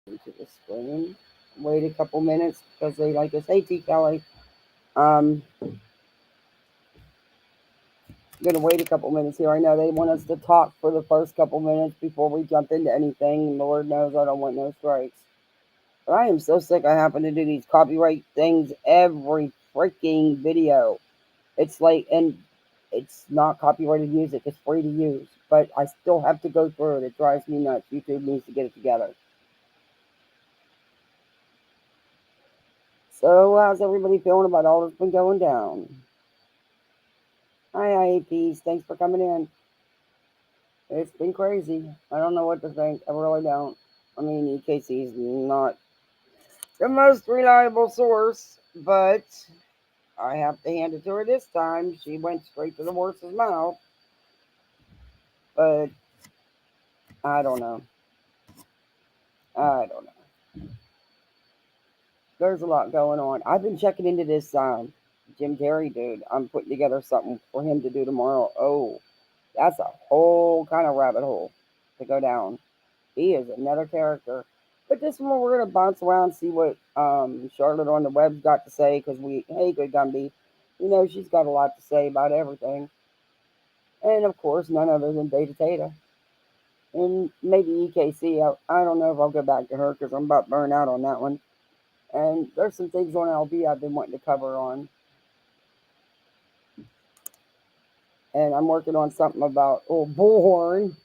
into the screen. Wait a couple minutes because they like us. Hey, T. Kelly. I'm gonna wait a couple minutes here. I know they want us to talk for the first couple minutes before we jump into anything. Lord knows I don't want no strikes. But I am so sick. I happen to do these copyright things every freaking video. It's like, and it's not copyrighted music. It's free to use, but I still have to go through it. It drives me nuts. YouTube needs to get it together. So, how's everybody feeling about all that's been going down? Hi, IAPs. Thanks for coming in. It's been crazy. I don't know what to think. I really don't. I mean, EKC is not the most reliable source, but I have to hand it to her this time. She went straight to the horse's mouth. But I don't know. I don't know. There's a lot going on. I've been checking into this Jim Terry dude. I'm putting together something for him to do tomorrow. Oh, that's a whole kind of rabbit hole to go down. He is another character. But this one we're gonna bounce around, see what Charlotte on the web's got to say, because hey, good Gumby, she's got a lot to say about everything, and of course none other than Beta Theta, and maybe EKC. I don't know if I'll go back to her because I'm about burned out on that one. And there's some things on LB I've been wanting to cover on, and I'm working on something about Bullhorn.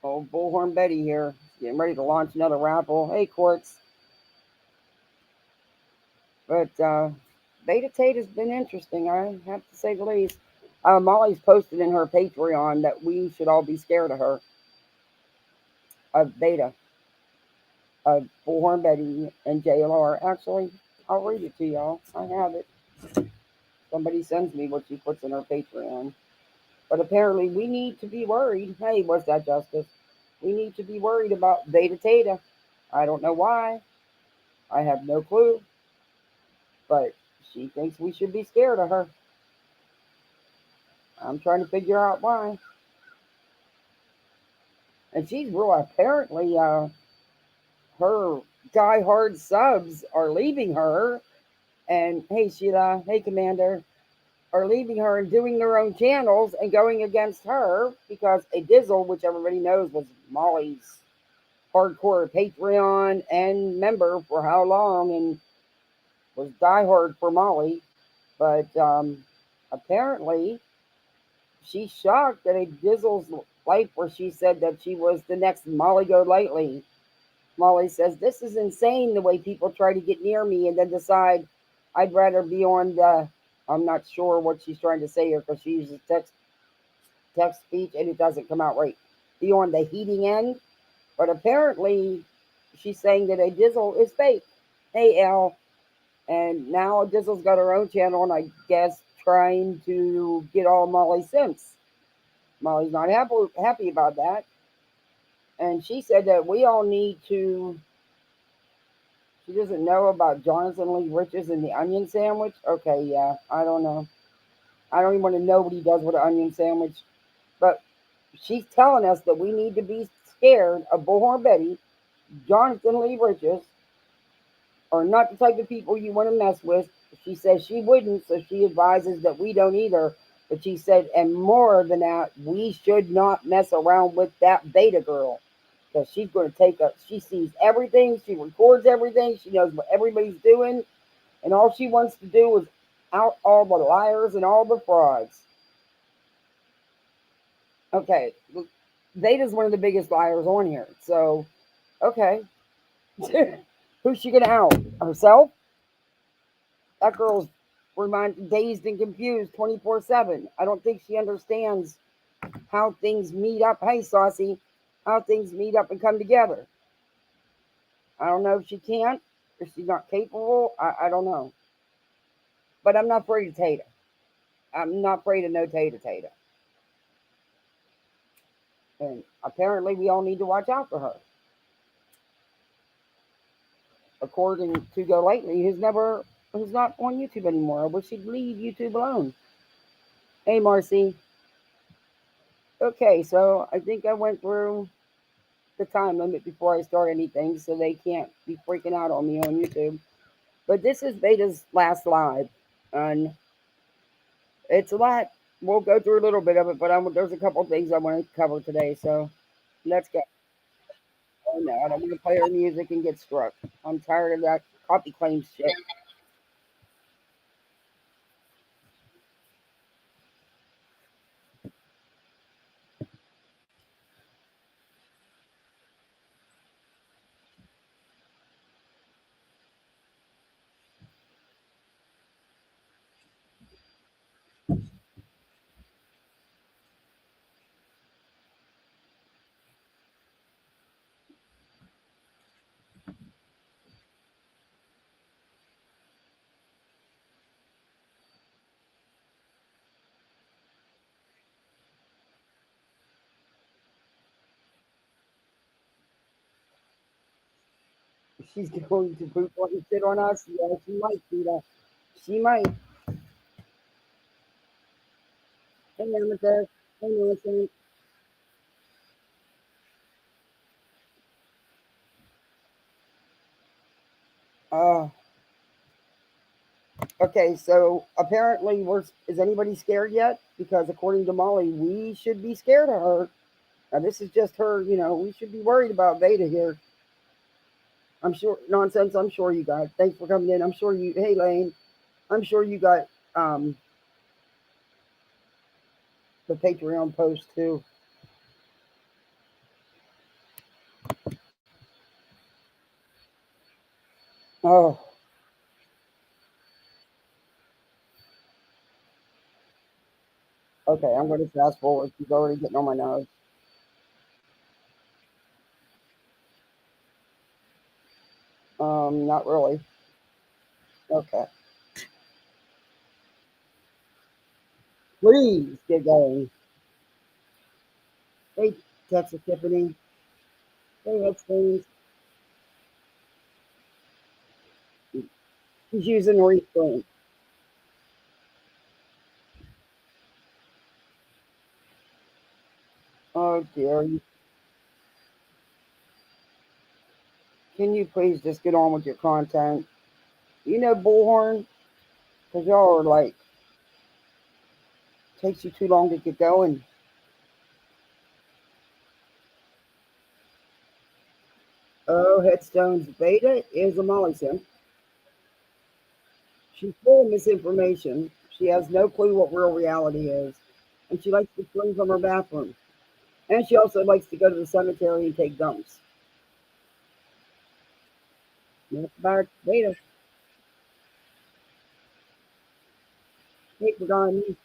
Bullhorn Betty here, getting ready to launch another raffle. Hey, Quartz. But Beta Tate has been interesting, I have to say the least. Molly's posted in her Patreon that we should all be scared of her, of Beta, of Bullhorn Betty and JLR. Actually, I'll read it to y'all. I have it. Somebody sends me what she puts in her Patreon. But apparently, we need to be worried. Hey, what's that, Justice? We need to be worried about Beta Theta. I don't know why. I have no clue. But she thinks we should be scared of her. I'm trying to figure out why. And she's real. Apparently, her die-hard subs are leaving her. And hey, Sheila, hey, Commander, are leaving her and doing their own channels and going against her because a Dizzle, which everybody knows was Molly's hardcore Patreon and member for how long and was diehard for Molly. But apparently, she's shocked at a Dizzle's life where she said that she was the next Molly Go Lightly. Molly says, "This is insane the way people try to get near me and then decide I'd rather be on the," I'm not sure what she's trying to say here because she uses text speech and it doesn't come out right. Be on the heating end. But apparently she's saying that a Dizzle is fake. Hey, Al. And now Dizzle's got her own channel and I guess trying to get all Molly simps. Molly's not happy about that. And she said that we all need to. She doesn't know about Jonathan Lee Riches and the onion sandwich. Okay, yeah, I don't know. I don't even want to know what he does with an onion sandwich. But she's telling us that we need to be scared of Bullhorn Betty, Jonathan Lee Riches, are not the type of people you want to mess with. She says she wouldn't, so she advises that we don't either. But she said, and more than that, we should not mess around with that Beta girl. Because she's going to take us. She sees everything. She records everything. She knows what everybody's doing. And all she wants to do is out all the liars and all the frauds. Okay. Beta's one of the biggest liars on here. So, okay. Who's she going to out? Herself? That girl's dazed and confused 24/7. I don't think she understands how things meet up. Hey, Saucy, how things meet up and come together. I don't know if she can't, if she's not capable. I don't know. But I'm not afraid of Tata. I'm not afraid of no Tata. And apparently, we all need to watch out for her. According to Go Lately, who's not on YouTube anymore. I wish she'd leave YouTube alone. Hey, Marcy. Okay, so I think I went through the time limit before I start anything so they can't be freaking out on me on YouTube. But this is Beta's last live, and it's a lot. We'll go through a little bit of it, but there's a couple things I want to cover today. So let's go. Oh no, I don't want to play her music and get struck. I'm tired of that copy claims shit. She's going to poop on shit on us. Yeah, she might do that. She might. Hey, Amethyst. Hey, Millicent. Uh, okay, so apparently is anybody scared yet? Because according to Molly, we should be scared of her. Now, this is just her, we should be worried about Veda here. I'm sure, nonsense, I'm sure you got, thanks for coming in. I'm sure hey, Lane, I'm sure you got um, the Patreon post too. Oh, okay, I'm going to fast forward. She's already getting on my nerves. Not really. Okay. Please get going. Hey, Texas Tiffany. Hey, Headstones. He's using Refuting. Oh, dear. Can you please just get on with your content? Bullhorn? Because y'all are like, takes you too long to get going. Oh, Headstone's Beta is a Molly sim. She's full of misinformation. She has no clue what real reality is. And she likes to swing from her bathroom. And she also likes to go to the cemetery and take dumps. That's about Beta. Hey, Pagani.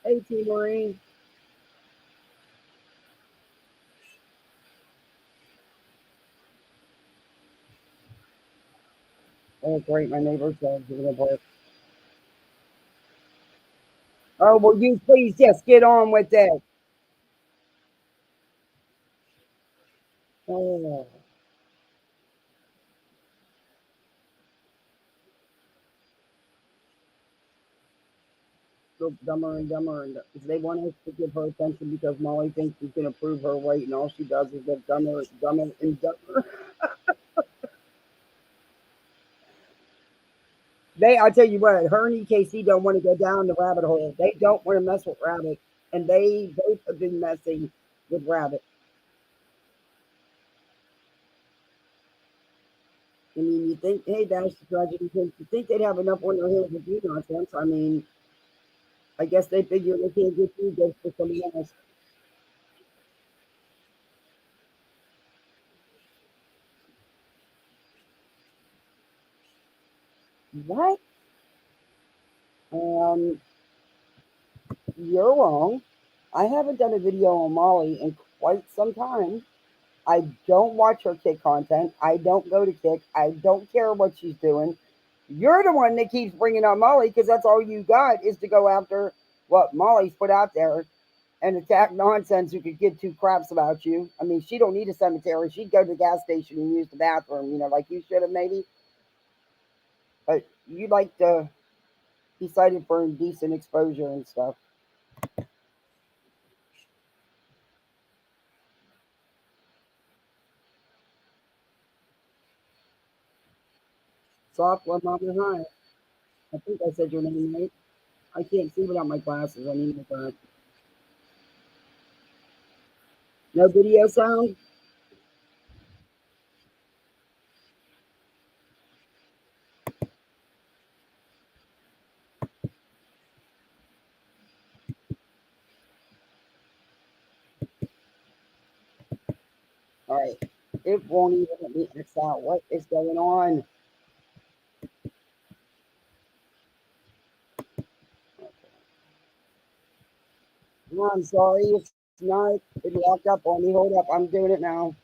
Hey, T. Maureen. Oh, great. My neighbor says we're going to work. Oh, well, you please just get on with it. Oh, look dumber and dumber. And they want us to give her attention because Molly thinks she's going to prove her right, and all she does is get dumber, dumber, and dumber. I tell you what, her and EKC don't want to go down the rabbit hole. They don't want to mess with Rabbit, and they both have been messing with Rabbit. I mean, you think, hey, that's the tragedy. You think they'd have enough on their hands to do nonsense? I mean, I guess they figure they can't get you, go for somebody else. What? Um, you're wrong. I haven't done a video on Molly in quite some time. I don't watch her Kick content. I don't go to Kick. I don't care what she's doing. You're the one that keeps bringing up Molly because that's all you got is to go after what Molly's put out there and attack nonsense who could give two craps about you. I mean, she don't need a cemetery. She'd go to the gas station and use the bathroom, like you should have maybe. But you like to be cited for indecent exposure and stuff. Soft one, mama, hi. I think I said your name right. I can't see without my glasses. I need my glasses. No video sound? All right. It won't even let me X out. What is going on? No, I'm sorry. It's not. It locked up on me. Hold up. I'm doing it now.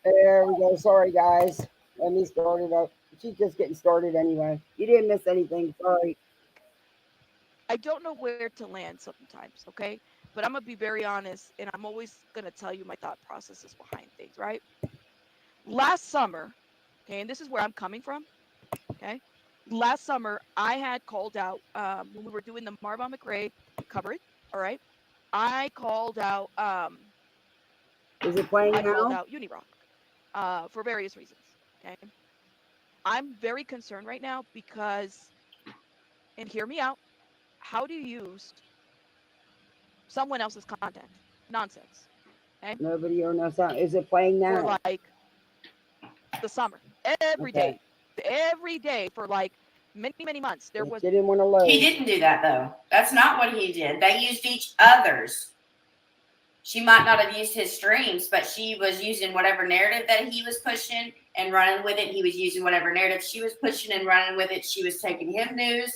There we go. Sorry, guys. Let me start it up. She's just getting started anyway. You didn't miss anything. Sorry. I don't know where to land sometimes, okay? But I'm gonna be very honest, and I'm always gonna tell you my thought processes behind things, right? Last summer, okay, and this is where I'm coming from, okay? Last summer, I had called out when we were doing the Marvin McRae coverage, all right? I called out Is it playing I called now? out Unirock for various reasons, okay? I'm very concerned right now because, and hear me out, how do you use someone else's content? Nonsense, okay? No video, no sound. Is it playing For now? like the summer, every Okay. day, every day for like many, many months, there It was. didn't want to He load. didn't do that though. That's not what he did. They used each other's. She might not have used his streams, but she was using whatever narrative that he was pushing and running with it. He was using whatever narrative she was pushing and running with it. She was taking him news.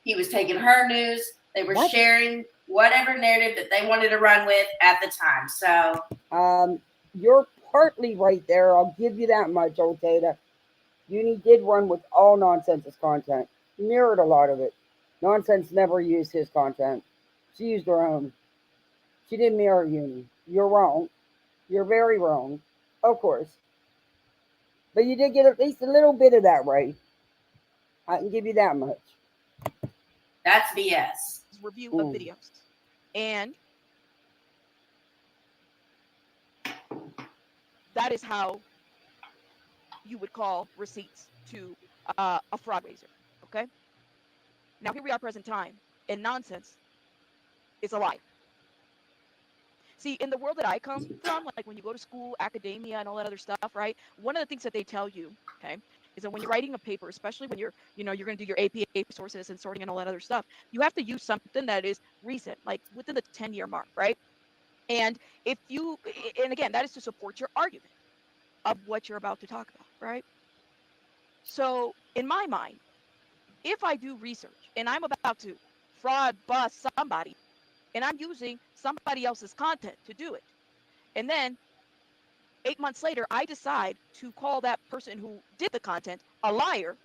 He was taking her news. They were What? sharing whatever narrative that they wanted to run with at the time. So You're partly right there. I'll give you that much, old Tata. Uni did run with all Nonsense's content. Mirrored a lot of it. Nonsense never used his content. She used her own. She didn't mirror Uni. You're wrong. You're very wrong. Of course. But you did get at least a little bit of that right. I can give you that much. that's BS. Review of Mm. videos. And that is how you would call receipts to a fraud raiser. Okay. Now here we are, present time, and nonsense is a liar. See, in the world that I come from, like when you go to school, academia, and all that other stuff, right? One of the things that they tell you, okay, is that when you're writing a paper, especially when you're going to do your APA sources and sorting and all that other stuff, you have to use something that is recent, like within the 10-year mark, right? And if you, and again, that is to support your argument of what you're about to talk about, right? So, in my mind, if I do research and I'm about to fraud bust somebody and I'm using somebody else's content to do it, and then 8 months later, I decide to call that person who did the content a liar.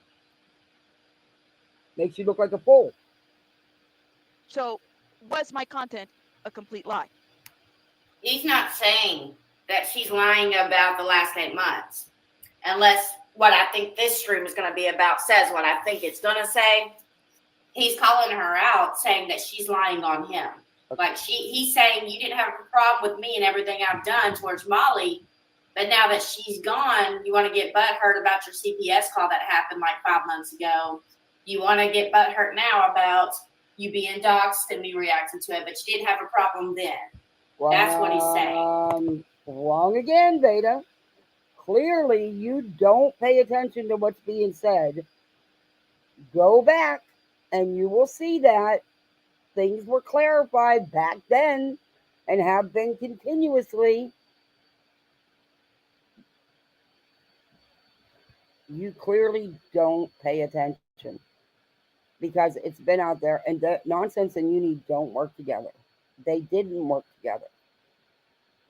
Makes you look like a fool. So, was my content a complete lie? He's not saying that she's lying about the last 8 months, unless what I think this stream is going to be about says what I think it's going to say. He's calling her out, saying that she's lying on him. Like he's saying you didn't have a problem with me and everything I've done towards Molly, but now that she's gone, you want to get butthurt about your CPS call that happened like 5 months ago. You want to get butthurt now about you being doxxed and me reacting to it, but you didn't have a problem then. That's what he's saying. Wrong again, Veda. Clearly, you don't pay attention to what's being said. Go back, and you will see that things were clarified back then and have been continuously. You clearly don't pay attention because it's been out there, and the nonsense and Uni don't work together. They didn't work together.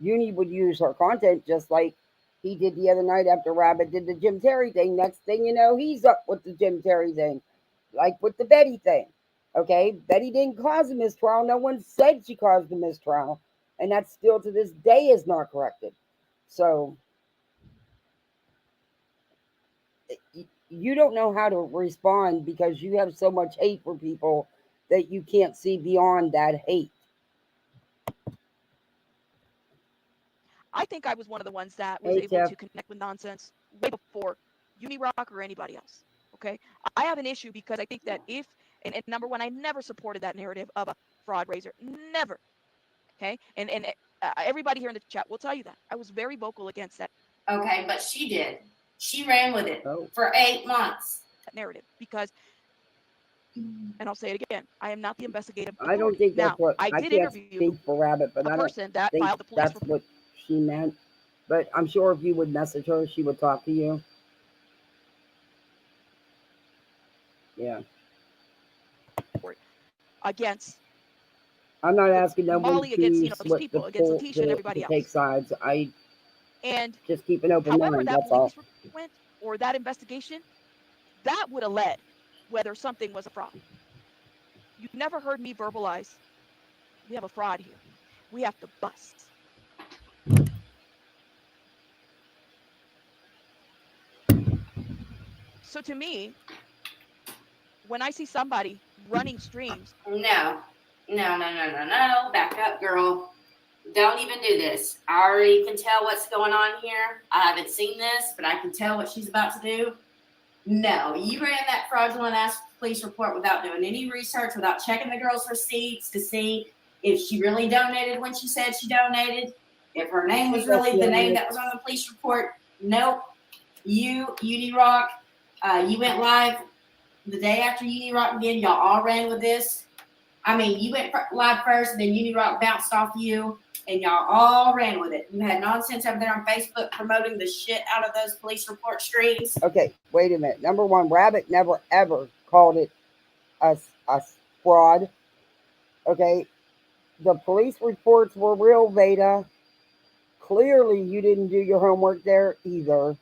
Uni would use her content just like he did the other night after Rabbit did the Jim Terry thing. Next thing you know, he's up with the Jim Terry thing, like with the Betty thing. Okay, Betty didn't cause a mistrial. No one said she caused a mistrial, and that still to this day is not corrected. So you don't know how to respond because you have so much hate for people that you can't see beyond that hate. I think I was one of the ones that was Hey, able Tiff. to connect with nonsense way before Unirock or anybody else. Okay. I have an issue because I think that if, and number one, I never supported that narrative of a fraud raiser. Never. Okay. And everybody here in the chat will tell you that. I was very vocal against that Okay, but she did. She ran with it Oh, for 8 months. narrative because, and I'll say it again, I am not the investigative I don't authority. think that's Now, what, I I did can't interview speak for Rabbit, but a I don't person that think filed a police that's report. what she meant. But I'm sure if you would message her, she would talk to you. Yeah. Against I'm not asking no one Molly, against to these switch people, against Letitia and everybody to take else. sides. I And just keep an open however mind. that That's all. police report went or that investigation, that would have led whether something was a fraud. You never heard me verbalize, we have a fraud here. We have to bust. So to me, when I see somebody running streams, No. No. Back up, girl. Don't even do this. I already can tell what's going on here. I haven't seen this, but I can tell what she's about to do. No, you ran that fraudulent ass police report without doing any research, without checking the girl's receipts to see if she really donated when she said she donated, if her name was really the name that was on the police report. Nope. UniRock, you went live the day after UniRock did. Y'all all ran with this. I mean, you went live first, and then UniRock bounced off you, and y'all all ran with it. You had nonsense over there on Facebook promoting the shit out of those police report streams. Okay, wait a minute. Number one, Rabbit never ever called it a fraud. Okay, the police reports were real, Veda. Clearly, you didn't do your homework there either.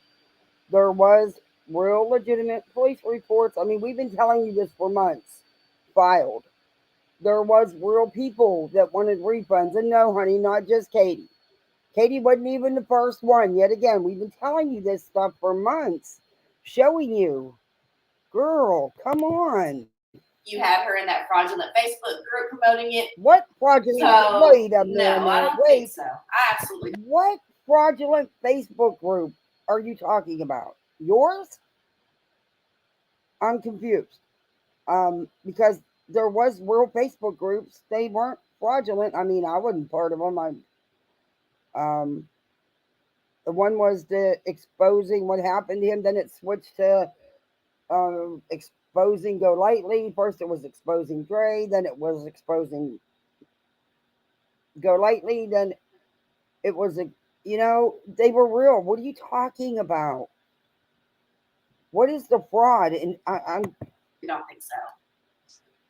There was real legitimate police reports. I mean, we've been telling you this for months. Filed. There was real people that wanted refunds, and no, honey, not just Katie. Katie wasn't even the first one. Yet again, we've been telling you this stuff for months, showing you. Girl, come on. You have her in that fraudulent Facebook group promoting it. What fraudulent? So, wait a minute. No, I don't think so. I absolutely. What fraudulent Facebook group are you talking about? Yours? I'm confused. Because there was real Facebook groups. They weren't fraudulent. I mean, I wasn't part of them. The one was the exposing what happened to him. Then it switched to exposing Go Lightly. First, it was exposing Dre. Then it was exposing Go Lightly. Then it was they were real. What are you talking about? What is the fraud? And I'm don't think so.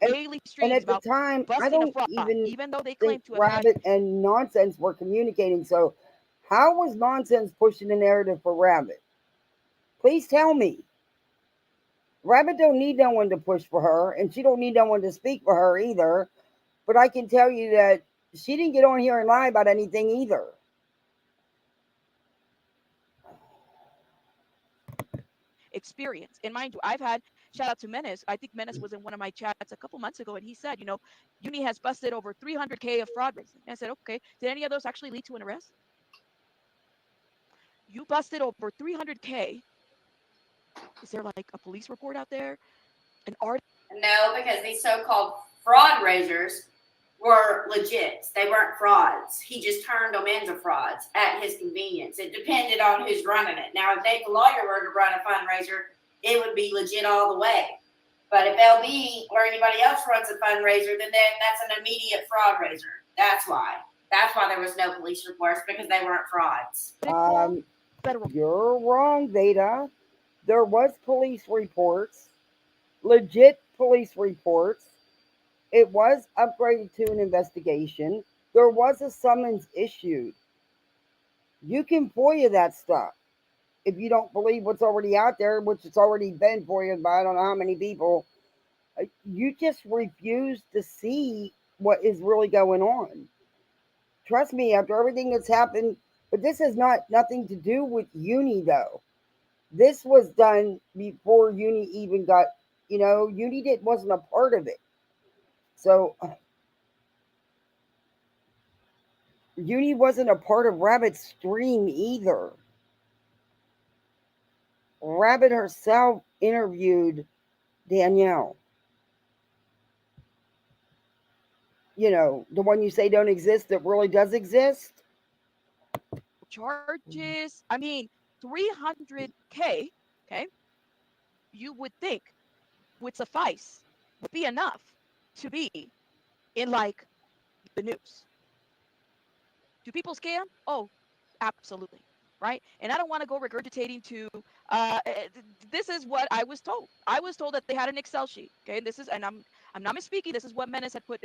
daily and streams at the about time, I busting a don't fraud, even though they claim think to have had. Rabbit and Nonsense were communicating. So, how was Nonsense pushing the narrative for Rabbit? Please tell me. Rabbit don't need no one to push for her, and she don't need no one to speak for her either. But I can tell you that she didn't get on here and lie about anything either. Experience. And mind you, I've had, shout out to Menace. I think Menace was in one of my chats a couple months ago, and he said, Uni has busted over 300K of fraud raising. And I said, okay, did any of those actually lead to an arrest? You busted over 300K. Is there like a police report out there? An art? No, because these so-called fraud raisers were legit. They weren't frauds. He just turned them into frauds at his convenience. It depended on who's running it. Now, if Dave the lawyer were to run a fundraiser, it would be legit all the way. But if LB or anybody else runs a fundraiser, then that's an immediate fraud raiser. That's why. That's why there was no police reports, because they weren't frauds. You're wrong, Veda. There was police reports, legit police reports. It was upgraded to an investigation. There was a summons issued. You can FOIA that stuff if you don't believe what's already out there, which it's already been FOIA'd by I don't know how many people. You just refuse to see what is really going on. Trust me, after everything that's happened, but this has nothing to do with Uni though. This was done before Uni even got, Uni wasn't a part of it. So Uni wasn't a part of Rabbit's stream either. Rabbit herself interviewed Danielle. You know, the one you say don't exist that really does exist. Charges, I mean, 300K, okay, you would think would suffice, would be enough to be in like the news. Do people scam? Oh, absolutely. Right. And I don't want to go regurgitating to this is what I was told. I was told that they had an Excel sheet. Okay. This is, and I'm not misspeaking. This is what Menace had put.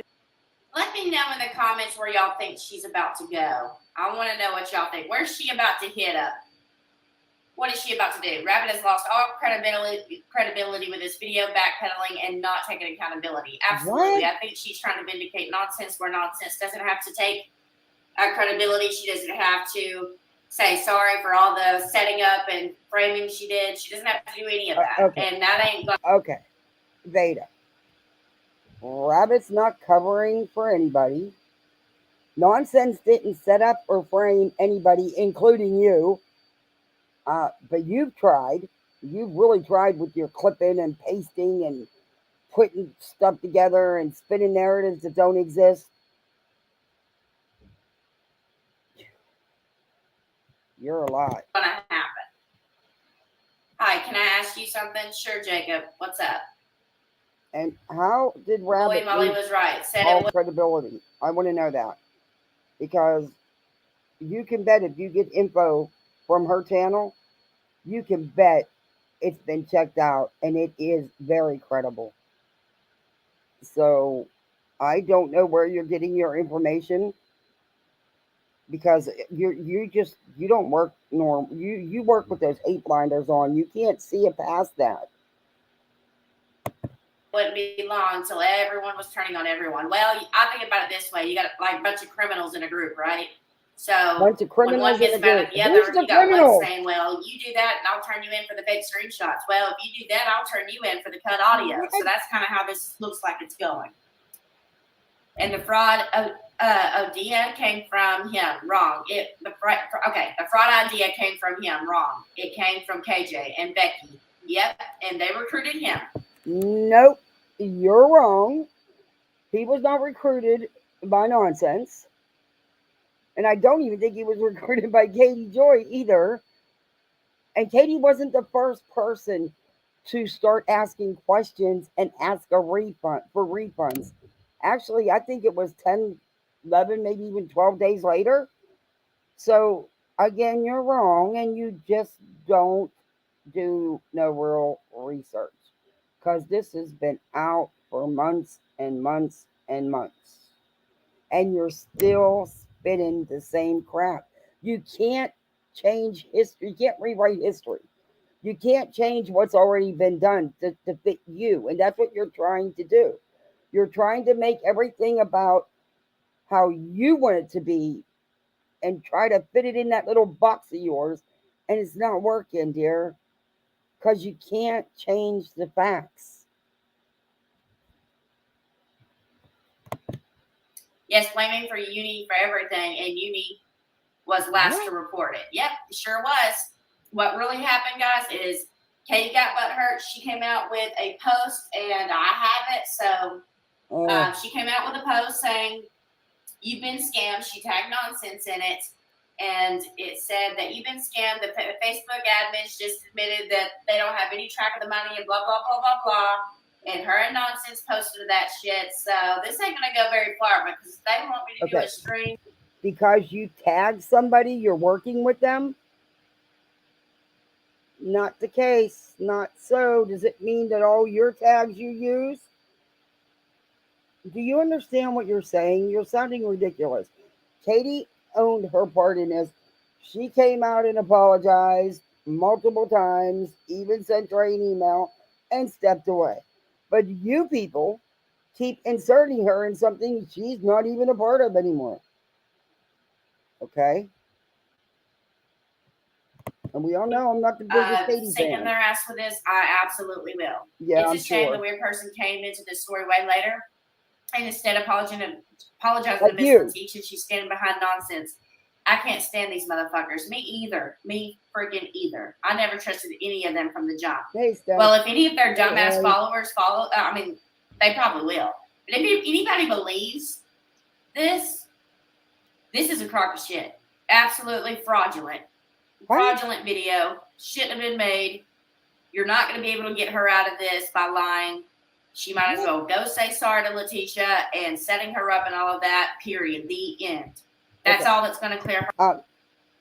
Let me know in the comments where y'all think she's about to go. I want to know what y'all think. Where's she about to hit up? What is she about to do? Rabbit has lost all credibility with this video backpedaling and not taking accountability. Absolutely. What? I think she's trying to vindicate nonsense where nonsense doesn't have to take credibility. She doesn't have to say sorry for all the setting up and framing she did. She doesn't have to do any of that. Okay. And that ain't going Okay. Veda. Rabbit's not covering for anybody. Nonsense didn't set up or frame anybody, including you. But you've tried. You've really tried with your clipping and pasting and putting stuff together and spinning narratives that don't exist. You're a lot. to happen. Hi, can I ask you something? Sure, Jacob. What's up? And how did Boy, Rabbit Molly lose was right. Said all it was. credibility? I want to know that. Because you can bet if you get info from her channel, you can bet it's been checked out and it is very credible. So I don't know where you're getting your information because you don't work normal. You work with those hate blinders on. You can't see it past that. Wouldn't be long until everyone was turning on everyone. Well, I think about it this way: you got like a bunch of criminals in a group, right? So Bunch of when one criminals in gets a mad group. at the other, Who's the you got one criminal? saying, "Well, you do that, and I'll turn you in for the fake screenshots." Well, if you do that, I'll turn you in for the cut audio. So that's kind of how this looks like it's going. And the fraud idea came from him. Wrong. The fraud idea came from him. Wrong. It came from KJ and Becky. Yep, and they recruited him. Nope, you're wrong. He was not recruited by nonsense. And I don't even think he was recruited by Katie Joy either. And Katie wasn't the first person to start asking questions and ask a refund for refunds. Actually, I think it was 10, 11, maybe even 12 days later. So again, you're wrong and you just don't do no real research because this has been out for months and months and months. And you're still spitting the same crap. You can't change history. You can't rewrite history. You can't change what's already been done to fit you. And that's what you're trying to do. You're trying to make everything about how you want it to be and try to fit it in that little box of yours. And it's not working, dear, because you can't change the facts. Yes, blaming for Uni for everything, and Uni was last to report it. Yep, it sure was. What really happened, guys, is Katie got butthurt. She came out with a post, and I have it. So she came out with a post saying, "You've been scammed." She tagged nonsense in it, and it said that you've been scammed. The Facebook admins just admitted that they don't have any track of the money and blah, blah, blah, blah, blah. And her and nonsense posted that shit. So this ain't going to go very far because they want me to do a stream. Because you tag somebody, you're working with them? Not the case. Not so. Does it mean that all your tags you use? Do you understand what you're saying? You're sounding ridiculous. Katie owned her part in this. She came out and apologized multiple times, even sent her an email and stepped away. But you people keep inserting her in something she's not even a part of anymore. Okay? And we all know I'm not the biggest Katie Sinking fan. their ass with this, I absolutely will. Yeah, it's I'm a shame sure. the weird person came into this story way later. And instead of apologizing Like to Miss you. Letitia, she's standing behind nonsense. I can't stand these motherfuckers. Me either. Me freaking either. I never trusted any of them from the jump. Hey, Steph. Well, if any of their dumbass Hey. followers follow, I mean, they probably will. But if anybody believes this is a crock of shit. Absolutely fraudulent. Fraudulent video. Shouldn't have been made. You're not going to be able to get her out of this by lying. She might as well go say sorry to Letitia and setting her up and all of that. Period. The end. That's all that's going to clear her.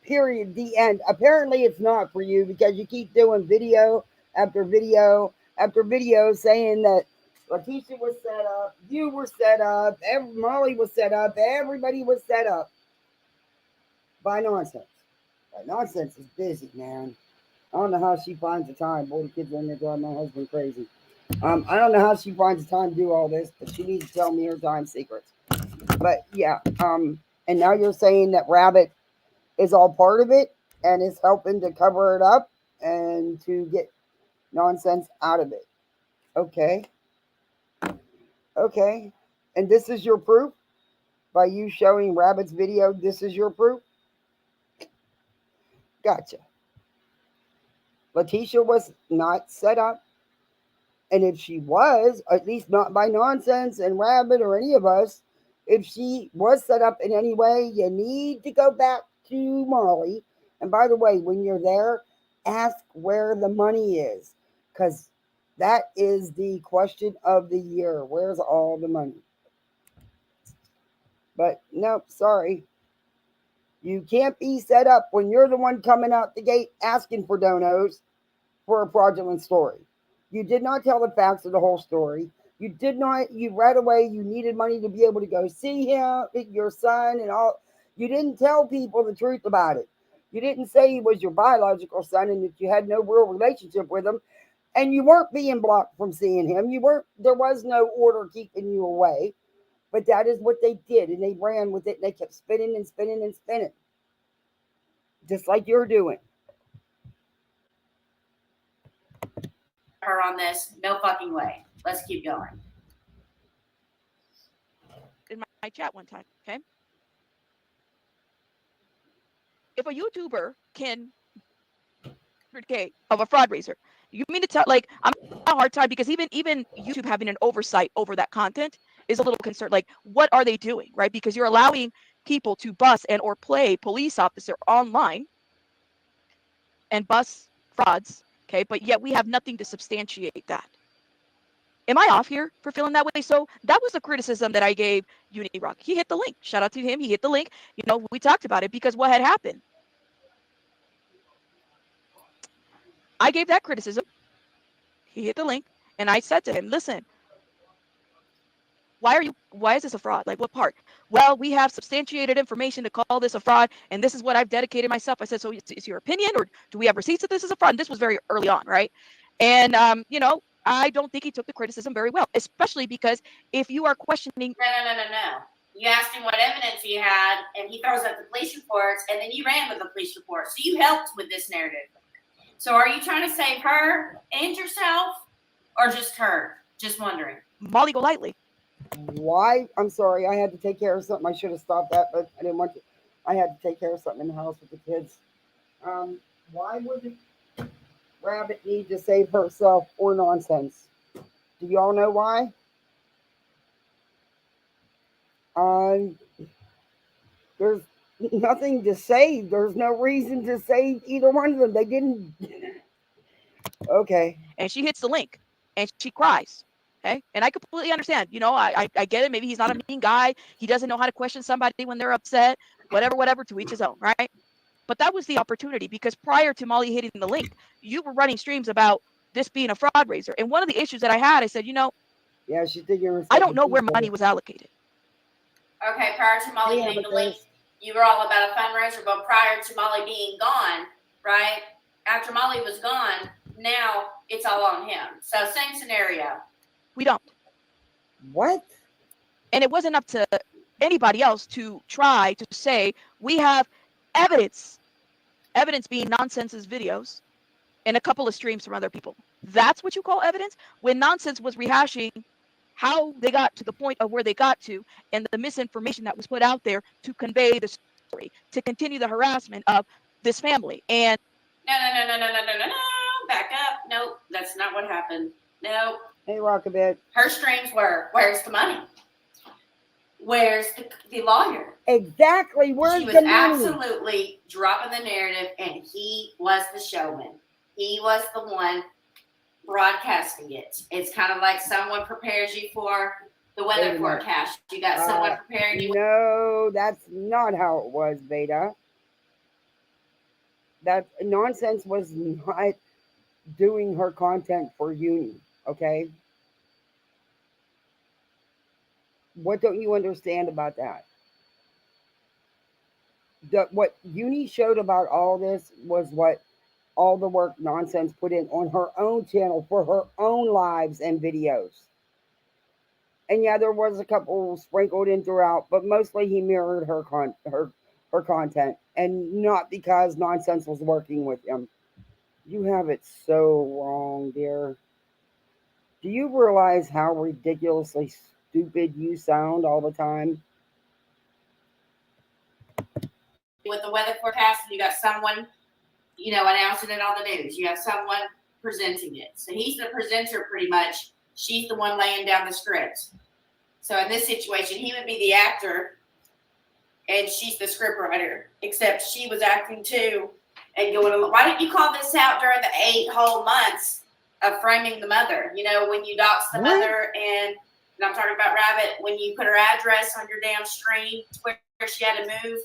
Period. The end. Apparently, it's not for you because you keep doing video after video after video saying that Letitia was set up, you were set up, Molly was set up, everybody was set up by nonsense. But nonsense is busy, man. I don't know how she finds the time. Boy, the kids are in there driving my husband crazy. I don't know how she finds the time to do all this, but she needs to tell me her time secrets. But yeah, and now you're saying that Rabbit is all part of it and is helping to cover it up and to get nonsense out of it. Okay. Okay. And this is your proof? By you showing Rabbit's video, this is your proof? Gotcha. Letitia was not set up. And if she was, at least not by nonsense and Rabbit or any of us, if she was set up in any way, you need to go back to Molly. And by the way, when you're there, ask where the money is, because that is the question of the year. Where's all the money? But nope, sorry. You can't be set up when you're the one coming out the gate asking for donos for a fraudulent story. You did not tell the facts of the whole story. You did not, you right away, you needed money to be able to go see him, your son, and all. You didn't tell people the truth about it. You didn't say he was your biological son and that you had no real relationship with him. And you weren't being blocked from seeing him. There was no order keeping you away. But that is what they did. And they ran with it. And they kept spinning and spinning and spinning. Just like you're doing. Her on this. No fucking way. Let's keep going. In my chat one time, okay? If a YouTuber can $100K of a fraud raiser, you mean to tell, like, I'm having a hard time because even YouTube having an oversight over that content is a little concerned. Like, what are they doing, right? Because you're allowing people to bus and or play police officer online and bus frauds, okay? But yet we have nothing to substantiate that. Am I off here for feeling that way? So that was a criticism that I gave Unirock. He hit the link. Shout out to him. He hit the link. You know, we talked about it because what had happened. I gave that criticism. He hit the link. And I said to him, listen, why is this a fraud? Like, what part? Well, we have substantiated information to call this a fraud. And this is what I've dedicated myself. I said, so it's your opinion, or do we have receipts that this is a fraud? And this was very early on, right? And, you know, I don't think he took the criticism very well, especially because if you are questioning. No. You asked him what evidence he had, and he throws up the police reports, and then you ran with the police report. So you helped with this narrative. So are you trying to save her and yourself, or just her? Just wondering. Molly Golightly. Why? I'm sorry. I had to take care of something. I should have stopped that, but I didn't want to. I had to take care of something in the house with the kids. Why would Rabbit need to save herself or nonsense? Do y'all know why? There's nothing to save. There's no reason to save either one of them. They didn't. Okay. And she hits the link and she cries. Okay. And I completely understand. You know, I get it. Maybe he's not a mean guy. He doesn't know how to question somebody when they're upset. Whatever, to each his own, right? But that was the opportunity, because prior to Molly hitting the link, you were running streams about this being a fraud raiser. And one of the issues that I had, I said, you know, yeah, she did your I don't know where money was allocated. Okay, prior to Molly hitting the link, you were all about a fundraiser, but prior to Molly being gone, right? After Molly was gone, now it's all on him. So same scenario. We don't. What? And it wasn't up to anybody else to try to say, we have evidence being Nonsense's videos and a couple of streams from other people. That's what you call evidence? When Nonsense was rehashing how they got to the point of where they got to, and the misinformation that was put out there to convey the story, to continue the harassment of this family. And no. Back up. Nope, that's not what happened. Nope. Hey, Rockabit. Her streams were, where's the money? Where's the lawyer? Exactly. Where's she was the money? Absolutely dropping the narrative, and he was the showman. He was the one broadcasting it. It's kind of like someone prepares you for the weather forecast. You got someone preparing you. No, that's not how it was, Beta. That nonsense was not doing her content for Uni, okay? What don't you understand about that? What Uni showed about all this was what all the work nonsense put in on her own channel for her own lives and videos. And yeah, there was a couple sprinkled in throughout, but mostly he mirrored her content, and not because nonsense was working with him. You have it so wrong, dear. Do you realize how ridiculously stupid you sound all the time? With the weather forecast, you got someone, announcing it on the news. You have someone presenting it. So he's the presenter pretty much. She's the one laying down the script. So in this situation, he would be the actor and she's the script writer, except she was acting too and going, why didn't you call this out during the 8 whole months of framing the mother? When you dox the mother, and I'm talking about Rabbit, when you put her address on your damn stream where she had to move.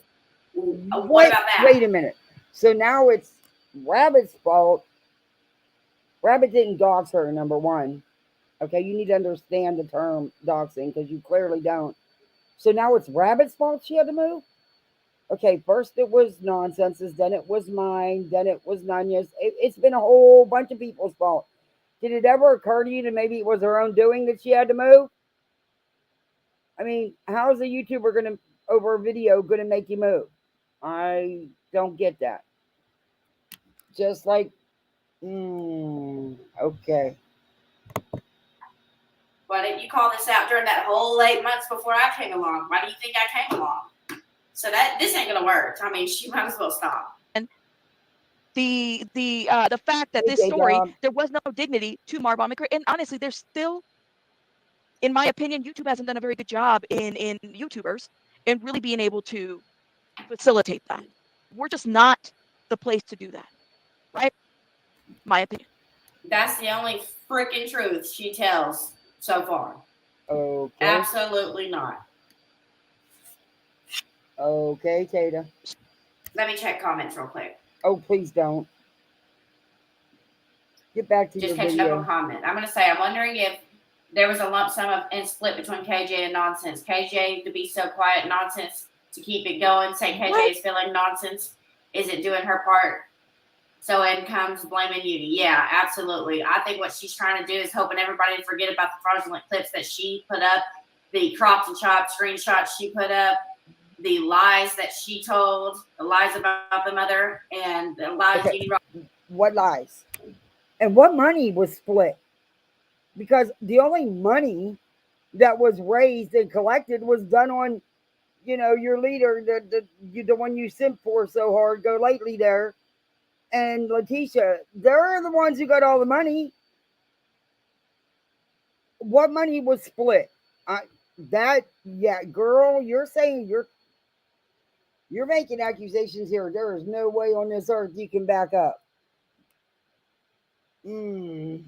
What about that? Wait a minute. So now it's Rabbit's fault. Rabbit didn't dox her, number one. Okay, you need to understand the term doxing because you clearly don't. So now it's Rabbit's fault she had to move? Okay, first it was Nonsense's, then it was mine, then it was Nanya's. It's been a whole bunch of people's fault. Did it ever occur to you that maybe it was her own doing that she had to move? I mean, how is a YouTuber going to, over a video, going to make you move? I don't get that. Just like, okay. Why didn't you call this out during that whole 8 months before I came along? Why do you think I came along? So this ain't gonna work. I mean, she might as well stop. And the fact that this story, there was no dignity to Marbon McCray, and honestly, there's still, in my opinion, YouTube hasn't done a very good job in YouTubers in really being able to facilitate that. We're just not the place to do that, right? My opinion. That's the only freaking truth she tells so far. Okay. Absolutely not. Okay, Tata. Let me check comments real quick. Oh, please don't. Get back to just your catching video. up on comment. I'm going to say, I'm wondering if there was a lump sum and split between KJ and Nonsense. KJ to be so quiet, Nonsense to keep it going. Say KJ is feeling Nonsense isn't doing her part. So in comes blaming you. Yeah, absolutely. I think what she's trying to do is hoping everybody to forget about the fraudulent clips that she put up, the cropped and chopped screenshots she put up, the lies that she told, the lies about the mother, and the lies. Okay. What lies? And what money was split? Because the only money that was raised and collected was done on, your leader, the one you simp for so hard, go lately there, and Letitia. They're the ones who got all the money. What money was split? Girl, you're saying you're making accusations here. There is no way on this earth you can back up. And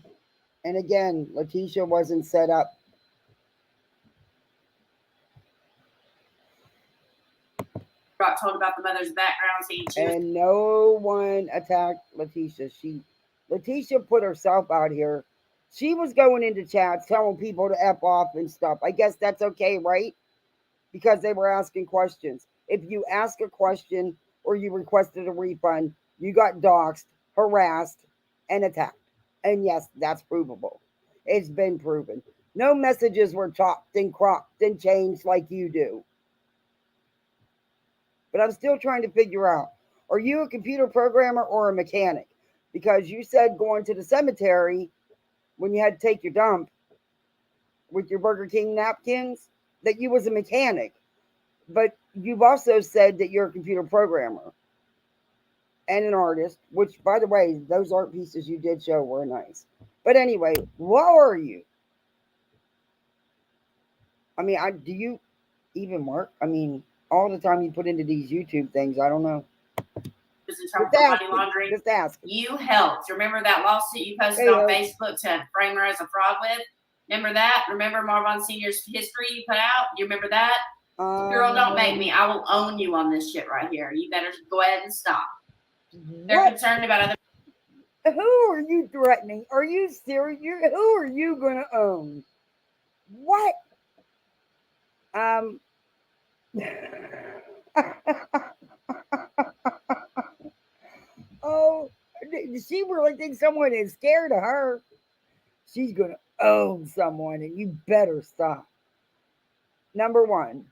again, Letitia wasn't set up. Told about the mother's background, and no one attacked Letitia. Letitia put herself out here. She was going into chats telling people to F off and stuff. I guess that's okay, right? Because they were asking questions. If you ask a question or you requested a refund, you got doxxed, harassed, and attacked. And yes, that's provable. It's been proven. No messages were chopped and cropped and changed like you do. But I'm still trying to figure out, are you a computer programmer or a mechanic? Because you said going to the cemetery when you had to take your dump with your Burger King napkins that you was a mechanic, but you've also said that you're a computer programmer and an artist, which, by the way, those art pieces you did show were nice. But anyway, what are you? I mean, do you even work? I mean, all the time you put into these YouTube things, I don't know. In trouble for money laundering. Just ask. You helped. Remember that lawsuit you posted on Facebook to frame her as a fraud with? Remember that? Remember Marvin Sr.'s history you put out? You remember that? Girl, don't make me. I will own you on this shit right here. You better go ahead and stop. They're concerned about other. Who are you threatening? Are you serious? Who are you going to own? What? Oh, she really thinks someone is scared of her. She's going to own someone, and you better stop. Number one,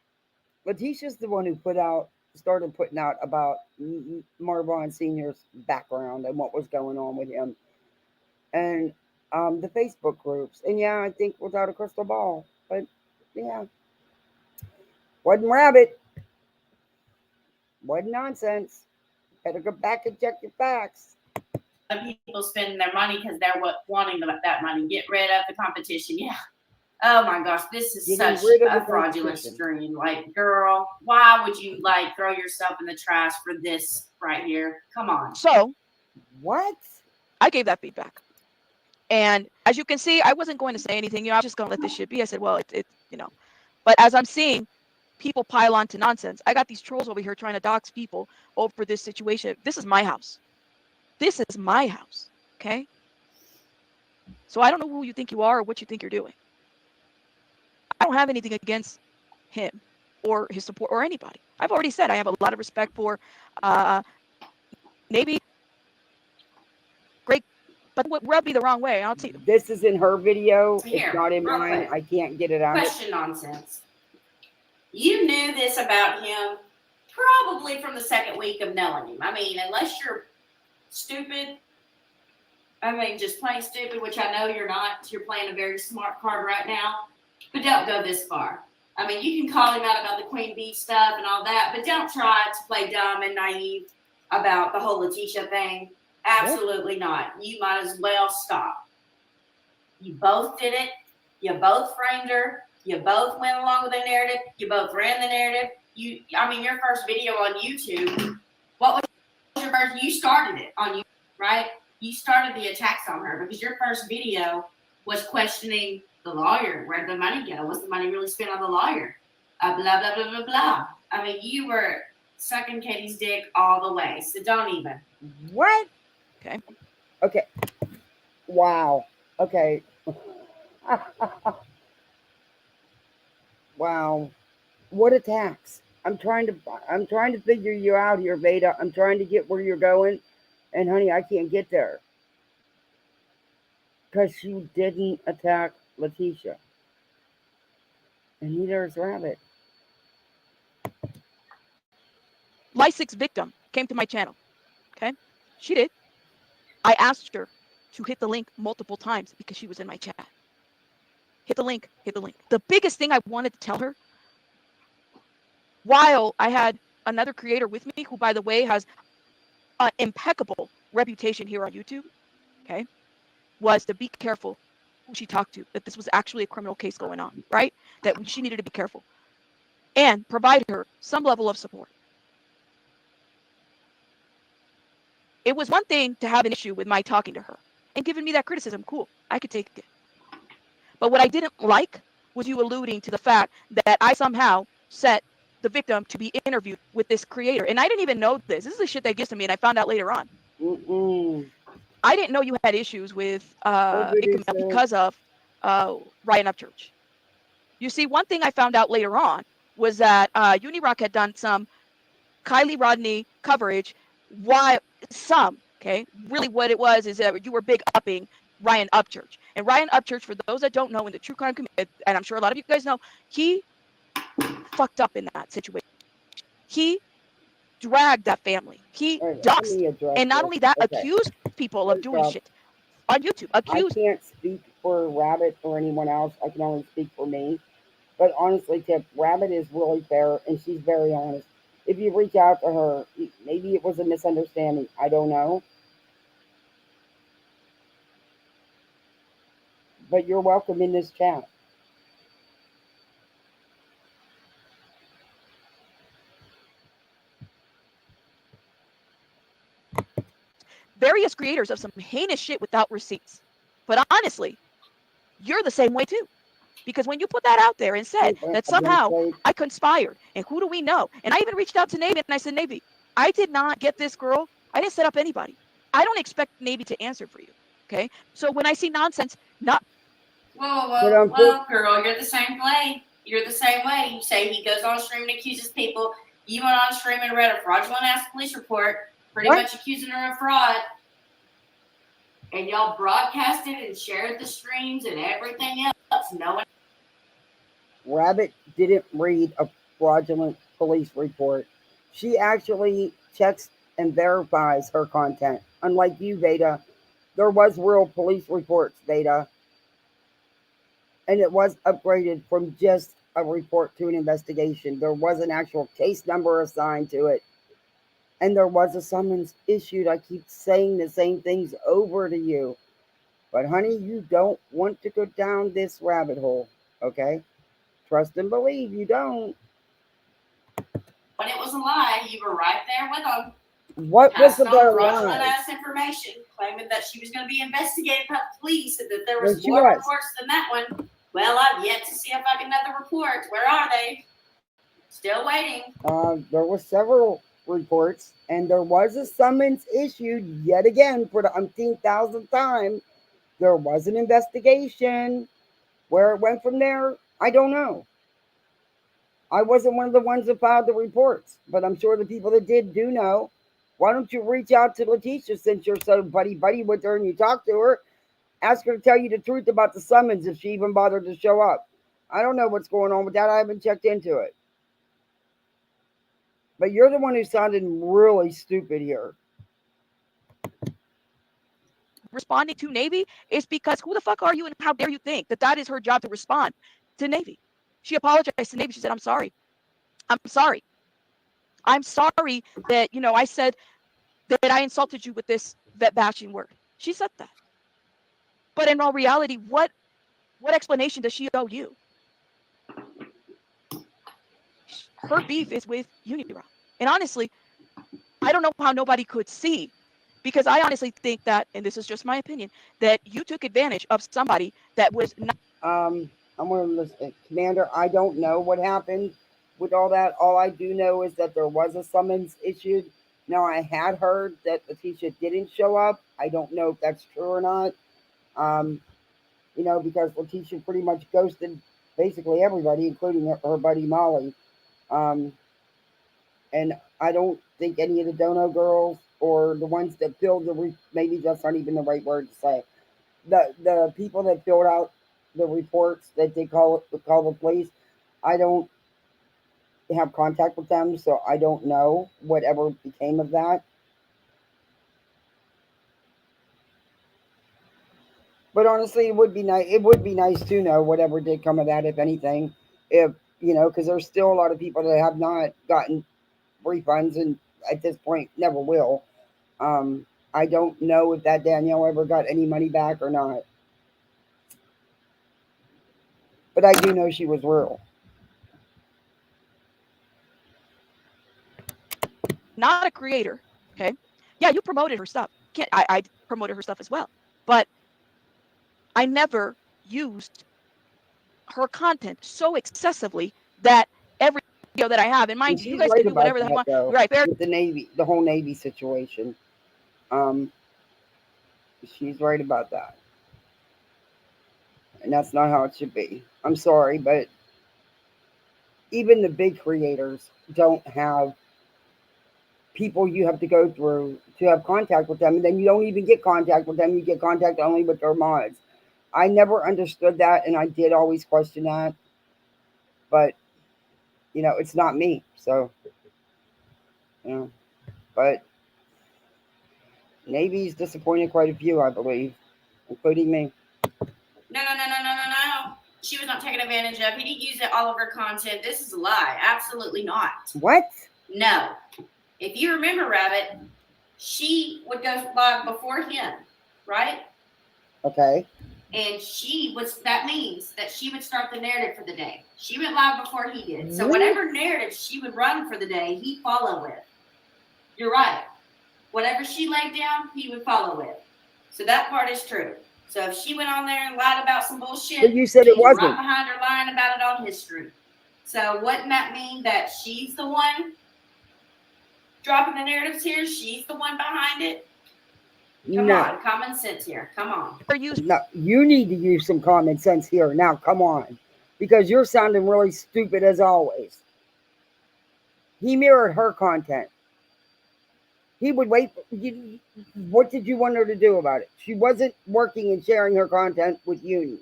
Letitia's the one who started putting out about Marvin Sr.'s background and what was going on with him. And the Facebook groups. And yeah, I think without a crystal ball. But yeah. Wasn't rabbit. Wasn't nonsense. Better go back and check your facts. People spending their money because they're wanting that money. Get rid of the competition. Yeah. Oh my gosh, this is such a fraudulent stream. Like, girl, why would you throw yourself in the trash for this right here? Come on. So, what? I gave that feedback. And as you can see, I wasn't going to say anything. I'm just going to let this shit be. I said, well, but as I'm seeing people pile on to nonsense, I got these trolls over here trying to dox people over this situation. This is my house. This is my house. Okay? So I don't know who you think you are or what you think you're doing. I don't have anything against him or his support or anybody. I've already said I have a lot of respect for Navy. Great. But what rubbed me the wrong way? I'll see. This is in her video. Here, it's not in mine. quick. I can't get it out. Question nonsense. You knew this about him probably from the second week of knowing him. I mean, unless you're stupid, just plain stupid, which I know you're not. You're playing a very smart card right now. But don't go this far. I mean, you can call him out about the Queen Bee stuff and all that, but don't try to play dumb and naive about the whole Letitia thing. Absolutely not. You might as well stop. You both did it. You both framed her. You both went along with the narrative. You both ran the narrative. Your first video on YouTube, what was your first? You started it on YouTube, right? You started the attacks on her because your first video was questioning the lawyer. Where did the money go? Was the money really spent on the lawyer? Blah, blah, blah, blah, blah. You were sucking Katie's dick all the way. So don't even. What? Okay. Wow. Okay. Wow. What attacks? I'm trying to figure you out here, Veda. I'm trying to get where you're going. And honey, I can't get there. Because you didn't attack Letitia. And neither is Rabbit. Lysic's victim came to my channel. Okay? She did. I asked her to hit the link multiple times because she was in my chat. Hit the link, hit the link. The biggest thing I wanted to tell her, while I had another creator with me, who, by the way, has an impeccable reputation here on YouTube, okay, was to be careful who she talked to, that this was actually a criminal case going on, right? That she needed to be careful and provide her some level of support. It was one thing to have an issue with my talking to her and giving me that criticism. Cool, I could take it. But what I didn't like was you alluding to the fact that I somehow set the victim to be interviewed with this creator. And I didn't even know this. This is the shit that gets to me, and I found out later on. I didn't know you had issues with because of Ryan Upchurch. You see, one thing I found out later on was that Unirock had done some Kylie Rodney coverage. Really what it was is that you were big upping Ryan Upchurch. And Ryan Upchurch, for those that don't know, in the true crime community, and I'm sure a lot of you guys know, he fucked up in that situation. He dragged that family. He doxed. And not only that, accused people of doing shit on YouTube. I can't speak for Rabbit or anyone else. I can only speak for me. But honestly, Tip, Rabbit is really fair and she's very honest. If you reach out to her, maybe it was a misunderstanding. I don't know. But you're welcome in this chat. Various creators of some heinous shit without receipts. But honestly, you're the same way too. Because when you put that out there and said that somehow I conspired, and who do we know? And I even reached out to Navy and I said, Navy, I did not get this girl. I didn't set up anybody. I don't expect Navy to answer for you. Okay. So when I see nonsense, not. Well, girl, you're the same way. You're the same way. You say he goes on stream and accuses people. You went on stream and read a fraudulent ass police report, pretty much accusing her of fraud. And y'all broadcasted and shared the streams and everything else. No one. Rabbit didn't read a fraudulent police report. She actually checks and verifies her content. Unlike you, Veda, there was real police reports, Veda. And it was upgraded from just a report to an investigation. There was an actual case number assigned to it. And there was a summons issued. I keep saying the same things over to you. But honey, you don't want to go down this rabbit hole, okay? Trust and believe you don't. When it was a lie, you were right there with them. What was the fraudulent ass information, claiming that she was going to be investigated by the police and that there was more reports than that one. Well, I've yet to see a fucking other report. Where are they? Still waiting. There were several reports, and there was a summons issued yet again for the umpteenth thousandth time. There was an investigation. Where it went from there, I don't know. I wasn't one of the ones that filed the reports, but I'm sure the people that did do know. Why don't you reach out to Letitia since you're so buddy with her and you talk to her? Ask her to tell you the truth about the summons if she even bothered to show up. I don't know what's going on with that. I haven't checked into it. But you're the one who sounded really stupid here. Responding to Navy is because who the fuck are you and how dare you think that that is her job to respond to Navy? She apologized to Navy. She said, I'm sorry. I'm sorry. I'm sorry that, I said that I insulted you with this vet bashing word. She said that. But in all reality, what explanation does she owe you? Her beef is with Unira. And honestly, I don't know how nobody could see, because I honestly think that, and this is just my opinion, that you took advantage of somebody that was not. I'm going to listen. Commander, I don't know what happened with all that. All I do know is that there was a summons issued. Now, I had heard that Letitia didn't show up. I don't know if that's true or not. Because Letitia pretty much ghosted basically everybody, including her buddy Molly. And I don't think any of the Dono girls or the ones that filled maybe that's not even the right word to say. The people that filled out the reports that they call the police, I don't have contact with them, so I don't know whatever became of that. But honestly, it would be nice. It would be nice to know whatever did come of that, if anything. If because there's still a lot of people that have not gotten refunds, and at this point, never will. I don't know if that Danielle ever got any money back or not. But I do know she was real. Not a creator, okay? Yeah, you promoted her stuff. I promoted her stuff as well. But I never used her content so excessively that every video that I have, and mind you, you guys can do whatever the hell you want. Right, with the Navy, the whole Navy situation. She's right about that. And that's not how it should be. I'm sorry, but even the big creators don't have people you have to go through to have contact with them. And then you don't even get contact with them. You get contact only with their mods. I never understood that, and I did always question that. But, it's not me. So, but Navy's disappointed quite a few, I believe, including me. No, taken advantage of. He didn't use all of her content. This is a lie. Absolutely not. What? No. If you remember, Rabbit, she would go live before him, right? Okay. And that means that she would start the narrative for the day. She went live before he did. So whatever narrative she would run for the day, he'd follow with. You're right. Whatever she laid down, he would follow with. So that part is true. So if she went on there and lied about some bullshit, but you said it wasn't. Right behind her lying about it on history. So wouldn't that mean that she's the one dropping the narratives here? She's the one behind it? Come on, common sense here. Come on. No, you need to use some common sense here. Now, come on. Because you're sounding really stupid as always. He mirrored her content. He would wait. What did you want her to do about it? She wasn't working and sharing her content with Uni.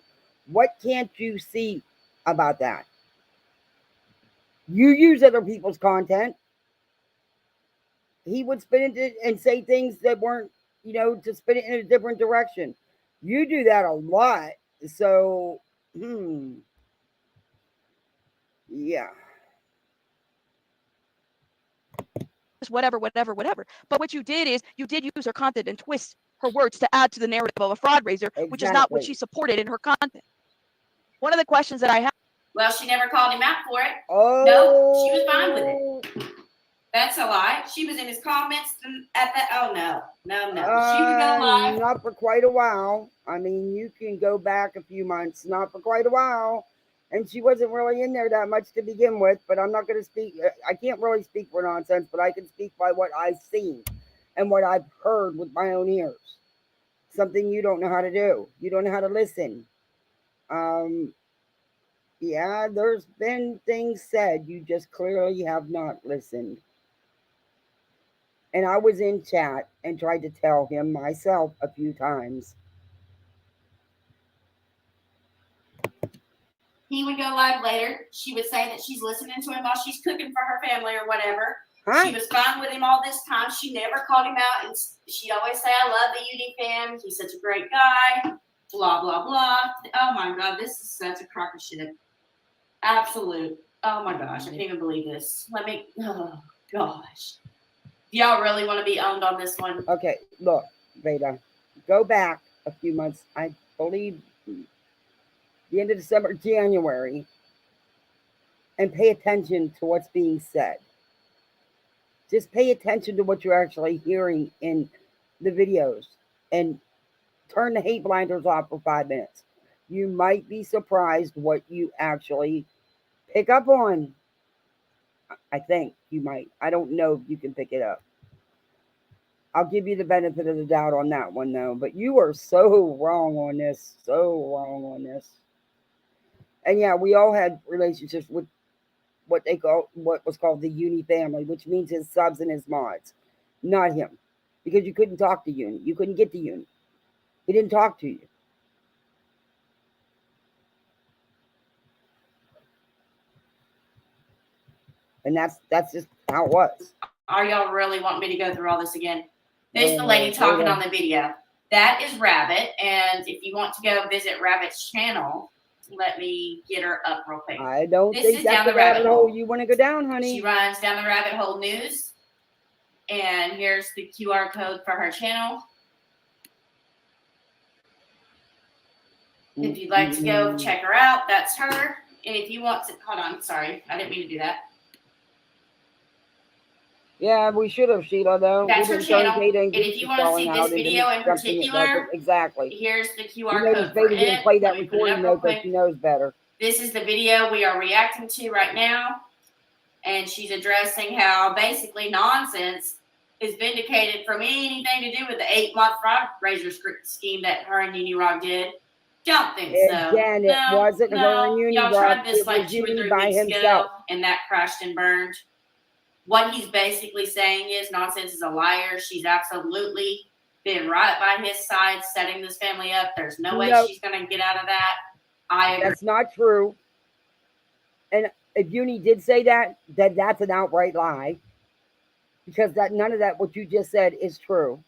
What can't you see about that? You use other people's content. He would spin it and say things that weren't, to spin it in a different direction. You do that a lot. So, yeah. Whatever. But what you did is you did use her content and twist her words to add to the narrative of a fraud raiser, which is not what she supported in her content. One of the questions that I have. Well, she never called him out for it. Oh. No, she was fine with it. That's a lie. She was in his comments at that. Oh, no. She would go live. Not for quite a while. I mean, you can go back a few months. Not for quite a while. And she wasn't really in there that much to begin with. But I'm not going to speak. I can't really speak for nonsense. But I can speak by what I've seen and what I've heard with my own ears. Something you don't know how to do. You don't know how to listen. Yeah, there's been things said. You just clearly have not listened. And I was in chat and tried to tell him myself a few times. He would go live later. She would say that she's listening to him while she's cooking for her family or whatever. Huh? She was fine with him all this time. She never called him out. And she'd always say, I love the Uni fam. He's such a great guy. Blah, blah, blah. Oh, my God. This is such a crock of shit. Absolute. Oh, my gosh. I can't even believe this. Oh, gosh. Y'all really want to be owned on this one? Okay, look, Veda, go back a few months. I believe the end of December, January, and pay attention to what's being said. Just pay attention to what you're actually hearing in the videos and turn the hate blinders off for 5 minutes. You might be surprised what you actually pick up on. I think you might. I don't know if you can pick it up. I'll give you the benefit of the doubt on that one, though. But you are so wrong on this. So wrong on this. And yeah, we all had relationships with what was called the Uni family, which means his subs and his mods. Not him. Because you couldn't talk to Uni. You couldn't get to Uni. He didn't talk to you. And that's just how it was. Are y'all really wanting me to go through all this again? There's the lady talking on the video. That is Rabbit. And if you want to go visit Rabbit's channel, let me get her up real quick. I don't think that's the rabbit hole you want to go down, honey. She runs down the Rabbit Hole News. And here's the QR code for her channel. If you'd like to go check her out, that's her. And if you want to, hold on, sorry, I didn't mean to do that. Yeah, we should have, Sheila, though. That's her channel. And if you want to see this video in particular, exactly. Here's the QR code for it. Didn't play that recording though, because she knows better. This is the video we are reacting to right now. And she's addressing how basically nonsense is vindicated from anything to do with the 8-month fraud raiser scheme that her and Uni Rock did. Don't think so. Again, it wasn't her and Uni Rock. Y'all tried this like 2 or 3 weeks ago, and that crashed and burned. What he's basically saying is nonsense is a liar. She's absolutely been right by his side, setting this family up. There's no way she's going to get out of that. I agree. That's not true. And if Uni did say that, then that's an outright lie. Because none of that, what you just said, is true.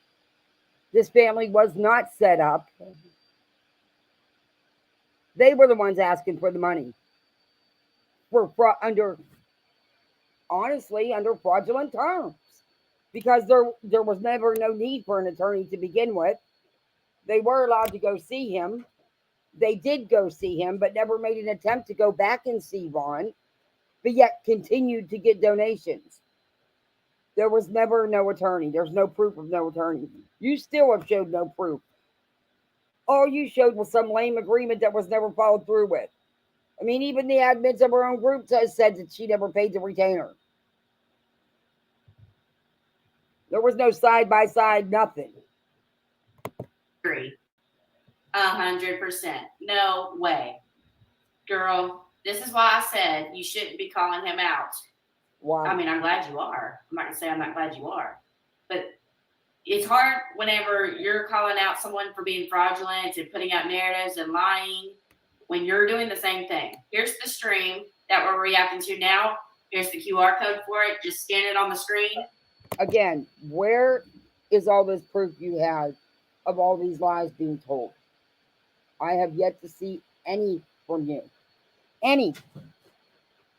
This family was not set up. They were the ones asking for the money. under, honestly, under fraudulent terms, because there was never no need for an attorney to begin with. They were allowed to go see him. They did go see him, but never made an attempt to go back and see Vaughn, but yet continued to get donations. There was never no attorney. There's no proof of no attorney. You still have showed no proof. All you showed was some lame agreement that was never followed through with. I mean, even the admins of her own group said that she never paid the retainer. There was no side by side, nothing. 100%. No way. Girl, this is why I said you shouldn't be calling him out. Why? I mean, I'm glad you are. I'm not going to say I'm not glad you are. But it's hard whenever you're calling out someone for being fraudulent and putting out narratives and lying when you're doing the same thing. Here's the stream that we're reacting to now. Here's the QR code for it. Just scan it on the screen. Again, where is all this proof you have of all these lies being told? I have yet to see any from you. Any.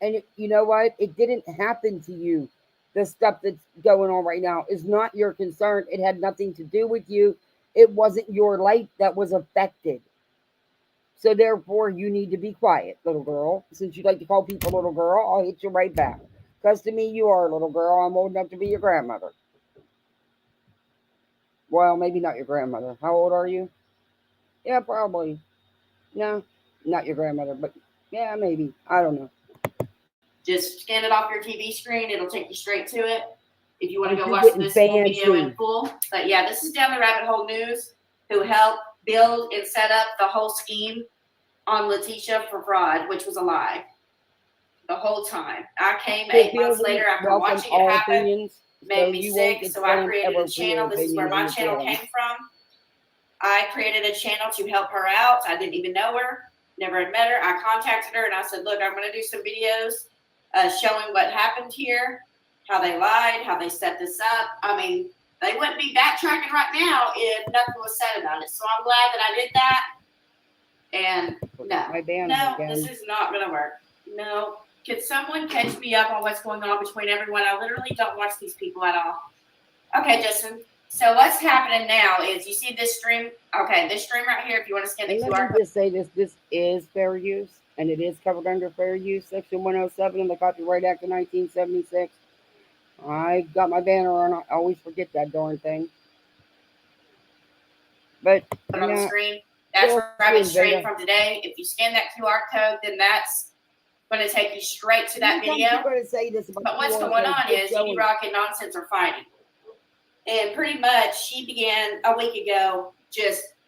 And you know what? It didn't happen to you. The stuff that's going on right now is not your concern. It had nothing to do with you. It wasn't your life that was affected. So therefore, you need to be quiet, little girl. Since you like to call people little girl, I'll hit you right back. Because to me, you are a little girl. I'm old enough to be your grandmother. Well, maybe not your grandmother. How old are you? Yeah, probably. No, not your grandmother, but yeah, maybe. I don't know. Just scan it off your TV screen. It'll take you straight to it if you want to go You're watch getting this whole video in fancy. full. But yeah, this is Down the Rabbit Hole News, who helped build and set up the whole scheme on Letitia for fraud, which was a lie the whole time. I came 8 months later after watching it happen. Opinions, made me sick, so I created a channel. This is where my channel came from. I created a channel to help her out. I didn't even know her, never had met her. I contacted her and I said, look, I'm going to do some videos showing what happened here, how they lied, how they set this up. I mean, they wouldn't be backtracking right now if nothing was said about it. So I'm glad that I did that. And no, this is not going to work. No. Could someone catch me up on what's going on between everyone? I literally don't watch these people at all. Okay, Justin. So what's happening now is you see this stream. Okay, this stream right here, if you want to scan the QR code. Let me just say this is fair use, and it is covered under fair use, section 107 of the Copyright Act of 1976. I got my banner on. I always forget that darn thing. But on the screen, that's Rabbit Stream from today. If you scan that QR code, then that's going to take you straight to that video. But what's going on is Edie Rock and Nonsense are fighting. And pretty much she began a week ago,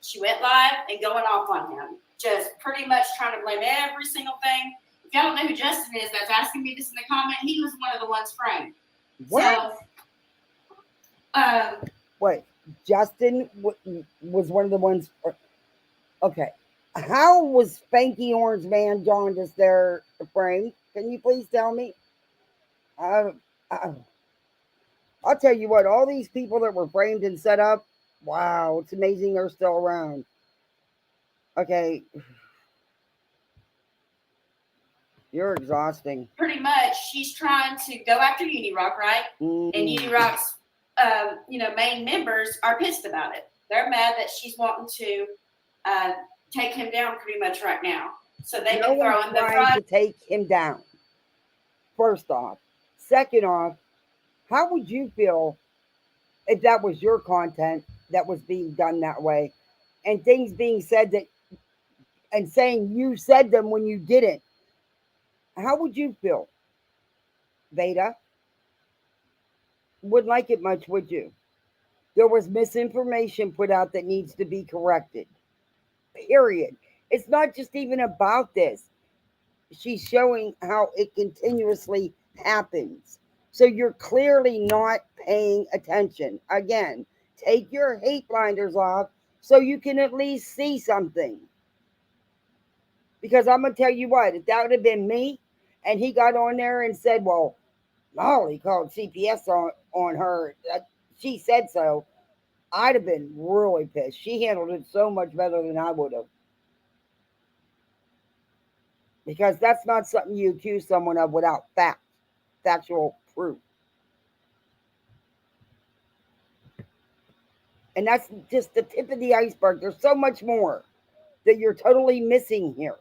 she went live and going off on him. Just pretty much trying to blame every single thing. If y'all don't know who Justin is that's asking me this in the comment, he was one of the ones framed. What? So, wait, Justin was one of the ones. Okay. How was Spanky Orange Man Jaundice there framed? Can you please tell me? I'll tell you what, all these people that were framed and set up, wow, it's amazing they're still around. Okay. You're exhausting. Pretty much, she's trying to go after Unirock, right? And Unirock's, main members are pissed about it. They're mad that she's wanting to take him down pretty much right now. So they've been throwing the trying to take him down. First off. Second off, how would you feel if that was your content that was being done that way and things being said that and saying you said them when you didn't? How would you feel? Veda? Wouldn't like it much, would you? There was misinformation put out that needs to be corrected. Period. It's not just even about this. She's showing how it continuously happens. So you're clearly not paying attention. Again, take your hate blinders off so you can at least see something. Because I'm going to tell you what, if that would have been me and he got on there and said, well, Molly called CPS on her, she said so, I'd have been really pissed. She handled it so much better than I would have. because that's not something you accuse someone of without factual proof. And that's just the tip of the iceberg. There's so much more that you're totally missing here.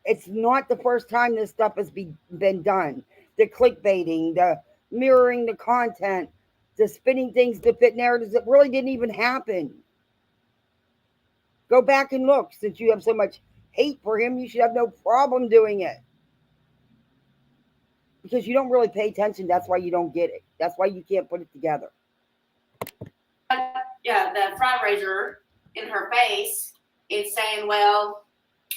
It's not the first time this stuff has been done. The clickbaiting, the mirroring the content, the spinning things to fit narratives that really didn't even happen. Go back and look. Since you have so much hate for him, you should have no problem doing it. Because you don't really pay attention. That's why you don't get it. That's why you can't put it together. Yeah, the fraud raiser in her face is saying, well,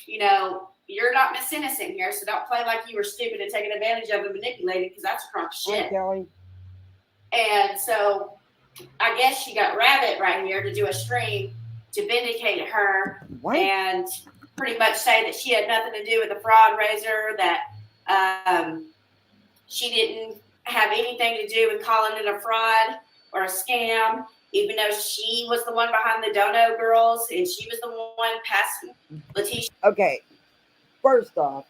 you know, you're not Miss Innocent here, so don't play like you were stupid and taking advantage of and manipulated, because that's a crock of shit. Hi, Kelly. And so I guess she got Rabbit right here to do a stream to vindicate her and pretty much say that she had nothing to do with the fraud raiser, that she didn't have anything to do with calling it a fraud or a scam, even though she was the one behind the Dono girls and she was the one passing Letitia. Okay, first off,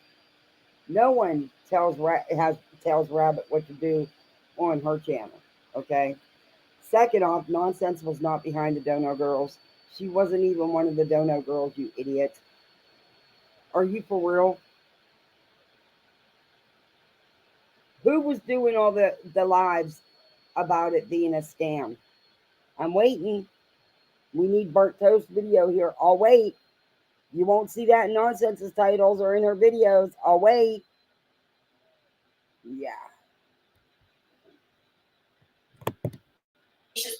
no one tells Rabbit what to do on her channel. Okay. Second off, Nonsense was not behind the Dono girls. She wasn't even one of the Dono girls, you idiot. Are you for real? Who was doing all the lives about it being a scam? I'm waiting. We need Burnt Toast video here. I'll wait. You won't see that in Nonsense's titles or in her videos. I'll wait. Yeah.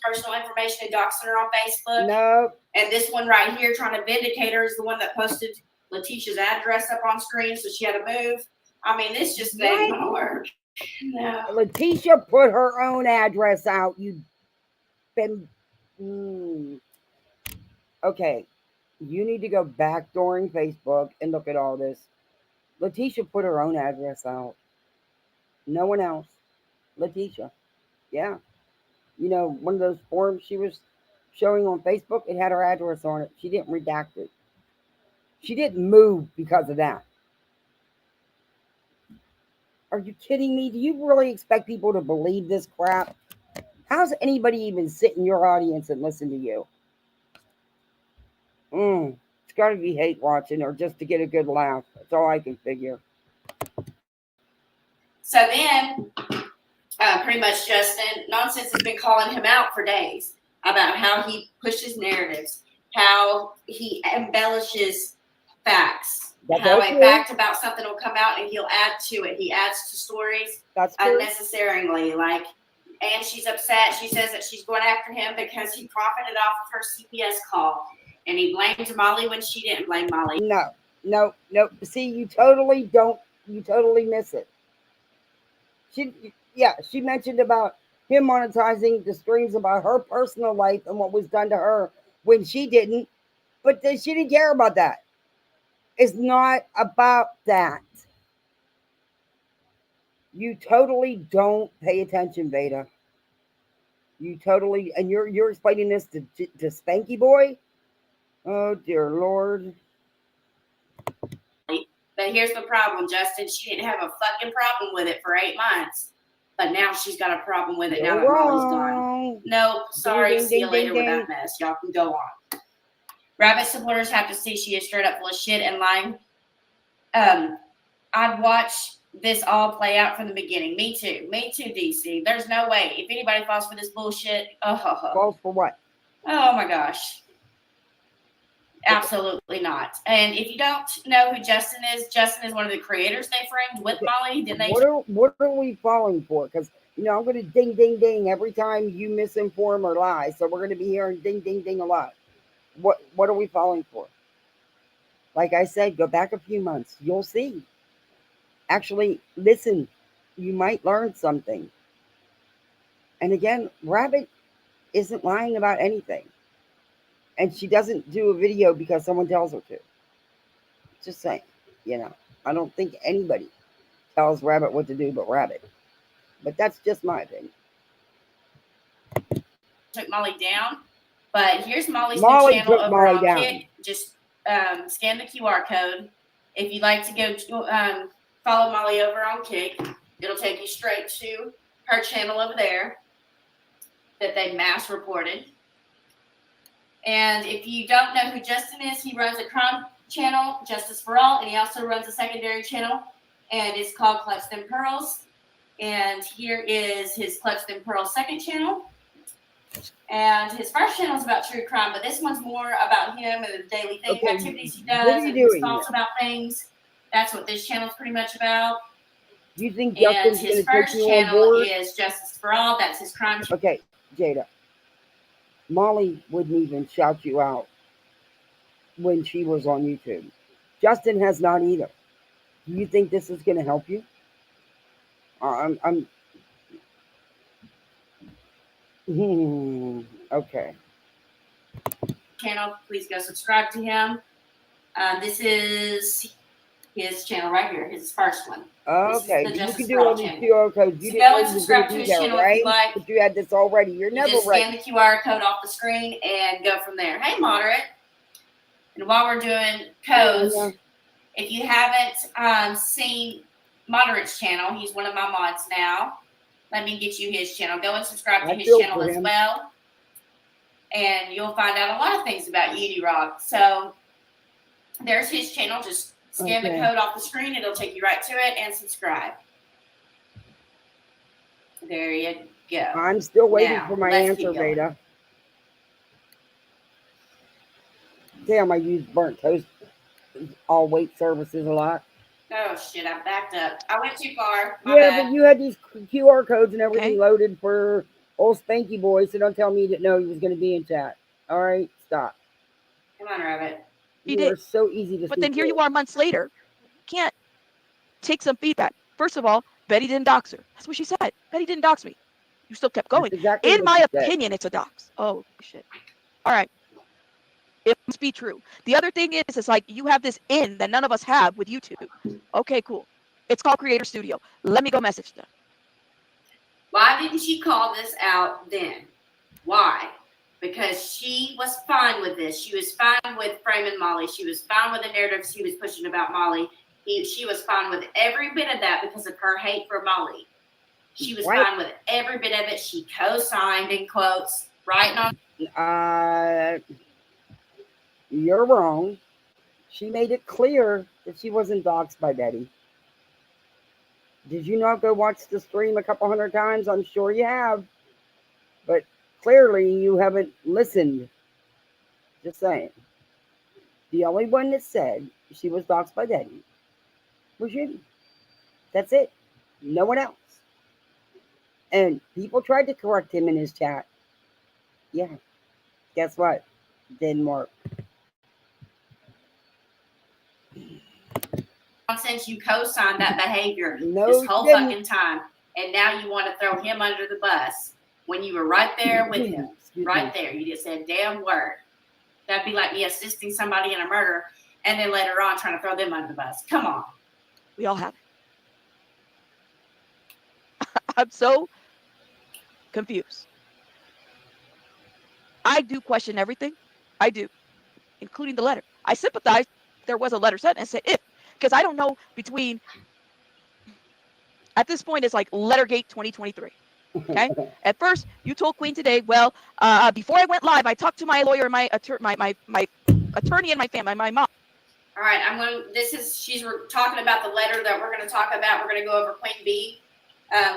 Personal information and doxing her on Facebook. No. And this one right here trying to vindicate her is the one that posted Letitia's address up on screen, so she had to move. I mean, this just ain't gonna work. No. Letitia put her own address out. Okay. You need to go back during Facebook and look at all this. Letitia put her own address out. No one else. Letitia. Yeah. You know, one of those forms she was showing on Facebook, it had her address on it. She didn't redact it. She didn't move because of that. Are you kidding me? Do you really expect people to believe this crap? How's anybody even sit in your audience and listen to you? It's got to be hate watching or just to get a good laugh. That's all I can figure. So then, pretty much Justin, Nonsense has been calling him out for days about how he pushes narratives, how he embellishes facts, how a fact about something will come out and he'll add to it. He adds to stories unnecessarily. Like, and she's upset. She says that she's going after him because he profited off of her CPS call. And he blamed Molly when she didn't blame Molly. No. See, you totally miss it. She mentioned about him monetizing the streams about her personal life and what was done to her when she didn't. But she didn't care about that. It's not about that. You totally don't pay attention, Veda. You totally, and you're explaining this to Spanky Boy? Oh, dear Lord. But here's the problem, Justin. She didn't have a fucking problem with it for 8 months. But now she's got a problem with it now that Molly's gone. Nope. Sorry. See you later with that mess. Y'all can go on. Rabbit supporters have to see she is straight up full of shit and lying. I'd watch this all play out from the beginning. Me too, DC. There's no way. If anybody falls for this bullshit, Falls for what? Oh my gosh. Absolutely not. And if you don't know who Justin is one of the creators they framed with Molly. Didn't they? What are we falling for? Because, you know, I'm going to ding, ding, ding every time you misinform or lie. So we're going to be hearing ding, ding, ding a lot. What are we falling for? Like I said, go back a few months. You'll see. Actually, listen. You might learn something. And again, Rabbit isn't lying about anything. And she doesn't do a video because someone tells her to. Just saying, you know. I don't think anybody tells Rabbit what to do but Rabbit. But that's just my opinion. Took Molly down. But here's Molly's new channel over on Kick. Just scan the QR code. If you'd like to go follow Molly over on Kick, it'll take you straight to her channel over there that they mass reported. And if you don't know who Justin is, he runs a crime channel, Justice for All, and he also runs a secondary channel, and it's called Clutch Them Pearls. And here is his Clutch Them Pearls second channel. And his first channel is about true crime, but this one's more about him and the daily activities he does and his thoughts about things. That's what this channel is pretty much about. You think And Justin's his going to first take you on channel board? is Justice for All. That's his crime channel. Okay, Jada. Molly wouldn't even shout you out when she was on YouTube. Justin has not either. Do you think this is going to help you? Okay. Channel, please go subscribe to him. This is his channel right here, his first one. Okay, you can do all these QR codes. You So didn't go know and you were subscribe going to to his do that, channel if right? you like. But you had this already. You're You never just ready. scan the QR code off the screen and go from there. Hey, moderate. And while we're doing codes, if you haven't seen Moderate's channel, he's one of my mods now. Let me get you his channel. Go and subscribe to his channel as well. And you'll find out a lot of things about Yeti Rock. So there's his channel. Just scan the code off the screen. It'll take you right to it, and subscribe. There you go. I'm still waiting for my answer, Beta. Damn, I use burnt toast all weight services a lot. Oh shit, I backed up. I went too far. My bad. But you had these QR codes and everything loaded for old Spanky Boy, so don't tell me you didn't know he was going to be in chat. All right, stop. Come on, Rabbit. You are so easy to But then here you are months later. Can't take some feedback. First of all, Betty didn't dox her. That's what she said. Betty didn't dox me. You still kept going. Exactly in my opinion, it's a dox. Oh, shit. All right. It must be true. The other thing is, it's like you have this in that none of us have with YouTube. Okay, cool. It's called Creator Studio. Let me go message them. Why didn't she call this out then? Why? Because she was fine with this. She was fine with framing Molly. She was fine with the narrative she was pushing about Molly. She was fine with every bit of that because of her hate for Molly. She was fine with every bit of it. She co-signed in quotes, writing on. You're wrong. She made it clear that she wasn't doxxed by Betty. Did you not go watch the stream a couple hundred times? I'm sure you have. But clearly you haven't listened. Just saying. The only one that said she was doxxed by Betty was you. That's it. No one else. And people tried to correct him in his chat. Yeah. Guess what? Didn't work. Since you co-signed that behavior this whole fucking time, and now you want to throw him under the bus when you were right there with him. Right there. You just said damn word. That'd be like me assisting somebody in a murder and then later on trying to throw them under the bus. Come on. We all have it. I'm so confused. I do question everything. I do, including the letter. I sympathize. There was a letter sent and said if, because I don't know between, at this point, it's like Lettergate 2023. Okay. At first, you told Queen today, well, before I went live, I talked to my lawyer, my attorney and my family, my mom. All right, she's talking about the letter that we're going to talk about. We're going to go over Queen Bee.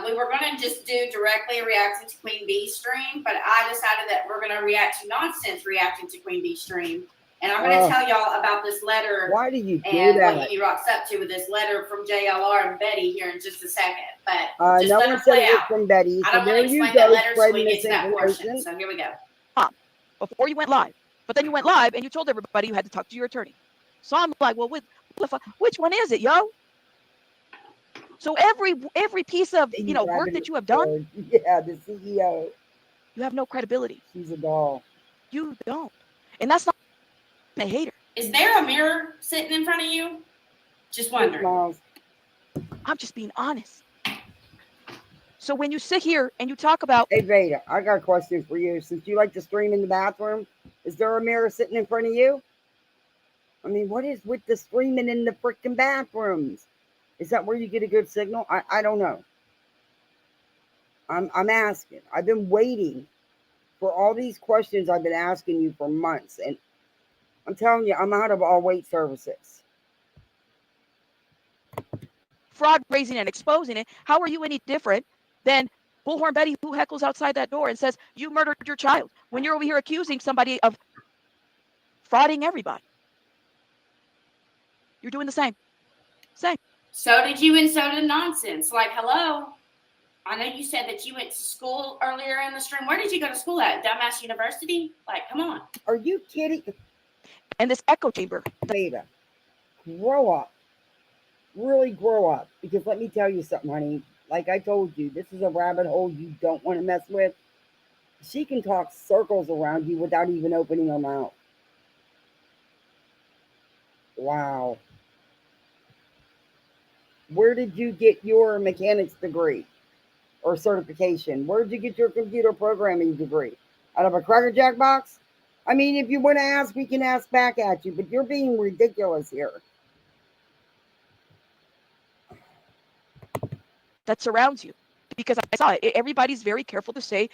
We were going to just do directly reacting to Queen Bee's stream, but I decided that we're going to react to nonsense reacting to Queen Bee's stream. And I'm going to tell y'all about this letter. Why do you do and that? what Yeti Rock's up to with this letter from JLR and Betty here in just a second. But just no let one her said play it was out. from Betty. I don't want to explain that letter so we get to that portion. So here we go. Before you went live. But then you went live and you told everybody you had to talk to your attorney. So I'm like, well, which one is it, yo? So every piece of work that you have done, yeah, the CEO, you have no credibility. She's a doll. You don't, and that's not a hater. Is there a mirror sitting in front of you? Just wondering. I'm just being honest. So when you sit here and you talk about, hey Veda, I got a question for you. Since you like to stream in the bathroom, is there a mirror sitting in front of you? I mean, what is with the streaming in the freaking bathrooms? Is that where you get a good signal? I don't know. I'm asking. I've been waiting for all these questions I've been asking you for months, and I'm telling you, I'm out of all wait services. Fraud raising and exposing it. How are you any different than Bullhorn Betty who heckles outside that door and says, you murdered your child, when you're over here accusing somebody of frauding everybody? You're doing the same. Same. So did you, and so did Nonsense. Like, hello. I know you said that you went to school earlier in the stream. Where did you go to school at? Dumbass University? Like, come on. Are you kidding? And this echo chamber. Beta, grow up. Really grow up. Because let me tell you something, honey. Like I told you, this is a rabbit hole you don't want to mess with. She can talk circles around you without even opening her mouth. Wow. Where did you get your mechanics degree or certification? Where did you get your computer programming degree? Out of a Cracker Jack box? I mean, if you want to ask, we can ask back at you, but you're being ridiculous here. That surrounds you, because I saw it. Everybody's very careful to say,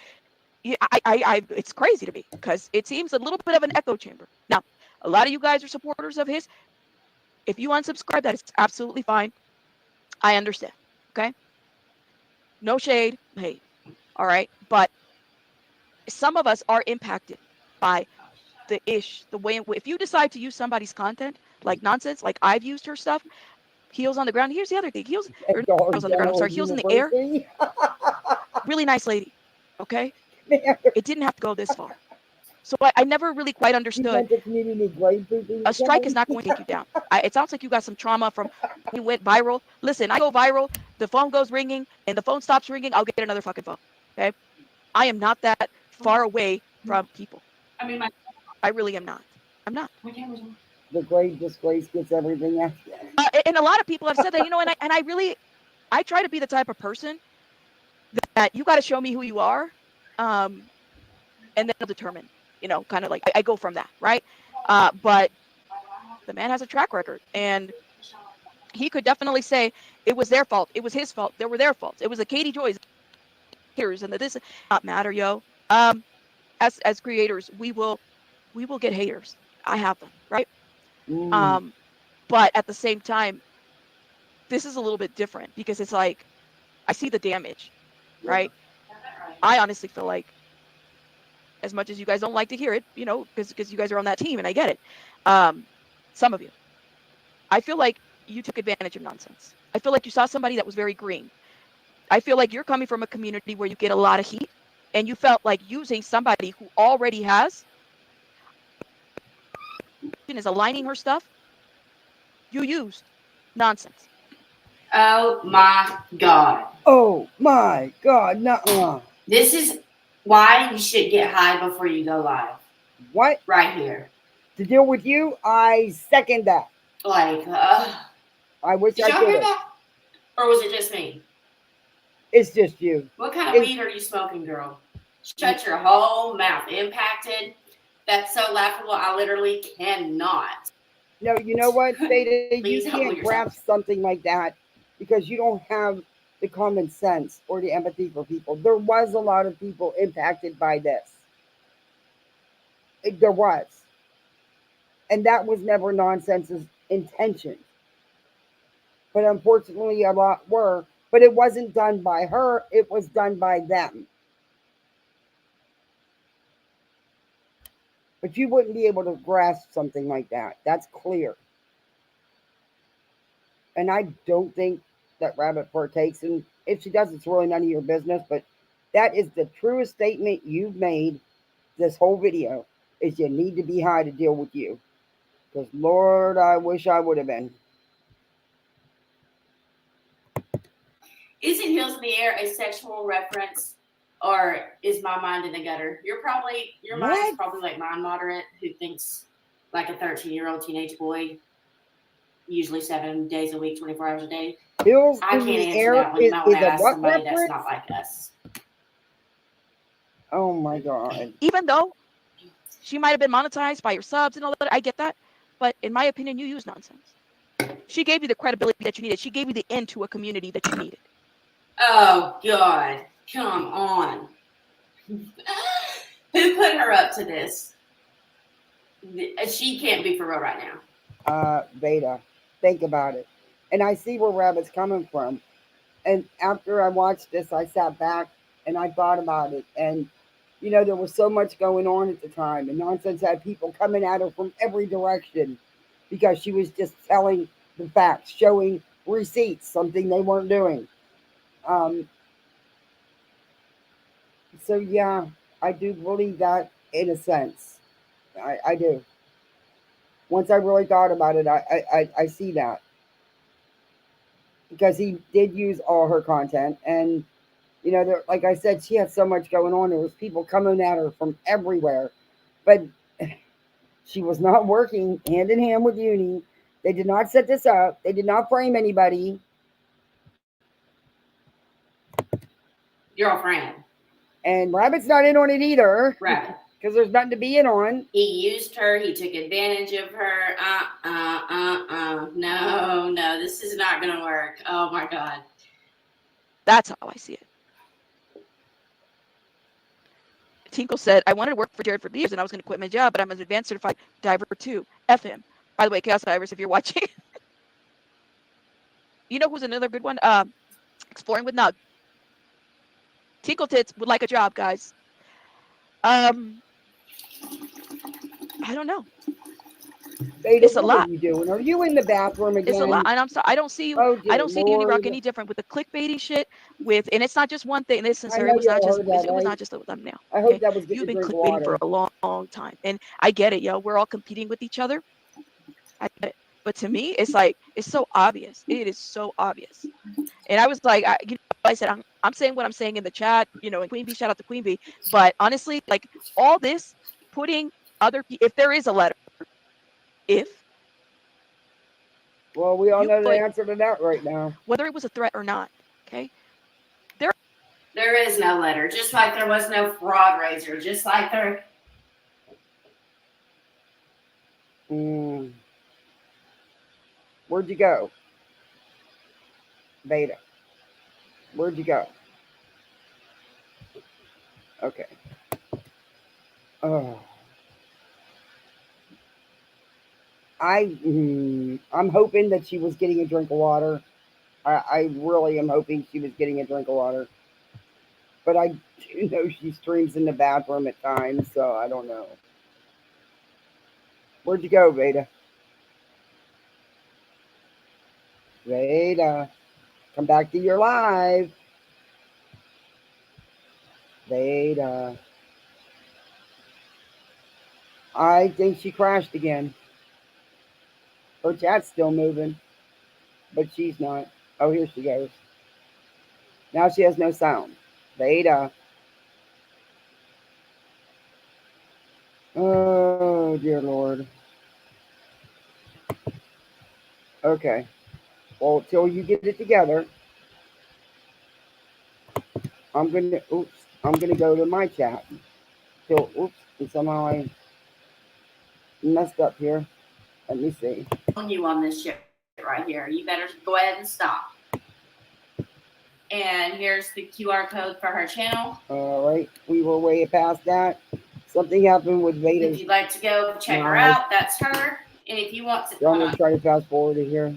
it's crazy to me because it seems a little bit of an echo chamber. Now, a lot of you guys are supporters of his. If you unsubscribe, that is absolutely fine. I understand. Okay. No shade. Hey, all right. But some of us are impacted by the way, if you decide to use somebody's content like Nonsense, like I've used her stuff, heels on the ground. Here's the other thing. Heels on the ground. I'm sorry. Heels in the air. Really nice lady. Okay. It didn't have to go this far. So I never really quite understood. A strike is not going to take you down. It sounds like you got some trauma from when you went viral. Listen, I go viral, the phone goes ringing, and the phone stops ringing, I'll get another fucking phone. Okay? I am not that far away from people. I really am not. I'm not. The great disgrace gets everything out. And a lot of people have said that, and I try to be the type of person that you got to show me who you are, and then I'll determine, kind of like I go from that, right? But the man has a track record, and he could definitely say it was their fault. It was his fault. There were their faults. It was the Katie Joy's haters, and this not matter, yo. As creators, we will get haters. I have them, right? But at the same time, this is a little bit different because it's like I see the damage, right? I honestly feel like, as much as you guys don't like to hear it, because you guys are on that team, and I get it. Some of you, I feel like you took advantage of Nonsense. I feel like you saw somebody that was very green. I feel like you're coming from a community where you get a lot of heat, and you felt like using somebody who already has, is aligning her stuff. You used Nonsense. Oh my God. Oh my God. Nuh-uh. This is why you should get high before you go live. What? Right here. To deal with you, I second that. Like, I wish did I y'all could hear have. that? Or was it just me? It's just you. What kind of weed are you smoking, girl? Shut your whole mouth. Impacted. That's so laughable. I literally cannot. No, you know what, Beta? You can't grasp something like that because you don't have the common sense or the empathy for people. There was a lot of people impacted by this. There was. And that was never Nonsense's intention. But unfortunately, a lot were. But it wasn't done by her, it was done by them. But you wouldn't be able to grasp something like that. That's clear. And I don't think that Rabbit partakes. And if she does, it's really none of your business. But that is the truest statement you've made this whole video, is you need to be high to deal with you. Because, Lord, I wish I would have been. Isn't Heels in the Air a sexual reference? Or is my mind in the gutter? Your mind is probably like mind moderate, who thinks like a 13-year-old teenage boy, usually 7 days a week, 24 hours a day. Heels I in can't the answer Air that one. You might want to ask somebody reference? that's not like us. Oh my God. Even though she might have been monetized by your subs and all that, I get that. But in my opinion, you use nonsense. She gave you the credibility that you needed. She gave you the end to a community that you needed. Oh, God. Come on. Who put her up to this? She can't be for real right now. Beta, think about it. And I see where Rabbit's coming from. And after I watched this, I sat back and I thought about it. And, you know, there was so much going on at the time. And Nonsense had people coming at her from every direction because she was just telling the facts, showing receipts, something they weren't doing. So, yeah, I do believe that in a sense. I do. Once I really thought about it, I see that. Because he did use all her content. And, you know, there, like I said, she had so much going on. There was people coming at her from everywhere. But she was not working hand in hand with Uni. They did not set this up. They did not frame anybody. Girlfriend. And Rabbit's not in on it either. Rabbit. Because there's nothing to be in on. He used her. He took advantage of her. No, this is not going to work. Oh, my God. That's how I see it. Tinkle said, I wanted to work for Jared for years and I was going to quit my job, but I'm an advanced certified diver too. F him. By the way, Chaos Divers, if you're watching. You know who's another good one? Exploring with Nug. Tinkle Tits would like a job, guys. I don't know. Beta, It's a what lot. are you doing? Are you in the bathroom again? It's a lot, and I'm sorry. I don't see you. Oh, I don't see Uni Rock Lord. any different with the clickbaity shit. And it's not just one thing. Listen, I sir, know it was you not all just. heard that, It was right? not just a thumbnail. I hope Okay? that was getting You've been a drink of clickbaiting for water. a long, long time, and I get it, yo. We're all competing with each other. I get it. But to me, it's like it's so obvious. It is so obvious. And I was like, I said, I'm saying what I'm saying in the chat, you know, and Queen Bee, shout out to Queen Bee. But honestly, like all this, putting other people, if there is a letter, if Well, we all you know the put, answer to that right now. whether it was a threat or not, okay? There is no letter, just like there was no fraud raiser, just like there. Where'd you go? Beta. Where'd you go? Okay. Oh. I'm hoping that she was getting a drink of water. I really am hoping she was getting a drink of water. But I do know she streams in the bathroom at times, so I don't know. Where'd you go, Veda? Veda, come back to your live. Veda. I think she crashed again. Her chat's still moving, but she's not. Oh, here she goes. Now she has no sound. Veda. Oh, dear Lord. Okay. Well, till you get it together, I'm gonna go to my chat. And somehow I messed up here. Let me see. You on this shit right here. You better go ahead and stop. And here's the QR code for her channel. All right, we were way past that. Something happened with Veda. If you'd like to go check her out, that's her. And if you want to, so I'm gonna try to fast forward it here.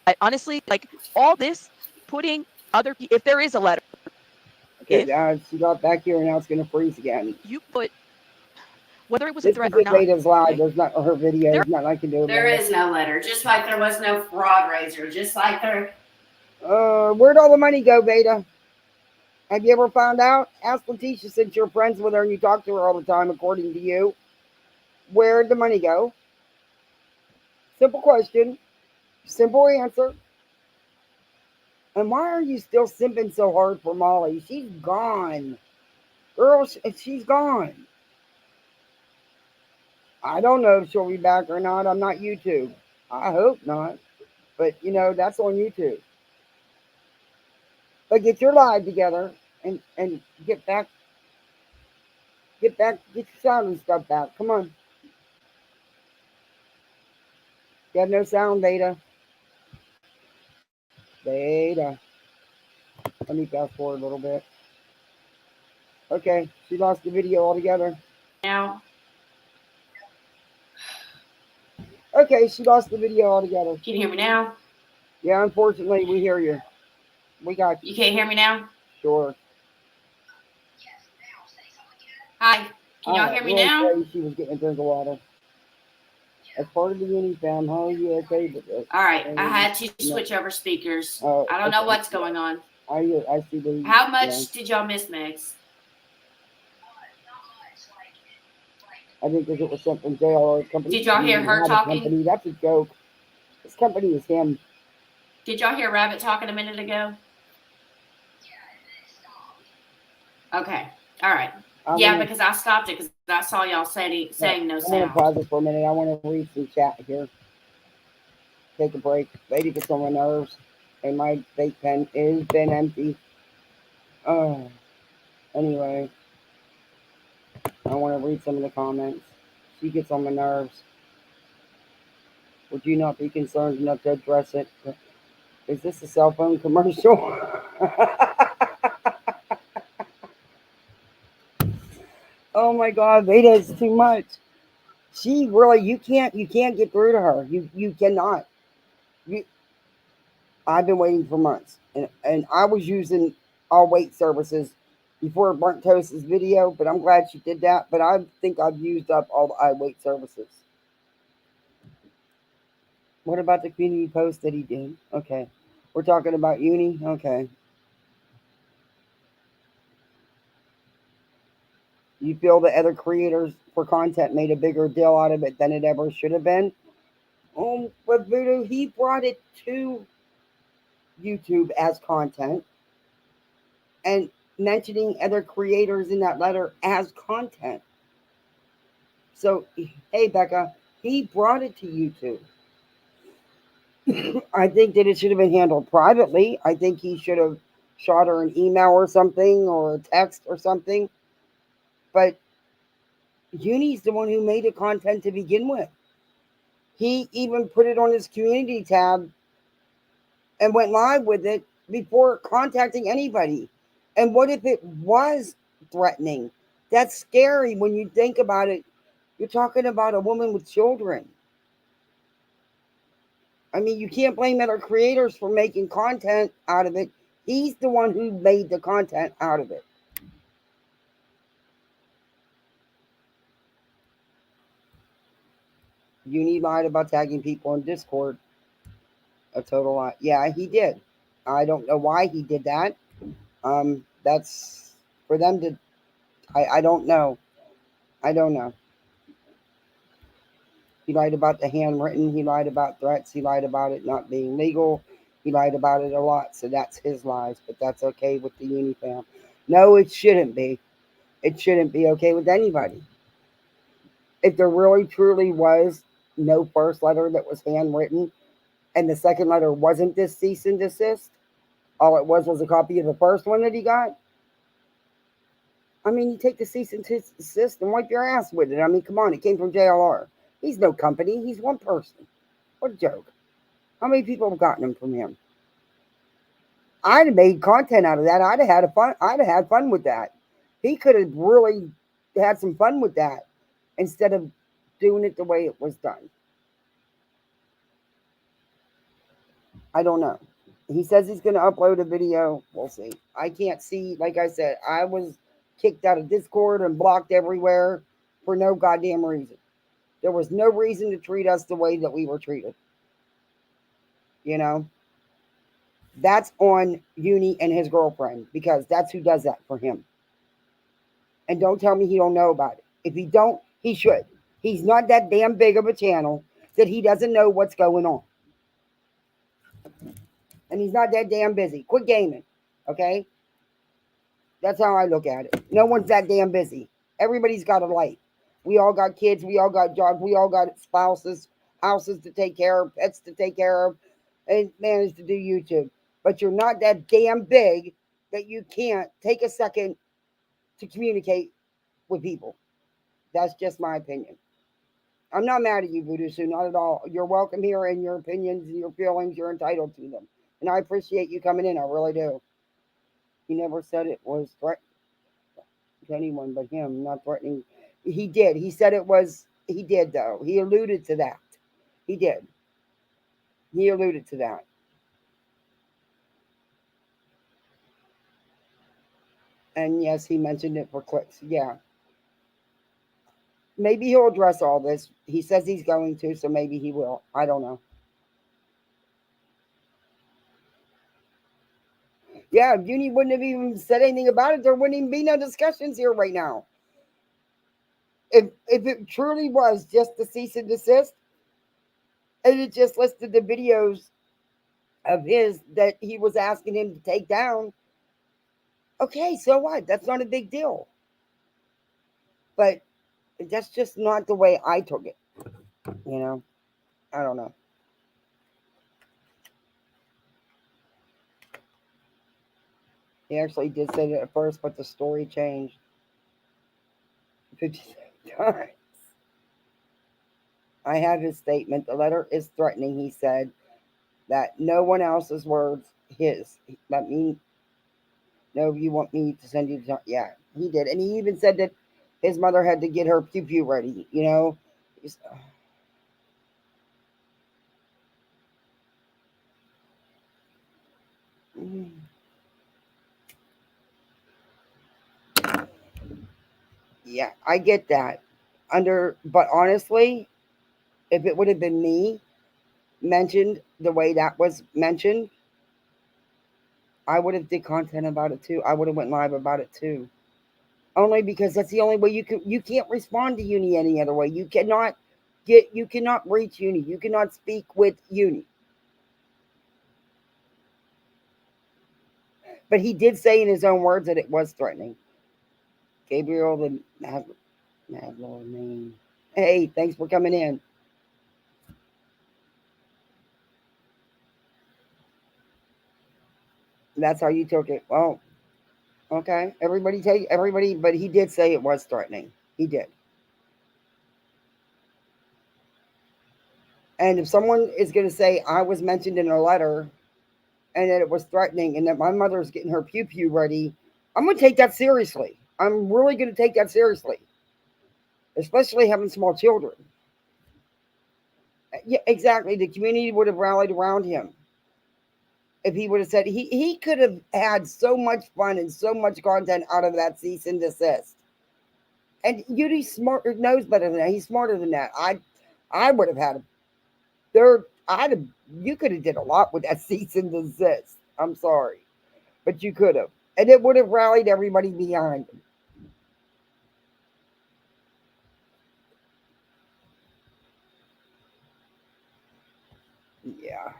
I honestly, like all this, putting other people, if there is a letter. Okay, she got back here and now it's gonna freeze again. You put, whether it was a threat or not. Veda's live. Okay. There's not her video. There's nothing I can do. There is no letter. Just like there was no fraud raiser. Just like there. Where'd all the money go, Veda? Have you ever found out? Ask Letitia, since you're friends with her and you talk to her all the time, according to you. Where'd the money go? Simple question. Simple answer. And why are you still simping so hard for Molly? She's gone. Girl, she's gone. I don't know if she'll be back or not. I'm not YouTube. I hope not. But, you know, that's on YouTube. But get your live together and get your sound and stuff back. Come on. You have no sound, Beta. Beta. Let me fast forward a little bit. Okay, she lost the video altogether. Now, Okay, she lost the video altogether. can you hear me now? Yeah, unfortunately, we hear you. We got you. You can't hear me now? Sure. Hi. Can y'all hear me now? She was getting a drink of water. As part of the uni fam, how are you okay with this? All right, I had to switch over speakers. I don't know what's going on. I see the. How much did y'all miss, Megs? I think because it was sent from JLR's company. Did y'all hear her talking? Company. That's a joke. This company is him. Did y'all hear Rabbit talking a minute ago? Okay. All right. Because I stopped it because I saw y'all saying no sound. I'm going to pause it for a minute. I want to read some chat here. Take a break. Lady gets on my nerves. And my fake pen is been empty. Anyway. I want to read some of the comments. She gets on my nerves. Would you not be concerned enough to address it? Is this a cell phone commercial? Oh my God, Veda is too much. She really, you can't get through to her. You cannot. I've been waiting for months, and I was using all wait services before Burnt Toast's video, but I'm glad she did that. But I think I've used up all the iWait services. What about the community post that he did? Okay. We're talking about uni? Okay. You feel that other creators for content made a bigger deal out of it than it ever should have been? But Voodoo, he brought it to YouTube as content and mentioning other creators in that letter as content. So, hey, Becca, he brought it to YouTube. I think that it should have been handled privately. I think he should have shot her an email or something or a text or something. But Uni's the one who made the content to begin with. He even put it on his community tab and went live with it before contacting anybody. And what if it was threatening? That's scary when you think about it. You're talking about a woman with children. I mean, you can't blame other creators for making content out of it. He's the one who made the content out of it. Uni lied about tagging people on Discord. A total lie. Yeah, he did. I don't know why he did that. That's for them to. I don't know. I don't know. He lied about the handwritten. He lied about threats. He lied about it not being legal. He lied about it a lot. So that's his lies. But that's okay with the uni fam. No, it shouldn't be. It shouldn't be okay with anybody. If there really truly was no first letter that was handwritten, and the second letter wasn't this cease and desist, all it was a copy of the first one that he got. I mean, you take the cease and desist and wipe your ass with it. I mean, come on, it came from JLR. He's no company. He's one person. What a joke. How many people have gotten them from him? I'd have made content out of that. I'd have had fun with that. He could have really had some fun with that instead of doing it the way it was done. I don't know. He says he's going to upload a video. We'll see. I can't see. Like I said, I was kicked out of Discord and blocked everywhere for no goddamn reason. There was no reason to treat us the way that we were treated. You know? That's on Uni and his girlfriend because that's who does that for him. And don't tell me he don't know about it. If he don't, he should. He's not that damn big of a channel that he doesn't know what's going on. And he's not that damn busy. Quit gaming, okay? That's how I look at it. No one's that damn busy. Everybody's got a life. We all got kids. We all got jobs. We all got spouses, houses to take care of, pets to take care of, and manage to do YouTube. But you're not that damn big that you can't take a second to communicate with people. That's just my opinion. I'm not mad at you, Voodoo Sue, not at all. You're welcome here, and your opinions and your feelings, you're entitled to them. And I appreciate you coming in. I really do. He never said it was threatening to anyone but him, not threatening. He did. He said it was, he did, though. He alluded to that. He did. He alluded to that. And yes, he mentioned it for clicks. Yeah. Maybe he'll address all this. He says he's going to, so maybe he will. I don't know. Yeah, if Uni wouldn't have even said anything about it, there wouldn't even be no discussions here right now. If it truly was just the cease and desist, and it just listed the videos of his that he was asking him to take down, okay, so what? That's not a big deal. But that's just not the way I took it. You know? I don't know. He actually did say that at first, but the story changed 57 times. I have his statement. The letter is threatening, he said, that no one else's words, his. Let me know if you want me to send you to. Yeah, he did. And he even said that his mother had to get her pew pew ready, you know? Yeah, I get that. But honestly, if it would have been me mentioned the way that was mentioned, I would have did content about it too. I would have went live about it too. Only because that's the only way you can't respond to Uni any other way. You cannot reach Uni. You cannot speak with Uni. But he did say in his own words that it was threatening. Gabriel the Mad Lord name. Hey, thanks for coming in. That's how you took it. Well, okay. Everybody, but he did say it was threatening. He did. And if someone is going to say I was mentioned in a letter and that it was threatening and that my mother's getting her pew pew ready, I'm going to take that seriously. I'm really going to take that seriously, especially having small children. Yeah, exactly. The community would have rallied around him if he would have said he could have had so much fun and so much content out of that cease and desist. And Yudi's smart, knows better than that. He's smarter than that. I would have had you could have did a lot with that cease and desist. I'm sorry, but you could have, and it would have rallied everybody behind him. Yeah.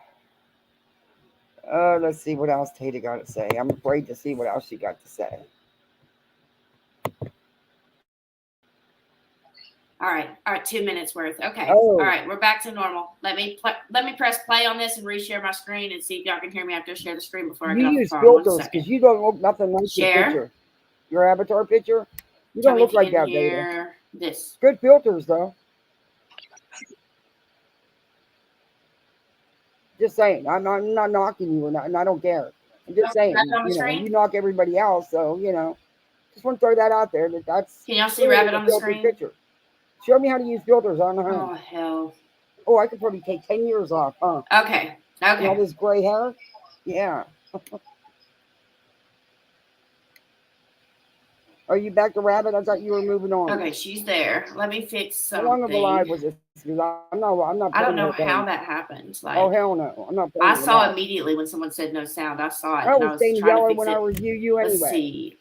Let's see what else Tata got to say. I'm afraid to see what else she got to say. All right, 2 minutes worth. Okay. All right, we're back to normal. Let me press play on this and reshare my screen and see if y'all can hear me. I have to share the screen before I get off the phone. You use filters because you don't look nothing like share. Your picture. Your avatar picture. You don't look like that, Data. This. Good filters, though. Just saying. I'm not knocking you, and I don't care. I'm just saying. You knock everybody else, so just want to throw that out there. That's. Can y'all see Rabbit on the screen? Picture. Show me how to use filters. I don't know how. Oh hell. Oh, I could probably take 10 years off, huh? Okay. And all this gray hair. Yeah. Are you back to Rabbit? I thought you were moving on. Okay, she's there. Let me fix something. How long of a live was this? Because I'm not. I don't know how that happened. Like, oh hell no! I'm not. I saw immediately when someone said no sound. I saw it. I was staying yellow when I review you anyway. Let's see.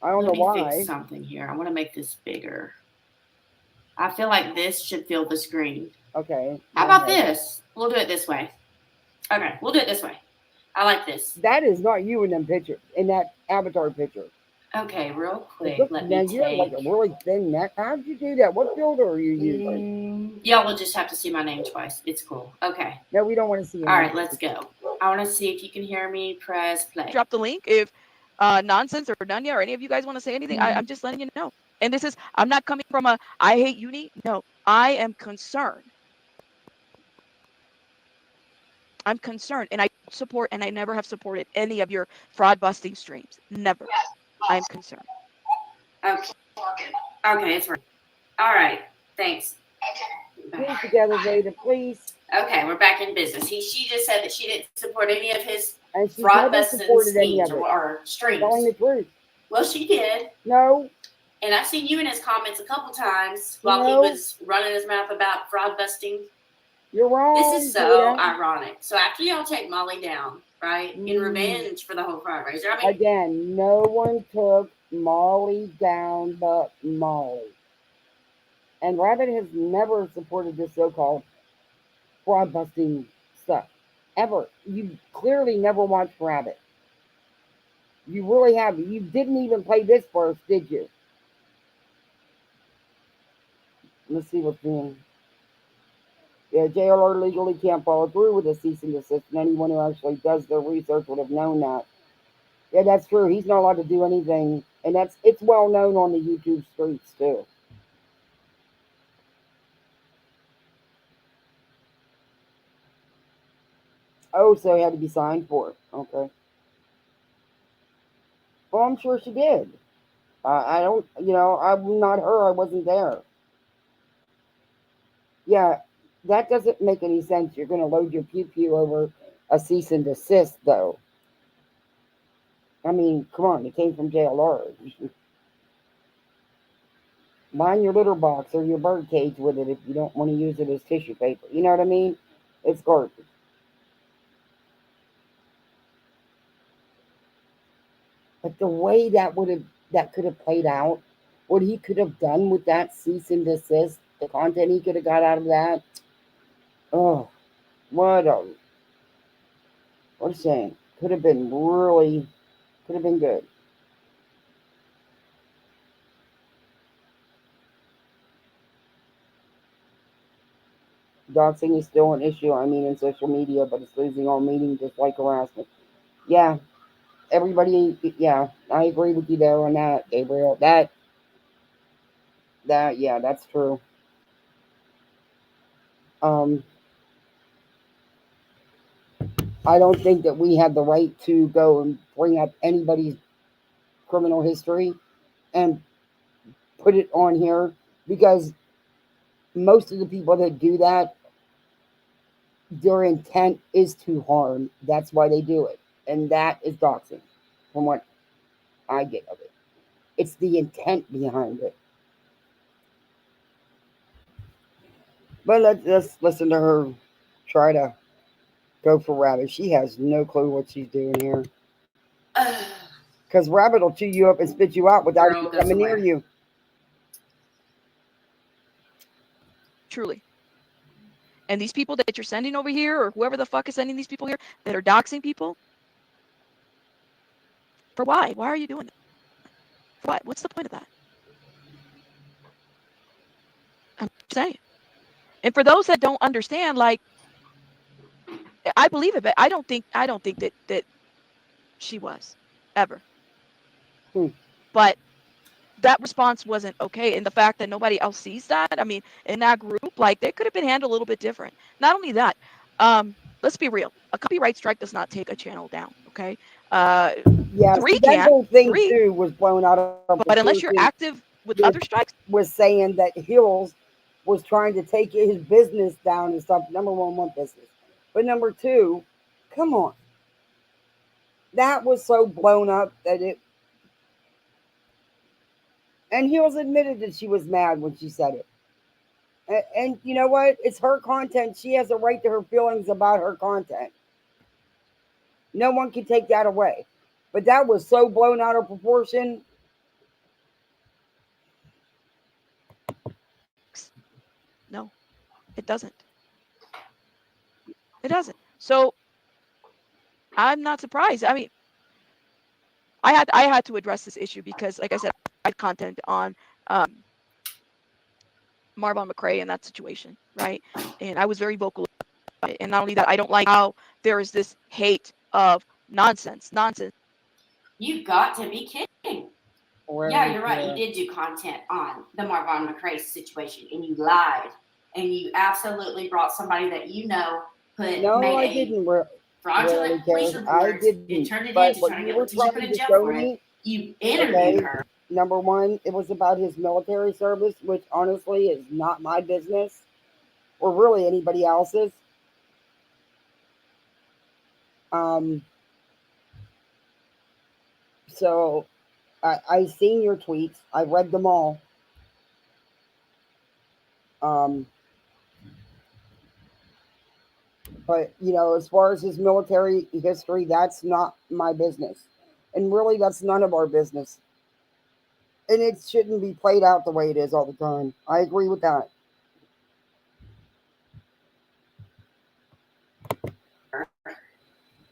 I don't know why. Fix something here. I want to make this bigger. I feel like this should fill the screen. Okay. How about this? We'll do it this way. Okay, we'll do it this way. I like this. That is not you in them picture, in that avatar picture. Okay, real quick. Let me take. You have like a really thin neck. How did you do that? What filter are you using? Y'all will just have to see my name twice. It's cool. Okay. No, we don't want to see it. All right, let's go. I want to see if you can hear me. Press play. Drop the link if Nonsense or Nunya or any of you guys want to say anything. I'm just letting you know. And this is, I'm not coming from a, I hate uni. No, I am concerned. I'm concerned, and I support, and I never have supported any of your fraud busting streams. Never. I'm concerned. Okay. Okay, it's right. All right. Thanks. Please together, Zeta, please. Okay, we're back in business. She just said that she didn't support any of his And she's fraud never busting supported any schemes of it. or streams. Telling the truth. Well, she did. No. And I've seen you in his comments a couple times while he was running his mouth about fraud busting. You're wrong. This is so ironic. So after y'all take Molly down, right, in revenge for the whole fraud raiser. I mean, again, no one took Molly down but Molly. And Rabbit has never supported this so-called fraud busting stuff. Ever. You clearly never watched Rabbit. You really haven't. You didn't even play this first, did you? Let's see what's doing. Yeah, JLR legally can't follow through with a cease and desist, and anyone who actually does their research would have known that. Yeah, that's true. He's not allowed to do anything, and it's well known on the YouTube streets too. Oh, so he had to be signed for it. Okay. Well, I'm sure she did. I don't, I'm not her. I wasn't there. Yeah, that doesn't make any sense. You're going to load your pew over a cease and desist, though. I mean, come on. It came from JLR. Line your litter box or your bird cage with it if you don't want to use it as tissue paper. You know what I mean? It's garbage. But the way that could have played out, what he could have done with that cease and desist, the content he could have got out of that. Oh, what a shame. Could have been good. Doxing is still an issue, in social media, but it's losing all meaning just like harassment. Yeah, everybody, yeah, I agree with you there on that, Gabriel. Yeah, that's true. I don't think that we have the right to go and bring up anybody's criminal history and put it on here because most of the people that do that, their intent is to harm. That's why they do it. And that is doxing, from what I get of it. It's the intent behind it. But let's listen to her try to go for Rabbit. She has no clue what she's doing here. Because Rabbit will chew you up and spit you out without even coming near you. Truly. And these people that you're sending over here, or whoever the fuck is sending these people here that are doxing people, for why? Why are you doing that? What? What's the point of that? I'm saying. And for those that don't understand, like, I believe it, but I don't think that she was ever. But that response wasn't okay, and the fact that nobody else sees that, in that group, like, they could have been handled a little bit different. Not only that, let's be real. A copyright strike does not take a channel down. Okay. Yeah, three that can. whole thing Three, too was blown out of proportion. but unless you're active with other strikes, was saying that Hills was trying to take his business down and stuff. Number one business, but number two, come on, that was so blown up that it. And Hills admitted that she was mad when she said it. And you know what? It's her content. She has a right to her feelings about her content. No one can take that away. But that was so blown out of proportion. no, it doesn't. It doesn't. So I'm not surprised. I had to address this issue because, like I said, I had content on Marvon McRae in that situation, right? And I was very vocal about it. And not only that, I don't like how there is this hate of nonsense. You got to be kidding. Yeah, you're right. You did do content on the Marvon McRae situation, and you lied, and you absolutely brought somebody that No, I didn't. fraudulent police report. I didn't. And turned it But in to what try to you get were Letitia put trying in to jail show for it. me, You interviewed her. number one, it was about his military service, which honestly is not my business, or really anybody else's. So I seen your tweets. I read them all. But as far as his military history, that's not my business, and really, that's none of our business. And it shouldn't be played out the way it is all the time. I agree with that.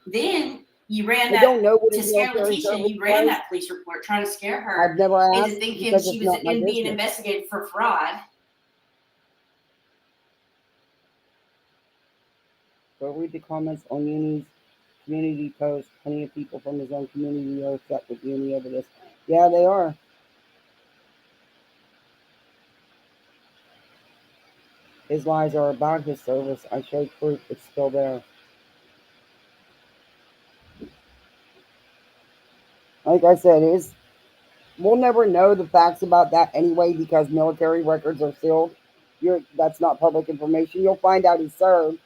Then you ran I don't know what to his scare military Letitia. service You ran was. that police report trying to scare her I've never asked into thinking because she it's was not my being business. investigated for fraud. Go read the comments on Uni's community post. Plenty of people from his own community are upset with Uni over this. Yeah, they are. His lies are about his service. I showed proof. It's still there. Like I said, we'll never know the facts about that anyway because military records are sealed. That's not public information. You'll find out he served,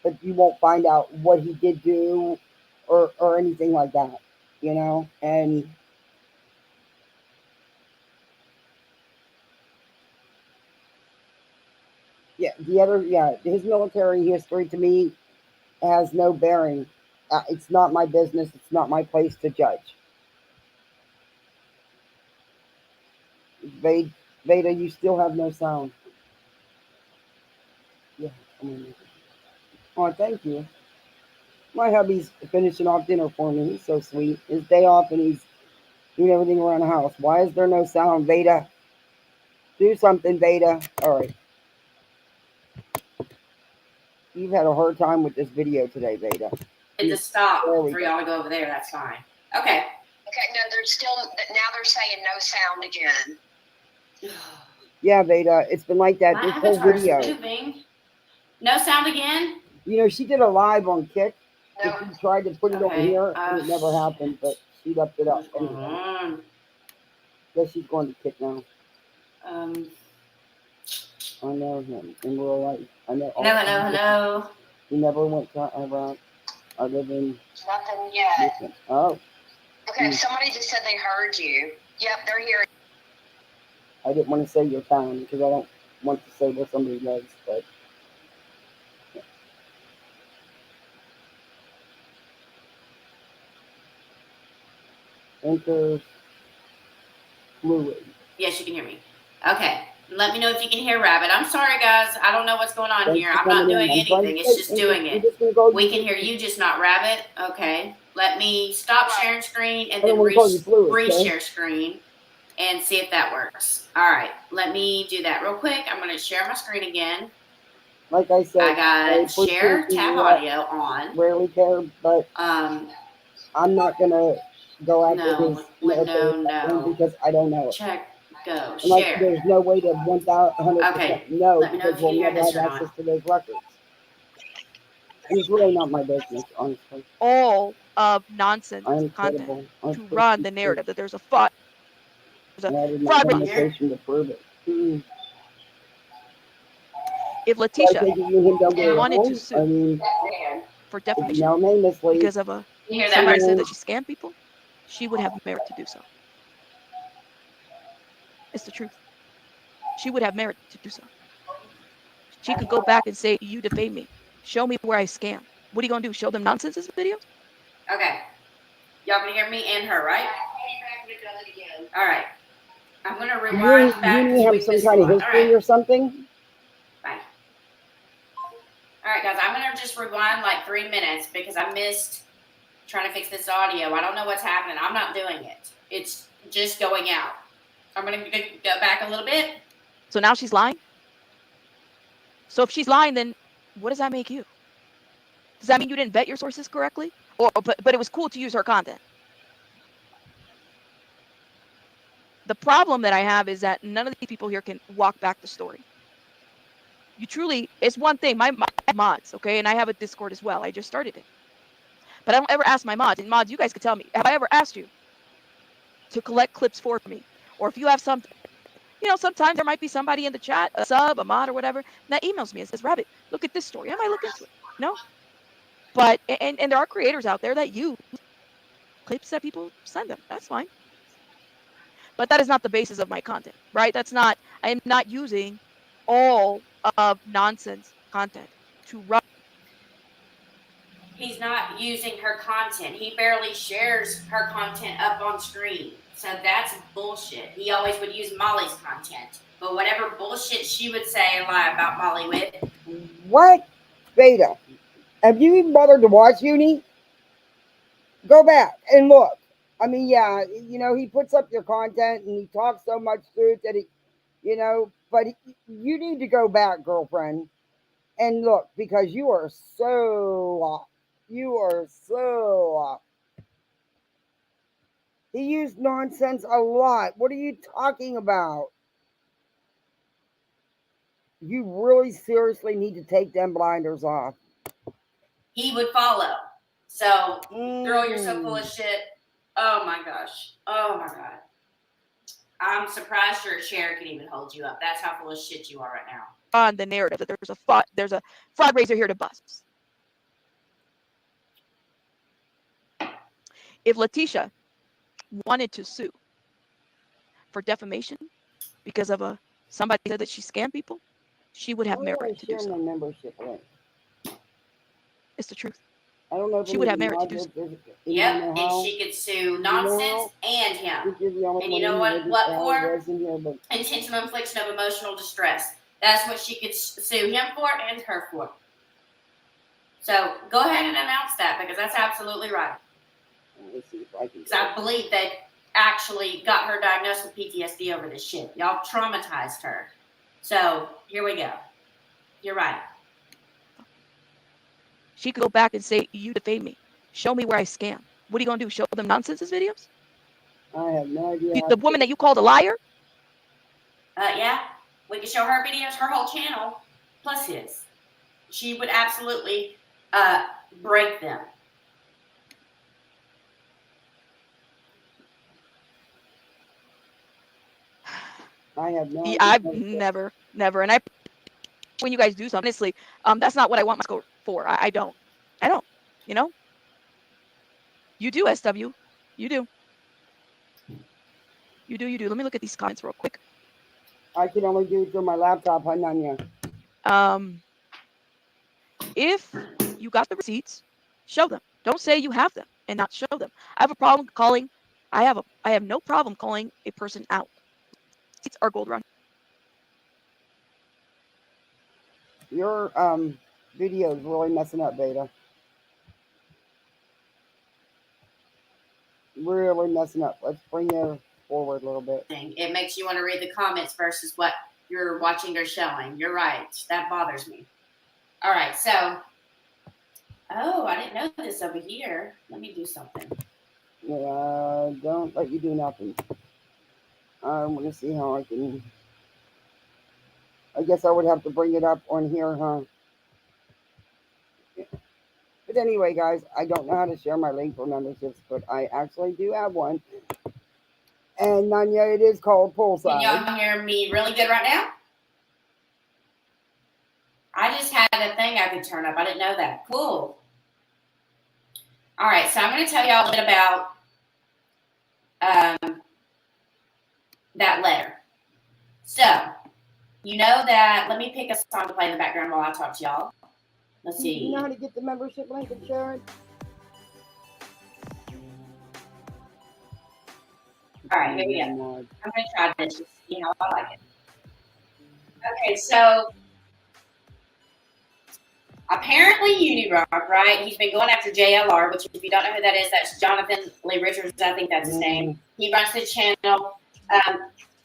but you won't find out what he did do or anything like that. And his military history to me has no bearing. It's not my business. It's not my place to judge. Veda, you still have no sound. Yeah. Oh, thank you. My hubby's finishing off dinner for me. He's so sweet. His day off and he's doing everything around the house. Why is there no sound, Veda? Do something, Veda. All right. You've had a hard time with this video today, Veda. It just stopped for y'all to go over there. That's fine. Okay. Okay, no, they're saying no sound again. Yeah, Veda, it's been like that this whole video. Moving. No sound again? She did a live on Kick. No. She tried to put it on here, and it never happened, but she left it up anyway. Guess she's going to Kick now. I know him in real life. I know. Hello. He never went to Iraq other than nothing yet. Listen. Oh. Okay, somebody just said they heard you. Yep, they're here. I didn't want to say your town because I don't want to say where somebody lives, but. Enter fluid. Yes, you can hear me. Okay. Let me know if you can hear Rabbit. I'm sorry, guys. I don't know what's going on here. I'm not doing anything. It's just doing it. We can hear you, just not Rabbit. Okay. Let me stop sharing screen and then reshare screen and see if that works. All right. Let me do that real quick. I'm going to share my screen again. Like I said, I got share tab audio on. Rarely care, but I'm not going to go after his because I don't know it. Check. Go. Like, share. There's no way to 100% know because we'll never have access to those records. And it's really not my business, honestly. All of nonsense content to run the narrative that there's a fraud. There's a fraud demonstration to prove it. Mm-hmm. If Letitia wanted to sue for defamation because of somebody said that she scammed people, she would have merit to do so. It's the truth. She would have merit to do so. She could go back and say, you defame me. Show me where I scam. What are you going to do? Show them nonsense videos? Okay. Y'all can hear me and her, right? All right. I'm going to rewind back. You have some kind of history or something? Bye. All right, guys. I'm going to just rewind like 3 minutes because I missed trying to fix this audio. I don't know what's happening. I'm not doing it. It's just going out. I'm going to go back a little bit. So now she's lying? So if she's lying, then what does that make you? Does that mean you didn't vet your sources correctly? But it was cool to use her content? The problem that I have is that none of these people here can walk back the story. You truly, it's one thing, my mods, okay, and I have a Discord as well. I just started it. But I don't ever ask my mods, and mods, you guys could tell me, have I ever asked you to collect clips for me? Or if you have some, you know, sometimes there might be somebody in the chat, a sub, a mod, or whatever, that emails me and says, Rabbit, look at this story. I might look into it. No? But, and there are creators out there that use clips that people send them. That's fine. But that is not the basis of my content, right? That's not, I am not using all of nonsense content to run. He's not using her content. He barely shares her content up on screen. So that's bullshit. He always would use Molly's content. But whatever bullshit she would say and lie about Molly with. What? Beta, have you even bothered to watch Uni? Go back and look. I mean, yeah, you know, he puts up your content and he talks so much truth that he, you know, but you need to go back, girlfriend, and look, because you are so off. You are so off. He used nonsense a lot. What are you talking about? You really seriously need to take them blinders off. He would follow. So, girl, you're so full of shit. Oh my gosh. Oh my God. I'm surprised your chair can even hold you up. That's how full of shit you are right now. On the narrative that there's a fraud raiser here to bust. If Letitia wanted to sue for defamation because of somebody said that she scammed people, she would have merit to do so. My membership link. It's the truth. I don't know if she would have merit to do so. Yep, and she could sue nonsense and him. And you know what for? Intentional infliction of emotional distress. That's what she could sue him for and her for. So go ahead and announce that, because that's absolutely right. Because I believe they actually got her diagnosed with PTSD over this shit. Y'all traumatized her. So here we go. You're right. She could go back and say, you defamed me. Show me where I scam. What are you going to do? Show them nonsense videos? I have no idea. The woman that you called a liar? Yeah. We could show her videos, her whole channel, plus his. She would absolutely break them. I have no idea. I've never. And when you guys do something, honestly, that's not what I want my score for. I don't. You know? You do, SW. You do. You do. Let me look at these comments real quick. I can only do it through my laptop, huh, Nanya? If you got the receipts, show them. Don't say you have them and not show them. I have a problem calling. I have no problem calling a person out. Receipts are gold run. Your video is really messing up, Beta. Really messing up. Let's bring you forward a little bit. It makes you want to read the comments versus what you're watching or showing. You're right. That bothers me. All right. So, oh, I didn't know this over here. Let me do something. Don't let you do nothing. I want to see how I can. I guess I would have to bring it up on here, huh? But anyway, guys, I don't know how to share my link for memberships, but I actually do have one. And Nanya, it is called Poolside. Can y'all hear me really good right now? I just had a thing I could turn up. I didn't know that. Cool. All right, so I'm going to tell y'all a bit about that letter. So, you know that, let me pick a song to play in the background while I talk to y'all. Let's see. You know how to get the membership link and share it? All right, here we go. I'm going to try this just to see how I like it. Okay, so apparently Unirock, right? He's been going after JLR, which if you don't know who that is, that's Jonathan Lee Richards. I think that's his name. He runs the channel.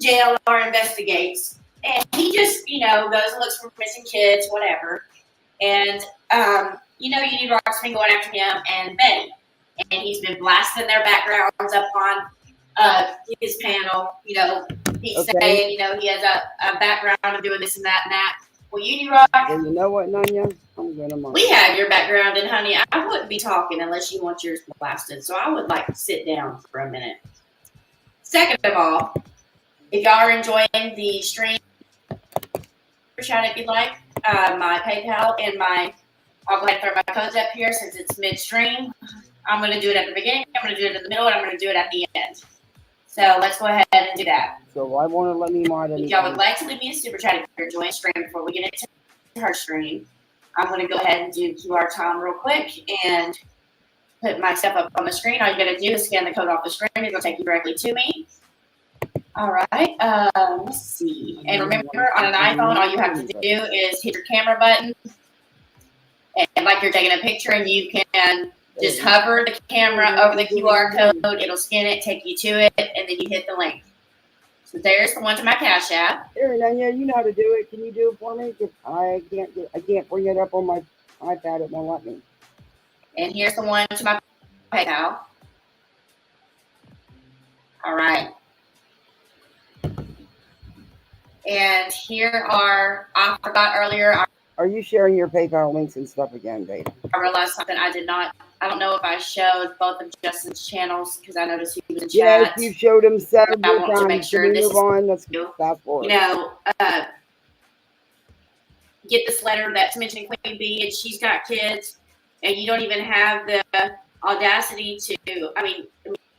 JLR Investigates. And he just, you know, goes and looks for missing kids, whatever. And, you know, Unirock's been going after him and Betty. And he's been blasting their backgrounds up on his panel. You know, he's Okay. saying, you know, he has a background of doing this and that and that. Well, Rock, Well, you know what, Nanya? I'm gonna mind. we have your background, and honey, I wouldn't be talking unless you want yours blasted. So I would like to sit down for a minute. Second of all, if y'all are enjoying the stream, chat if you'd like. My PayPal and I'll go ahead and throw my codes up here since it's midstream. I'm going to do it at the beginning, I'm going to do it in the middle, and I'm going to do it at the end. So let's go ahead and do that. So I want to let me mod If y'all would like to leave me a super chat if you're enjoying the stream before we get into her stream, I'm going to go ahead and do QR time real quick and put my stuff up on the screen. All you're going to do is scan the code off the screen. It's going to take you directly to me. All right. Let's see. And remember, on an iPhone, all you have to do is hit your camera button. And like you're taking a picture, and you can just hover the camera over the QR code. It'll scan it, take you to it, and then you hit the link. So there's the one to my Cash App. Here, Nanya, you know how to do it. Can you do it for me? Because I can't bring it up on my iPad. It won't let me. And here's the one to my PayPal. All right. And here are, I forgot earlier, Are you sharing your PayPal links and stuff again, Data? I realized something I did not. I don't know if I showed both of Justin's channels because I noticed he was in Yes, chat. you showed him several I want to times. make sure Can we this move on? Let's you. fast forward. You know, get this letter that's mentioning Queen Bee, and she's got kids, and you don't even have the audacity to. I mean,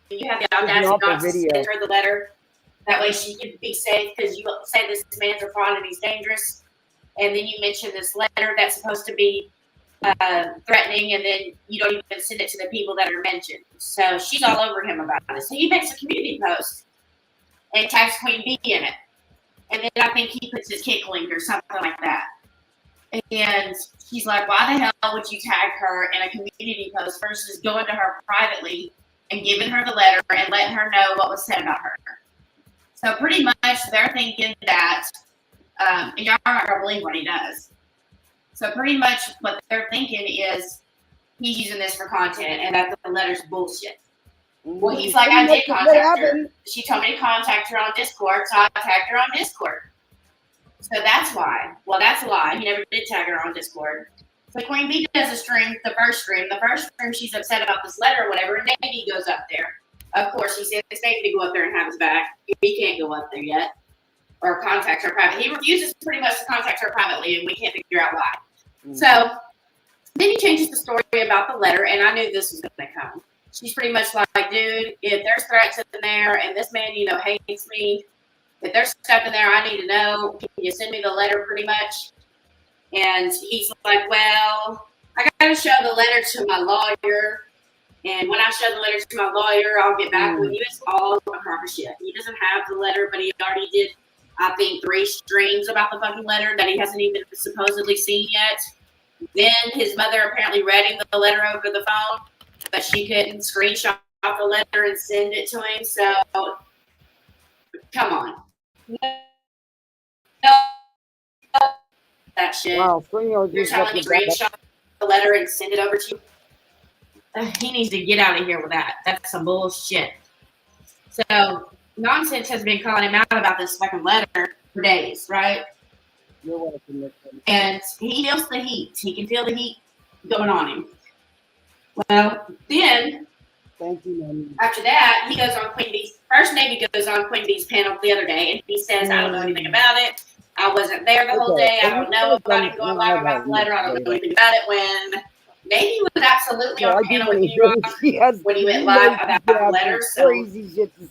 you have the audacity not to send her the letter. That way she can be safe because you say this man's a fraud and he's dangerous. And then you mention this letter that's supposed to be threatening, and then you don't even send it to the people that are mentioned. So she's all over him about it. So he makes a community post and tags Queen Bee in it. And then I think he puts his kick link or something like that. And she's like, why the hell would you tag her in a community post versus going to her privately and giving her the letter and letting her know what was said about her? So pretty much they're thinking that, and y'all aren't going to believe what he does. So pretty much what they're thinking is he's using this for content and that the letter's bullshit. Well, he's like, I did contact her. She told me to contact her on Discord, so I tagged her on Discord. So that's why. Well, that's a lie. He never did tag her on Discord. So Queen Bee does a stream, the first stream she's upset about this letter or whatever, and Navy goes up there. Of course, he says it's Navy to go up there and have his back. He can't go up there yet or contact her privately. He refuses pretty much to contact her privately, and we can't figure out why. Mm-hmm. So then he changes the story about the letter, and I knew this was going to come. She's pretty much like, dude, if there's threats in there and this man, you know, hates me, if there's stuff in there I need to know, can you send me the letter pretty much? And he's like, well, I got to show the letter to my lawyer. And when I show the letter to my lawyer, I'll get back with you. It's all a crock of shit. He doesn't have the letter, but he already did, I think, 3 streams about the fucking letter that he hasn't even supposedly seen yet. Then his mother apparently read him the letter over the phone, but she couldn't screenshot the letter and send it to him. So, come on. No. That shit. Wow, you're telling me screenshot the letter and send it over to you? He needs to get out of here with that. That's some bullshit. So, Nonsense has been calling him out about this fucking letter for days, right? You're welcome. And he feels the heat. He can feel the heat going on him. Well, then, thank you, Mommy. After that, he goes on Queen Bee's. First, Navy goes on Queen Bee's panel the other day, and he says, I don't know anything about it. I wasn't there the whole day. I don't know about him going live about the letter. I don't know anything about it. When Navy was absolutely on panel with you when he went live about the letter. So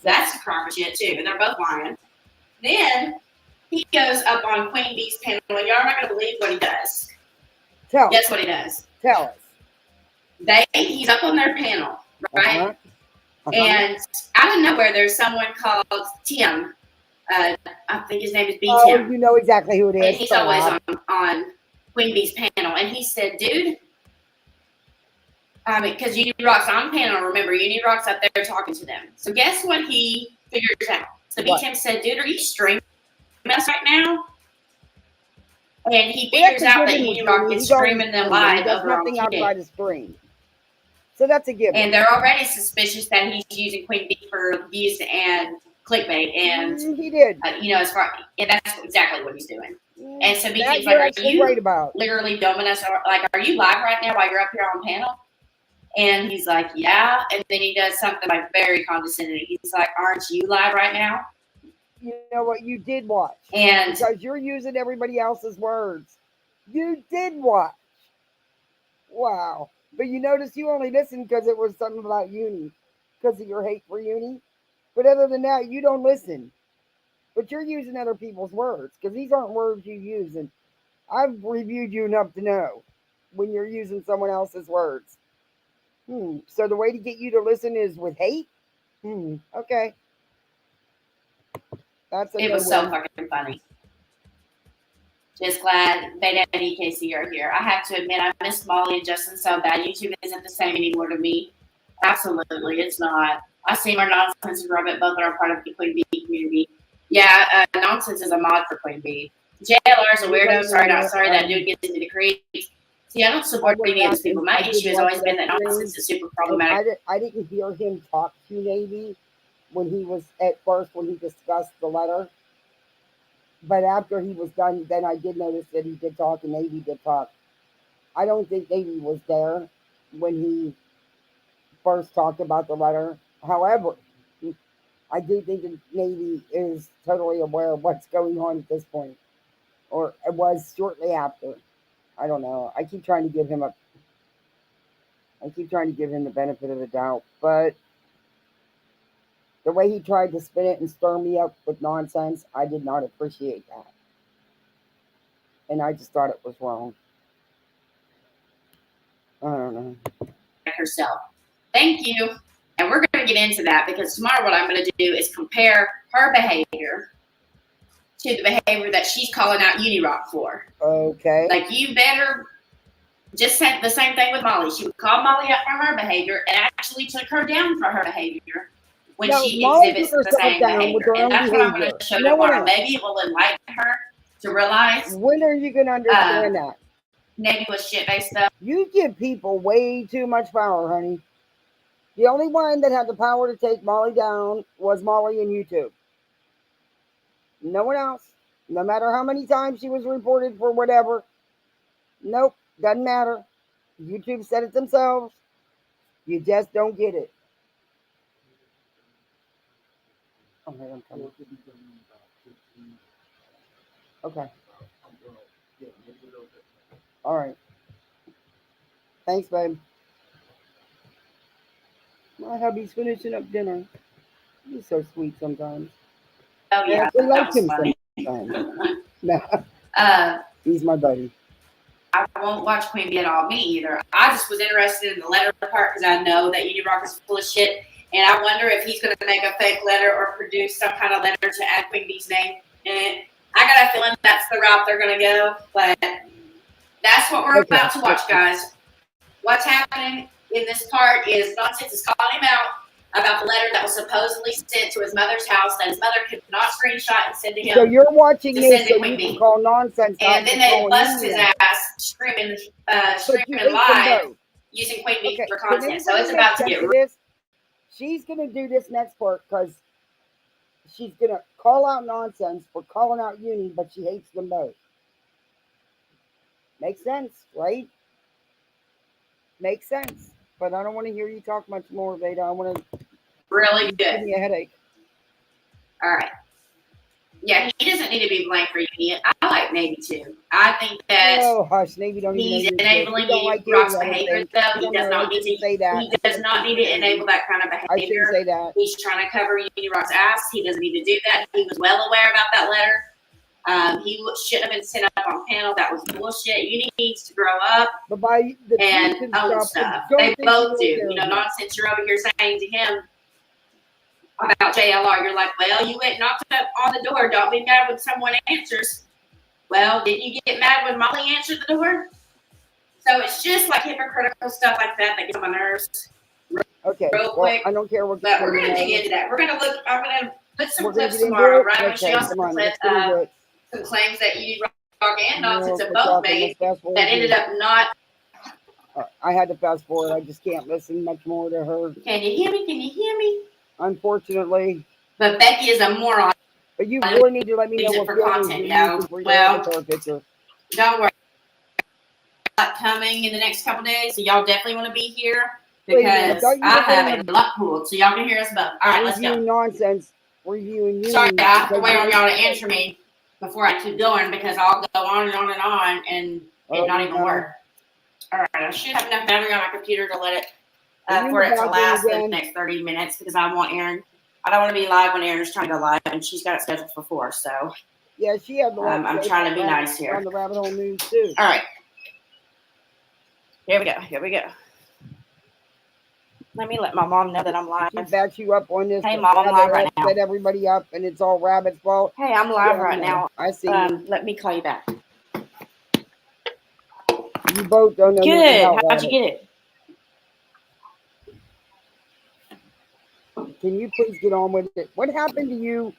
that's a crock of shit, too. And they're both lying. Then he goes up on Queen Bee's panel, and y'all are not going to believe what he does. Guess what he does? Tell us. He's up on their panel, right? And out of nowhere, there's someone called Tim. I think his name is B. Tim. You know exactly who it is. And he's always on Queen Bee's panel. And he said, dude, because Rock's on panel, remember, Rock's up there talking to them. So guess what he figures out? So B. Tim said, dude, are you streaming us right now? And he figures out that Rock is streaming them live over on nothing outside of stream. So that's a given. And they're already suspicious that he's using Queen Bee for views and clickbait. And he did. You know, as far and that's exactly what he's doing. And so That BK's you're like, are actually you right about. literally doming us? Like, are you live right now while you're up here on panel? And he's like, yeah. And then he does something like very condescending. He's like, aren't you live right now? You know what? You did watch. And because you're using everybody else's words. You did watch. Wow. But you notice you only listened because it was something about uni, because of your hate for uni. But other than that, you don't listen. But you're using other people's words, because these aren't words you use. And I've reviewed you enough to know when you're using someone else's words. So the way to get you to listen is with hate? Okay. That's it was so fucking funny. Just glad Beta and EKC are here. I have to admit, I miss Molly and Justin so bad. YouTube isn't the same anymore to me. Absolutely, it's not. I see more Nonsense and Robert both are part of the Queen Bee community. Yeah, Nonsense is a mod for Queen Bee. JLR is a weirdo. Sorry, not sorry. That dude gets into the creeps. See, I don't support any of those people. My issue has always been that Nonsense is super problematic. I didn't hear him talk to Navy when he was at first, when he discussed the letter. But after he was done, then I did notice that he did talk and Navy did talk. I don't think Navy was there when he first talked about the letter. However, I do think that Navy is totally aware of what's going on at this point. Or it was shortly after. I don't know. I keep trying to give him the benefit of the doubt. But the way he tried to spin it and stir me up with nonsense, I did not appreciate that. And I just thought it was wrong. I don't know. Herself. Thank you. And we're going to get into that because tomorrow what I'm going to do is compare her behavior to the behavior that she's calling out Unirock for. Okay. Like, you better just said the same thing with Molly. She would call Molly out for her behavior and actually took her down for her behavior when she exhibits the same behavior. And that's what I'm going to show tomorrow. Maybe it will enlighten her to realize. When are you going to understand that? Maybe with shit-based stuff. You give people way too much power, honey. The only one that had the power to take Molly down was Molly and YouTube. No one else. No matter how many times she was reported for whatever. Nope. Doesn't matter. YouTube said it themselves. You just don't get it. Oh, I'm coming. Okay. All right. Thanks, babe. My hubby's finishing up dinner. He's so sweet sometimes. Oh, yeah. We like him funny. sometimes. Nah. He's my buddy. I won't watch Queen Bee at all. Me either. I just was interested in the letter part because I know that Unirock is full of shit. And I wonder if he's going to make a fake letter or produce some kind of letter to add Queen Bee's name in it. I got a feeling that's the route they're going to go. But that's what we're about to watch, guys. What's happening in this part is Nonsense is calling him out about the letter that was supposedly sent to his mother's house that his mother could not screenshot and send to him. So you're watching this so you can call Nonsense. And then they bust his ass screaming live using Queen Bee for content. So it's about to get real. She's going to do this next part because she's going to call out Nonsense for calling out Uni, but she hates them both. Makes sense, right? Makes sense. But I don't want to hear you talk much more, Veda. I want to really good. Give me a headache. All right. Yeah, he doesn't need to be blamed for Uni. I like Navy too. I think that hush, Navy don't he's enabling Rock's behavior, though. He does not need to say that. He does not need to enable that kind of behavior. I shouldn't say that. He's trying to cover Unirock's ass. He doesn't need to do that. He was well aware about that letter. He shouldn't have been sent up on panel. That was bullshit. Uni needs to grow up and own stuff. They both do. You know, Nonsense, you're over here saying to him about JLR, you're like, well, you went and knocked up on the door. Don't be mad when someone answers. Well, didn't you get mad when Molly answered the door? So it's just like hypocritical stuff like that that gets on my nerves. Okay. Real quick. I don't care what. But we're going to dig into that. We're going to look. I'm going to put some clips tomorrow. Right? I'm going to show you some clips of some claims that Unirock and Nonsense have both made that ended up not I had to fast forward. I just can't listen much more to her. Can you hear me? Can you hear me? Unfortunately. But Becky is a moron. But you really need to let me know Use it what for filters content, you're yo. using for your Well, avatar picture. Don't worry. Coming in the next couple days, so y'all definitely want to be here because Wait, I have a luck pool, so y'all can hear us both. All right, let's go. Nonsense. Reviewing you. Sorry, I have to wait on y'all to answer me before I keep going because I'll go on and on and on and it not even work. All right, I should have enough battery on my computer to let it for it to last the next 30 minutes because I want Erin. I don't want to be live when Erin's trying to go live and she's got it scheduled for 4. So yeah, she had the. I'm trying to be nice here. On the rabbit hole news too. All right, here we go. Here we go. Let me let my mom know that I'm live. She backs you up on this. Hey, Mom, I'm live right now. Set everybody up, and it's all Rabbit's fault. Hey, I'm live right now. I see. Let me call you back. You both don't know. Good. How'd you get it? Can you please get on with it? What happened to you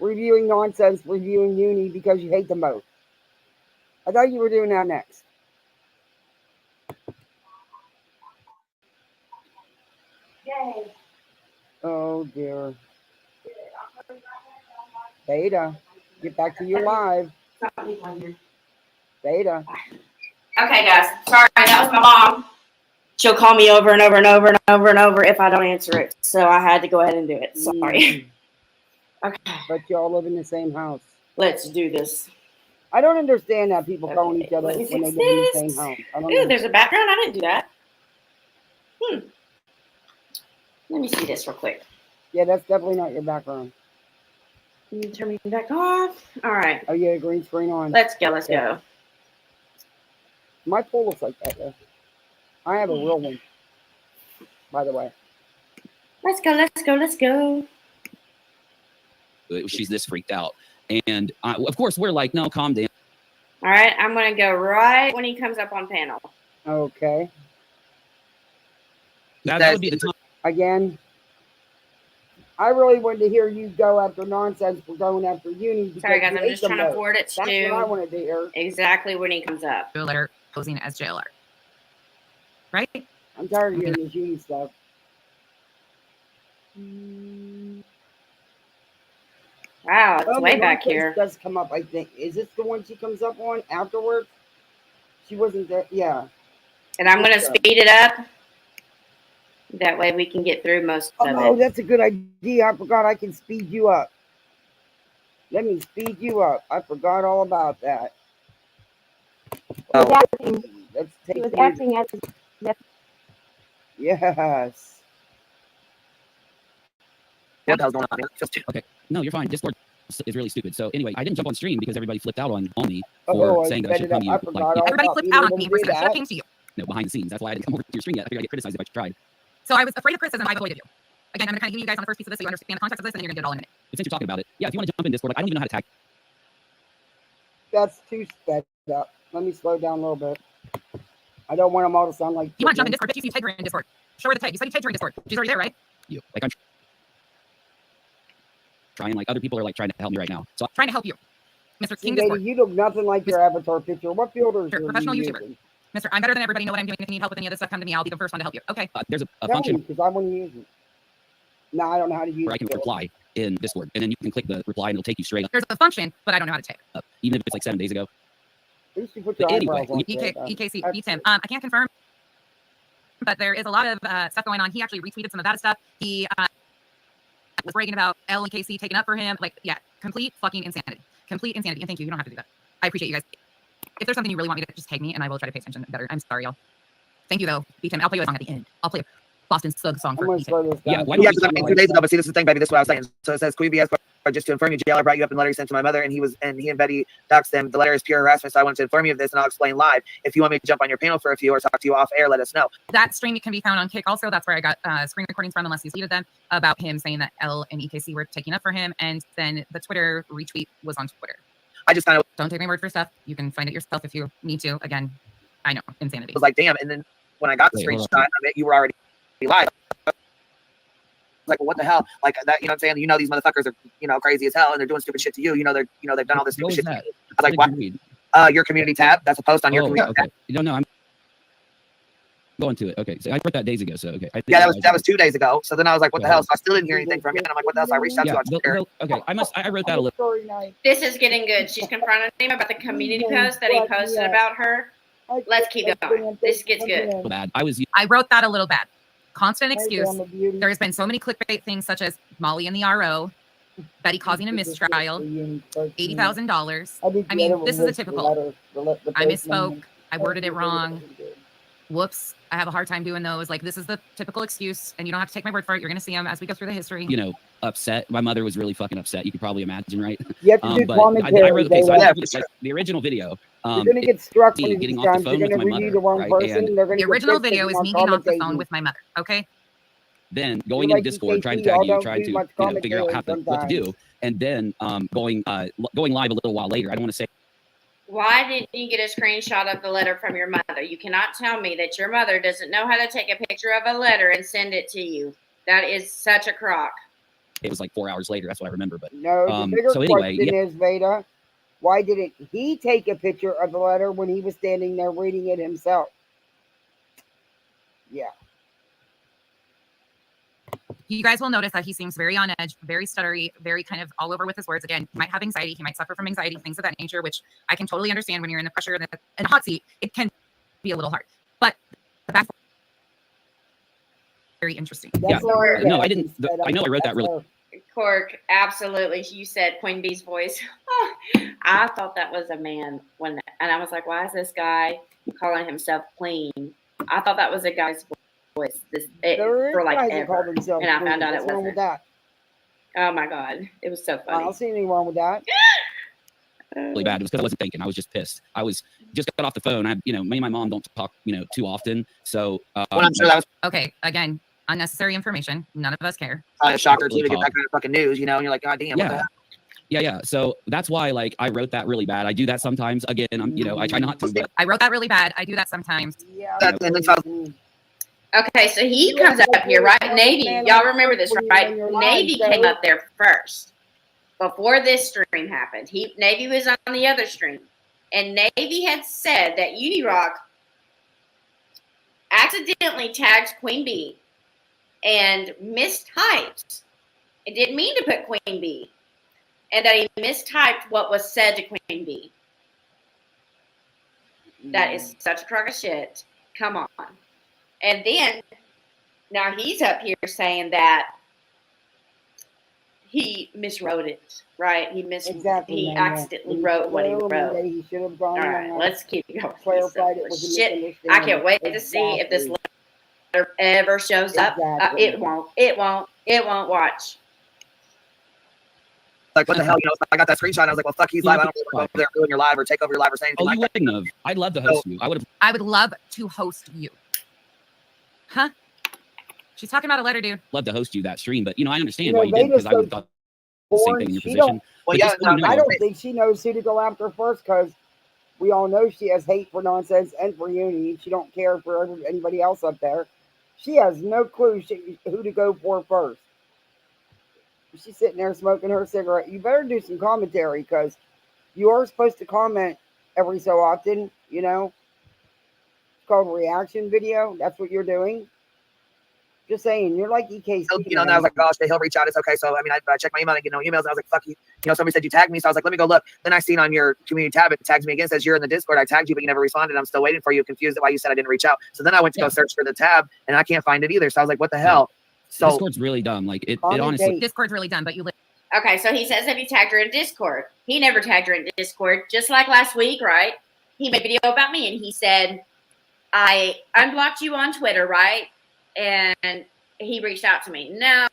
reviewing nonsense, reviewing uni because you hate them both? I thought you were doing that next. Yay. Oh dear. Beta, get back to your live. Beta. Okay, guys. Sorry, that was my mom. She'll call me over and over and over and over and over if I don't answer it. So I had to go ahead and do it. Sorry. Okay. But y'all live in the same house. Let's do this. I don't understand that people calling each other when they live in the same house. I don't know. There's a background. I didn't do that. Let me see this real quick. Yeah, that's definitely not your background. Can you turn me back off? All right. Oh, yeah, green screen on. Let's go. Let's go. My pool looks like that, though. I have a real one, by the way. Let's go. Let's go. Let's go. She's this freaked out. And of course, we're like, no, calm down. All right. I'm going to go right when he comes up on panel. Okay. That would be the time. Again, I really wanted to hear you go after nonsense for going after uni. Sorry, guys. I'm just trying to forward it to That's what I wanted to hear. Exactly when he comes up. A letter posing as JLR. Right? I'm tired of hearing this uni stuff. Wow, it's way back here. Does come up, I think. Is this the one she comes up on afterwards? She wasn't there. Yeah. And I'm going to speed it up. That way we can get through most of it. Oh, that's a good idea. I forgot I can speed you up. Let me speed you up. I forgot all about that. Oh. He was acting as yes. What the hell's going on? Okay. No, you're fine. Discord is really stupid. So anyway, I didn't jump on stream because everybody flipped out on me for saying that I should come to you. Everybody flipped out on me for saying to you. No, behind the scenes. That's why I didn't come over to your stream yet. I figured I'd get criticized if I tried. So I was afraid of criticism. I've avoided you. Again, I'm going to kind of give you guys on the first piece of this so you understand the context of this, and then you're going to get it all in a minute. But since you're talking about it, yeah, if you want to jump in Discord, like, I don't even know how to tag. That's too sped up. Let me slow down a little bit. I don't want them all to sound like. You want to jump in Discord? But you see tag her in Discord. Show her the tag. You said you tagged her in Discord. She's already there, right? You. Like, I'm trying, like, other people are, like, trying to help me right now. So trying to help you. Mr. King Lady, Discord. you look nothing like your avatar picture. What filters are professional you YouTuber. using? Mr. I'm better than everybody. Know what I'm doing. If you need help with any of this stuff, come to me. I'll be the first one to help you. Okay. There's a function because I want to use it. No, I don't know how to use it. where I can reply in Discord, and then you can click the reply, and it'll take you straight up. There's a function, but I don't know how to type. Even if it's like 7 days ago. At least you put your Anyway, eyebrows on EKC, Tim. I can't confirm, but there is a lot of stuff going on. He actually retweeted some of that stuff. He was bragging about L and KC taking up for him. Like, yeah, complete fucking insanity. Complete insanity. And thank you. You don't have to do that. I appreciate you guys. If there's something you really want me to just tag me, and I will try to pay attention better. I'm sorry, y'all. Thank you, though. Tim, I'll play you a song at the end. I'll play a Boston Sug song for Tim. Yeah, because I mean, 2 days ago, but see, this is the thing, baby. This is what I was saying. So it says, Queen BS, just to inform you, JLR brought you up in a letter he sent to my mother, and he and Betty doxed them. The letter is pure harassment, so I wanted to inform you of this, and I'll explain live. If you want me to jump on your panel for a few or talk to you off air, let us know. That stream can be found on Kick also. That's where I got screen recordings from, unless he's deleted them, about him saying that L and EKC were taking up for him, and then the Twitter retweet was on Twitter. I just kind of don't take my word for stuff. You can find it yourself if you need to. Again, I know, insanity. was like, damn. And then when I got the screenshot of it, you were already live. Like, well, what the hell? Like that, you know what I'm saying? You know, these motherfuckers are, you know, crazy as hell, and they're doing stupid shit to you. You know, they've done all this stupid shit. To you. I was like, what? Your community tab. That's a post on your community tab. You don't know. Go into it. Okay, so I wrote that days ago. So okay. Yeah, that was 2 days ago. So then I was like, what the hell? So I still didn't hear anything from you. And I'm like, what the hell? So I reached out to you on Twitter. Okay, I wrote that a little. Story night. This is getting good. She's confronting him about the community post that he posted about her. Let's keep going. This gets good. Bad. I wrote that a little bad. Constant excuse. There has been so many clickbait things such as Molly in the RO, Betty causing a mistrial, $80,000. I mean, this is a typical. I misspoke. I worded it wrong. Whoops. I have a hard time doing those. Like, this is the typical excuse, and you don't have to take my word for it. You're going to see them as we go through the history. You know, upset. My mother was really fucking upset. You could probably imagine, right? You have to do commentary. I wrote the original video. You're going to get struck one of these getting off times. the phone You're with going my to review mother. the wrong Right? person. They're going The to original video is me getting off the phone with my mother. Okay. Then going into Discord, trying to tag you, trying to figure out what to do, and then going live a little while later. I don't want to say. Why didn't you get a screenshot of the letter from your mother? You cannot tell me that your mother doesn't know how to take a picture of a letter and send it to you. That is such a crock. It was like 4 hours later. That's what I remember. But no, the bigger so anyway, question is, Veda, why didn't he take a picture of the letter when he was standing there reading it himself? Yeah. You guys will notice that he seems very on edge, very stuttery, very kind of all over with his words. Again, he might have anxiety. He might suffer from anxiety, things of that nature, which I can totally understand when you're in the pressure and the hot seat. It can be a little hard. But the back very interesting. Yeah. No, I didn't. I know I wrote that really. Cork, absolutely. You said Queen Bee's voice. Oh, I thought that was a man and I was like, why is this guy calling himself Queen? I thought that was a guy's voice. For like ever. And I found out it wasn't. That? Oh my God. It was so funny. I don't see anything wrong with that. Really bad. It was because I wasn't thinking. I was just pissed. I was just got off the phone. Me and my mom don't talk, too often. So well, I'm sure that was okay. Again, unnecessary information. None of us care. A shocker too to get that kind of fucking news, and you're like, God damn. Yeah. Yeah. So that's why, like, I wrote that really bad. I do that sometimes. Again, I try not to. But I wrote that really bad. I do that sometimes. Yeah. Okay, so he comes up here, right? Navy, y'all remember this, right? Navy came up there first before this stream happened. Navy was on the other stream, and Navy had said that Unirock accidentally tagged Queen Bee and mistyped. It didn't mean to put Queen Bee, and that he mistyped what was said to Queen Bee. That is such a crock of shit. Come on. And then, now he's up here saying that he miswrote it, right? He accidentally wrote what he wrote. He should have gone. All right, let's keep going. Clarified it was shit. I can't wait to see if this letter ever shows up. It won't. Watch. Like, what the hell? I got that screenshot. I was like, well, fuck, he's live. I don't really want to go there ruin your live or take over your live or say anything. Oh, you wouldn't have. I'd love to host you. I would love to host you. Huh? She's talking about a letter, dude. Love to host you that stream, but I understand why you didn't, because I would have thought the same thing in your position. Well, yeah, I don't think she knows who to go after first, because we all know she has hate for nonsense and for Uni. She don't care for anybody else up there. She has no clue who to go for first. She's sitting there smoking her cigarette. You better do some commentary, because you are supposed to comment every so often, called reaction video. That's what you're doing. Just saying, you're like EKC. And I was like, gosh, he'll reach out. It's okay. So I checked my email and I get no emails. And I was like, fuck you. Somebody said you tagged me. So I was like, let me go look. Then I seen on your community tab, it tags me again. It says you're in the Discord. I tagged you, but you never responded. I'm still waiting for you. Confused at why you said I didn't reach out. So then I went to go search for the tab and I can't find it either. So I was like, what the hell? So Discord's really dumb. Like it honestly. Discord's really dumb, but you live. Okay, so he says that he tagged her in Discord. He never tagged her in Discord. Just like last week, right? He made a video about me and he said, I unblocked you on Twitter, right? And he reached out to me. No,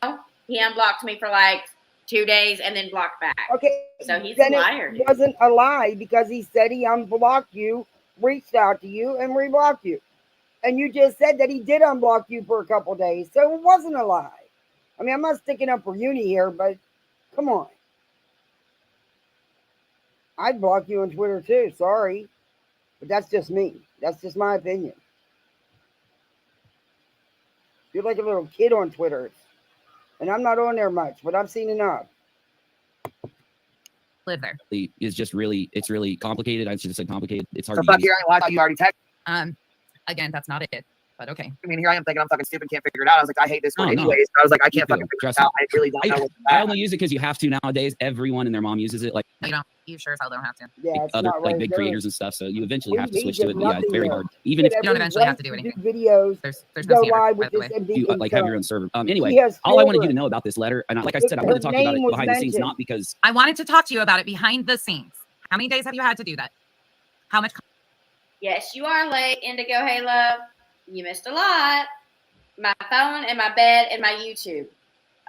he unblocked me for like 2 days and then blocked back. Okay. So he's a liar. It wasn't a lie, because he said he unblocked you, reached out to you, and reblocked you. And you just said that he did unblock you for a couple days. So it wasn't a lie. I mean, I'm not sticking up for Uni here, but come on. I'd block you on Twitter too. Sorry. But that's just me. That's just my opinion. You're like a little kid on Twitter. And I'm not on there much, but I've seen enough. Live there. It's really complicated. I should have said complicated. It's hard so to fuck use. you already tagged. Again, that's not it. But okay. I mean, here I am thinking I'm fucking stupid, can't figure it out. I was like, I hate Discord Oh, no. anyways. I was like, I can't fucking figure Trust it out. me. I really don't know what's I bad. only use it because you have to nowadays. Everyone and their mom uses it. Like, No, you don't. You sure as hell don't have to. Yeah, it's other not like right. big There- creators and stuff. So you eventually have to we switch did to it. But yeah, it's nothing very there. hard. Even if Get You don't every eventually have right to do do anything. videos. There's no Go standard, live by with the this way. and you like have your own server. Anyway, He has all I wanted you to children. know about this letter, and like I said, I wanted to Her talk to you about name it was behind the scenes, mentioned. not because I wanted to talk to you about it behind the scenes. How many days have you had to do that? How much? Yes, you are late, Indigo. Hey, love. You missed a lot. My phone and my bed and my YouTube.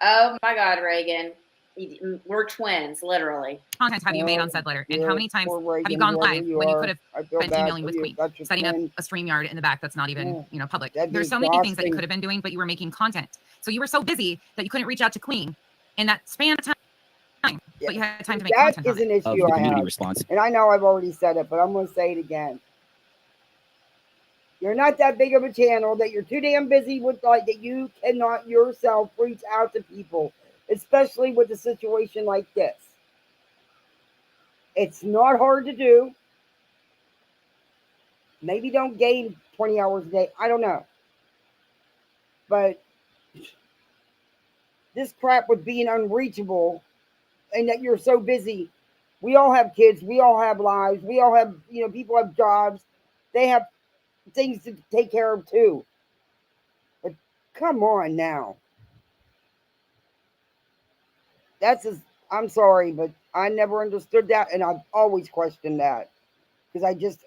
Oh my God, Reagan. We're twins, literally. Content have you made on said letter? And how many times have you gone live when you could have been emailing with Queen, setting up a StreamYard in the back that's not even, you know, public? There's so many things that you could have been doing, but you were making content. So you were so busy that you couldn't reach out to Queen in that span of time. But you had time to make content That is an of issue the I community have. response. And I know I've already said it, but I'm going to say it again. You're not that big of a channel that you're too damn busy with, like, that you cannot yourself reach out to people, especially with a situation like this. It's not hard to do. Maybe don't gain 20 hours a day. I don't know. But this crap with being unreachable and that you're so busy. We all have kids. We all have lives. We all have, you know, people have jobs. They have things to take care of too. But come on now. I'm sorry, but I never understood that, and I've always questioned that. Because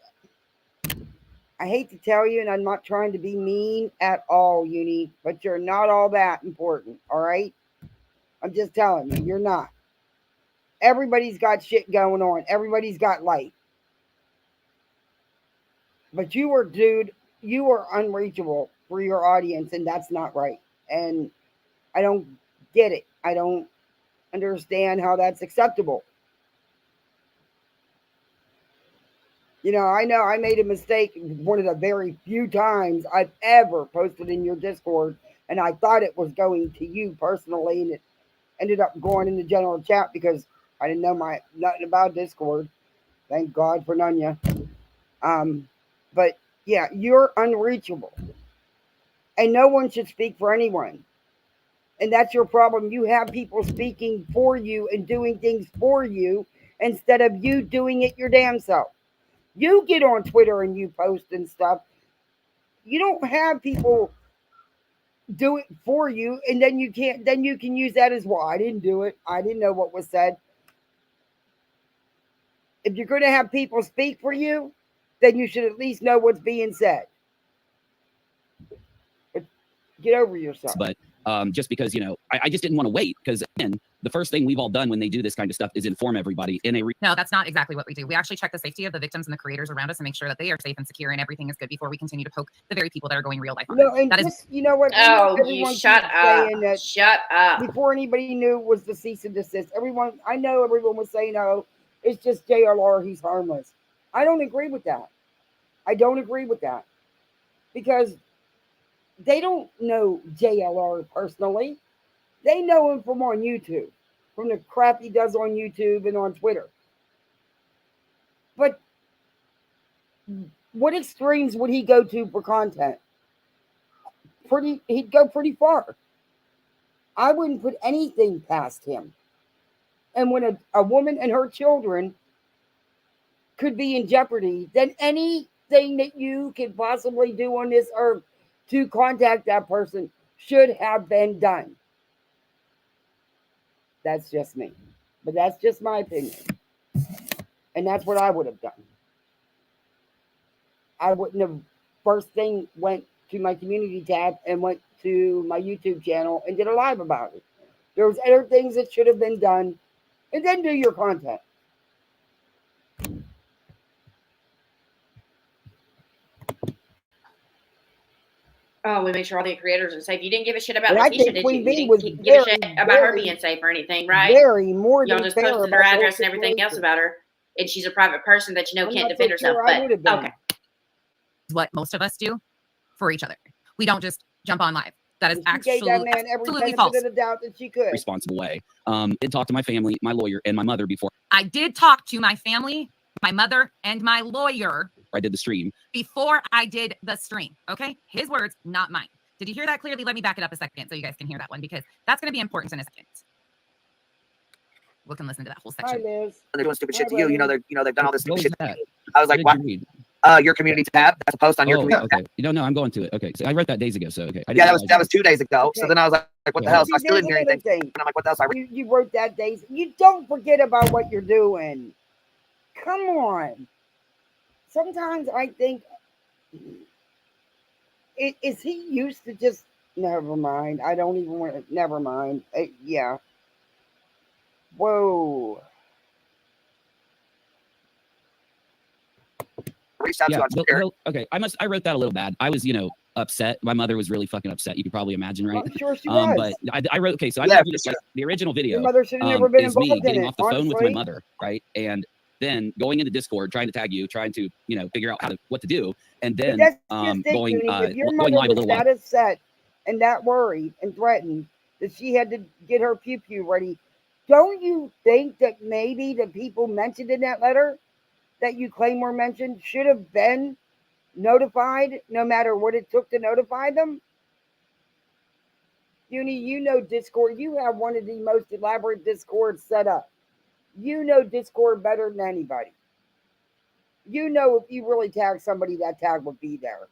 I hate to tell you, and I'm not trying to be mean at all, Uni, but you're not all that important, all right? I'm just telling you, you're not. Everybody's got shit going on. Everybody's got life. But you are unreachable for your audience, and that's not right. And I don't get it. I don't understand how that's acceptable. You know I made a mistake one of the very few times I've ever posted in your Discord, and I thought it was going to you personally, and it ended up going in the general chat because I didn't know nothing about Discord. Thank God for Nunya. But yeah, you're unreachable, and no one should speak for anyone. And that's your problem. You have people speaking for you and doing things for you instead of you doing it your damn self. You get on Twitter and you post and stuff. You don't have people do it for you, and then you can use that as, well, I didn't do it. I didn't know what was said. If you're going to have people speak for you, then you should at least know what's being said. But get over yourself. But just because, you know, I just didn't want to wait, because again, the first thing we've all done when they do this kind of stuff is inform everybody in a No, that's not exactly what we do. We actually check the safety of the victims and the creators around us and make sure that they are safe and secure and everything is good before we continue to poke the very people that are going real life on No, it. and That just, you know what? Oh, you Everyone shut keeps up. saying that Shut up. before anybody knew it was the cease and desist. I know everyone was saying, oh, it's just JLR, he's harmless. I don't agree with that. I don't agree with that. Because they don't know JLR personally. They know him from on YouTube, from the crap he does on YouTube and on Twitter. But what extremes would he go to for content? He'd go pretty far. I wouldn't put anything past him. And when a woman and her children could be in jeopardy, then anything that you could possibly do on this earth to contact that person should have been done. That's just me. But that's just my opinion. And that's what I would have done. I wouldn't have first thing went to my community tab and went to my YouTube channel and did a live about it. There was other things that should have been done, and then do your content. Oh, we make sure all the creators are safe. You didn't give a shit about And I Letitia, think did Queen you? Bee You was didn't give a shit about her very, being safe or anything, right? very more Y'all than just fair posted her about address the and everything else situation. about her, and she's a private person that you know I'm can't not defend so herself. sure I But would have been. okay, what most of us do for each other. We don't just jump on live. That is And she gave that man every absolutely benefit false. of the doubt that she could. responsible way. Did talk to my family, my lawyer, and my mother before. I did talk to my family, my mother, and my lawyer I did the stream. Before I did the stream, okay? His words, not mine. Did you hear that clearly? Let me back it up a second so you guys can hear that one, because that's going to be important in a second. We can listen to that whole section. Hi, Liz. They're doing stupid shit to Hi, you. Renee. They've done all this What stupid was shit. that? I was like, What what? did you read? Your community tab. That's a post on your Oh, community tab. okay. No, I'm going to it. Okay, so I wrote that days ago. So okay, I didn't Yeah, realize that was 2 days ago. Okay. So then I was like, what the Yeah. hell? So I See, still there's didn't hear another anything. thing. And I'm like, what else? You wrote that, Days. You don't forget about what you're doing. Come on. Sometimes I think, is he used to just, never mind. I don't even want to, never mind. Yeah. Whoa. Reached out to Yeah. you on Twitter. Okay. I wrote that a little bad. I was, upset. My mother was really fucking upset. You could probably imagine, right? I'm sure she was. But I wrote, okay, so I Yeah, wrote for sure. like, the original video. Your mother should have never been is me involved in getting it, off the phone with my honestly. mother, right? And then going into Discord, trying to tag you, trying to, figure out what to do. And But then that's just it, going, Junie. If your going mother live a was little that while. upset and that worried and threatened that she had to get her pew-pew ready, don't you think that maybe the people mentioned in that letter that you claim were mentioned should have been notified, no matter what it took to notify them? Junie, you know Discord. You have one of the most elaborate Discords set up. You know Discord better than anybody. You know if you really tag somebody, that tag would be there.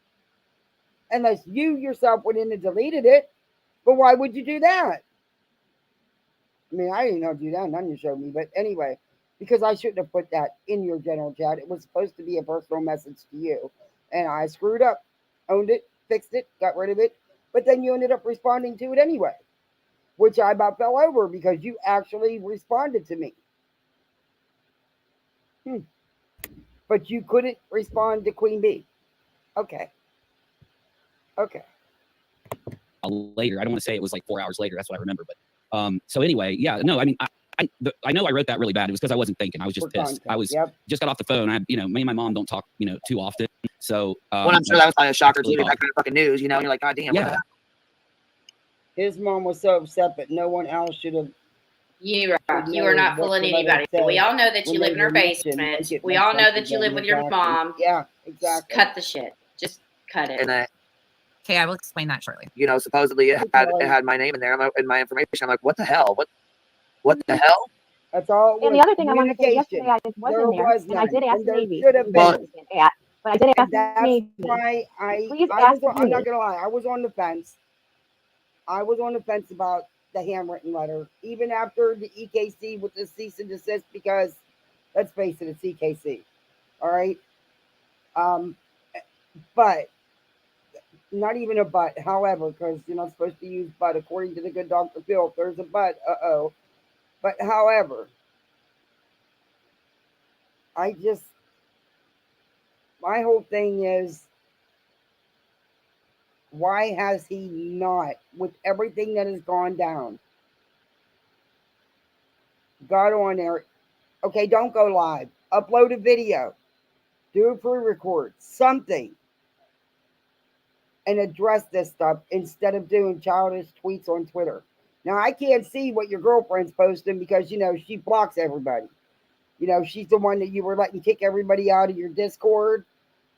Unless you yourself went in and deleted it. But why would you do that? I mean, I didn't know to do that. None of you showed me. But anyway, because I shouldn't have put that in your general chat. It was supposed to be a personal message to you. And I screwed up. Owned it, fixed it, got rid of it. But then you ended up responding to it anyway. Which I about fell over because you actually responded to me. But you couldn't respond to Queen Bee. Okay. Later, I don't want to say it was like 4 hours later. That's what I remember. But so anyway, yeah, no, I mean, I know I wrote that really bad. It was because I wasn't thinking. I was just pissed. I was just got off the phone. Me and my mom don't talk, too often. So well, I'm sure that was probably a shocker to you. That kind of fucking news, and you're like, God damn. Yeah. His mom was so upset, but no one else should have. You are not fooling anybody. We all know that you live in her basement. We all know that you live with your mom. Yeah, exactly. Just cut the shit. Just cut it. And Okay, I will explain that shortly. Supposedly it had my name in there and my information. I'm like, what the hell? What the hell? That's all. And the other thing I wanted to say yesterday, I was in there, and I did ask Navy, but I did ask Navy. Why I'm not gonna lie, I was on the fence. I was on the fence about the handwritten letter, even after the EKC with the cease and desist, because let's face it, it's EKC. All right. But not even a but, however, because you're not supposed to use but according to the good Dr. Phil. If there's a but, But however, my whole thing is, why has he not, with everything that has gone down, got on there? Okay, don't go live. Upload a video. Do a pre-record. Something. And address this stuff instead of doing childish tweets on Twitter. Now, I can't see what your girlfriend's posting because, she blocks everybody. She's the one that you were letting kick everybody out of your Discord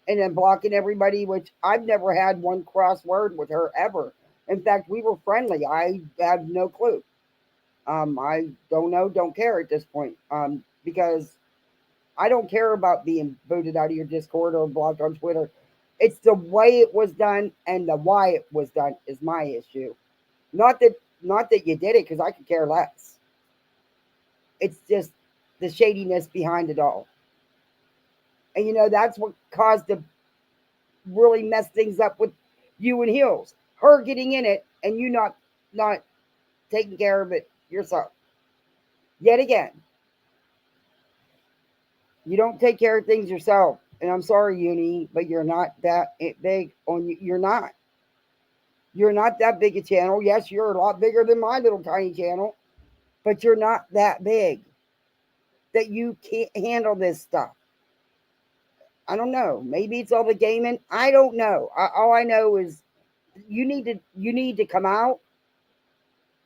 and then blocking everybody, which I've never had one cross word with her ever. In fact, we were friendly. I have no clue. I don't know, don't care at this point, because I don't care about being booted out of your Discord or blocked on Twitter. It's the way it was done and the why it was done is my issue. Not that you did it, because I could care less. It's just the shadiness behind it all. And that's what caused to really mess things up with you and Hills. Her getting in it and you not taking care of it yourself. Yet again. You don't take care of things yourself. And I'm sorry, Uni, but you're not that big on you. You're not. You're not that big a channel. Yes, you're a lot bigger than my little tiny channel, but you're not that big that you can't handle this stuff. I don't know. Maybe it's all the gaming. I don't know. All I know is you need to come out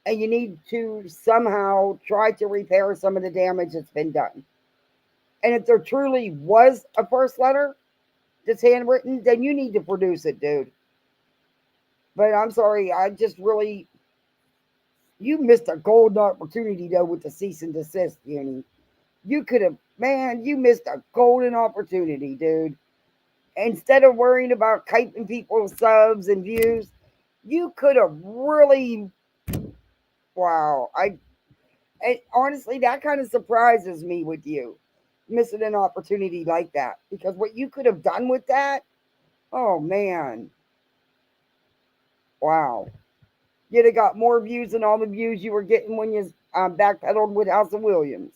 and you need to somehow try to repair some of the damage that's been done. And if there truly was a first letter, that's handwritten, then you need to produce it, dude. But I'm sorry, I just really, you missed a golden opportunity though with the cease and desist, Uni. You could have, man, you missed a golden opportunity, dude. Instead of worrying about keeping people's subs and views, you could have really, wow. And honestly, that kind of surprises me with you missing an opportunity like that, because what you could have done with that, oh man, wow. You'd have got more views than all the views you were getting when you backpedaled with House of Williams.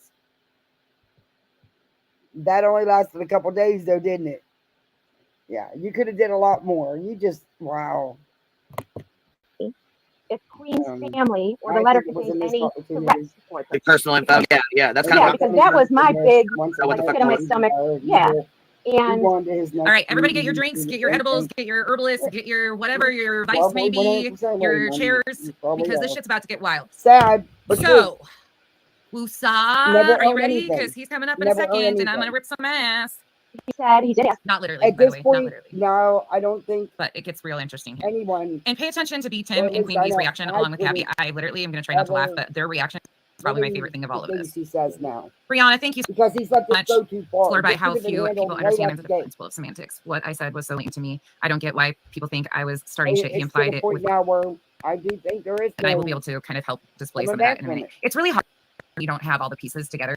That only lasted a couple days though, didn't it? Yeah, you could have did a lot more. You just, wow. If Queen's family or the letter contains any threats towards her. Personal info. Yeah, that's kind yeah, of because that was my big pit in my stomach. Yeah. And all right, everybody get your drinks, get your edibles, get your herbalists, get your whatever your vice may be, your chairs, because this shit's about to get wild. Sad. So, Wusa, are you ready? Because he's coming up in a second, and I'm gonna rip some ass. He said he did. Not literally, at by this the way. point, Not literally. No, I don't think. But it gets real interesting here. Anyone. And pay attention to B Tim and Queen Bee's reaction along with Gabby. I literally am gonna try not to laugh, but their reaction is probably my favorite thing of all of this. He says now. Brianna, thank you so because he's let this go too far. Floored by how few people understand the principle of semantics. What I said was so late to me. I don't get why people think I was starting shit. He implied it. Now where I do think there is. And I will be able to kind of help display some of that in a minute. It's really hard. We don't have all the pieces together.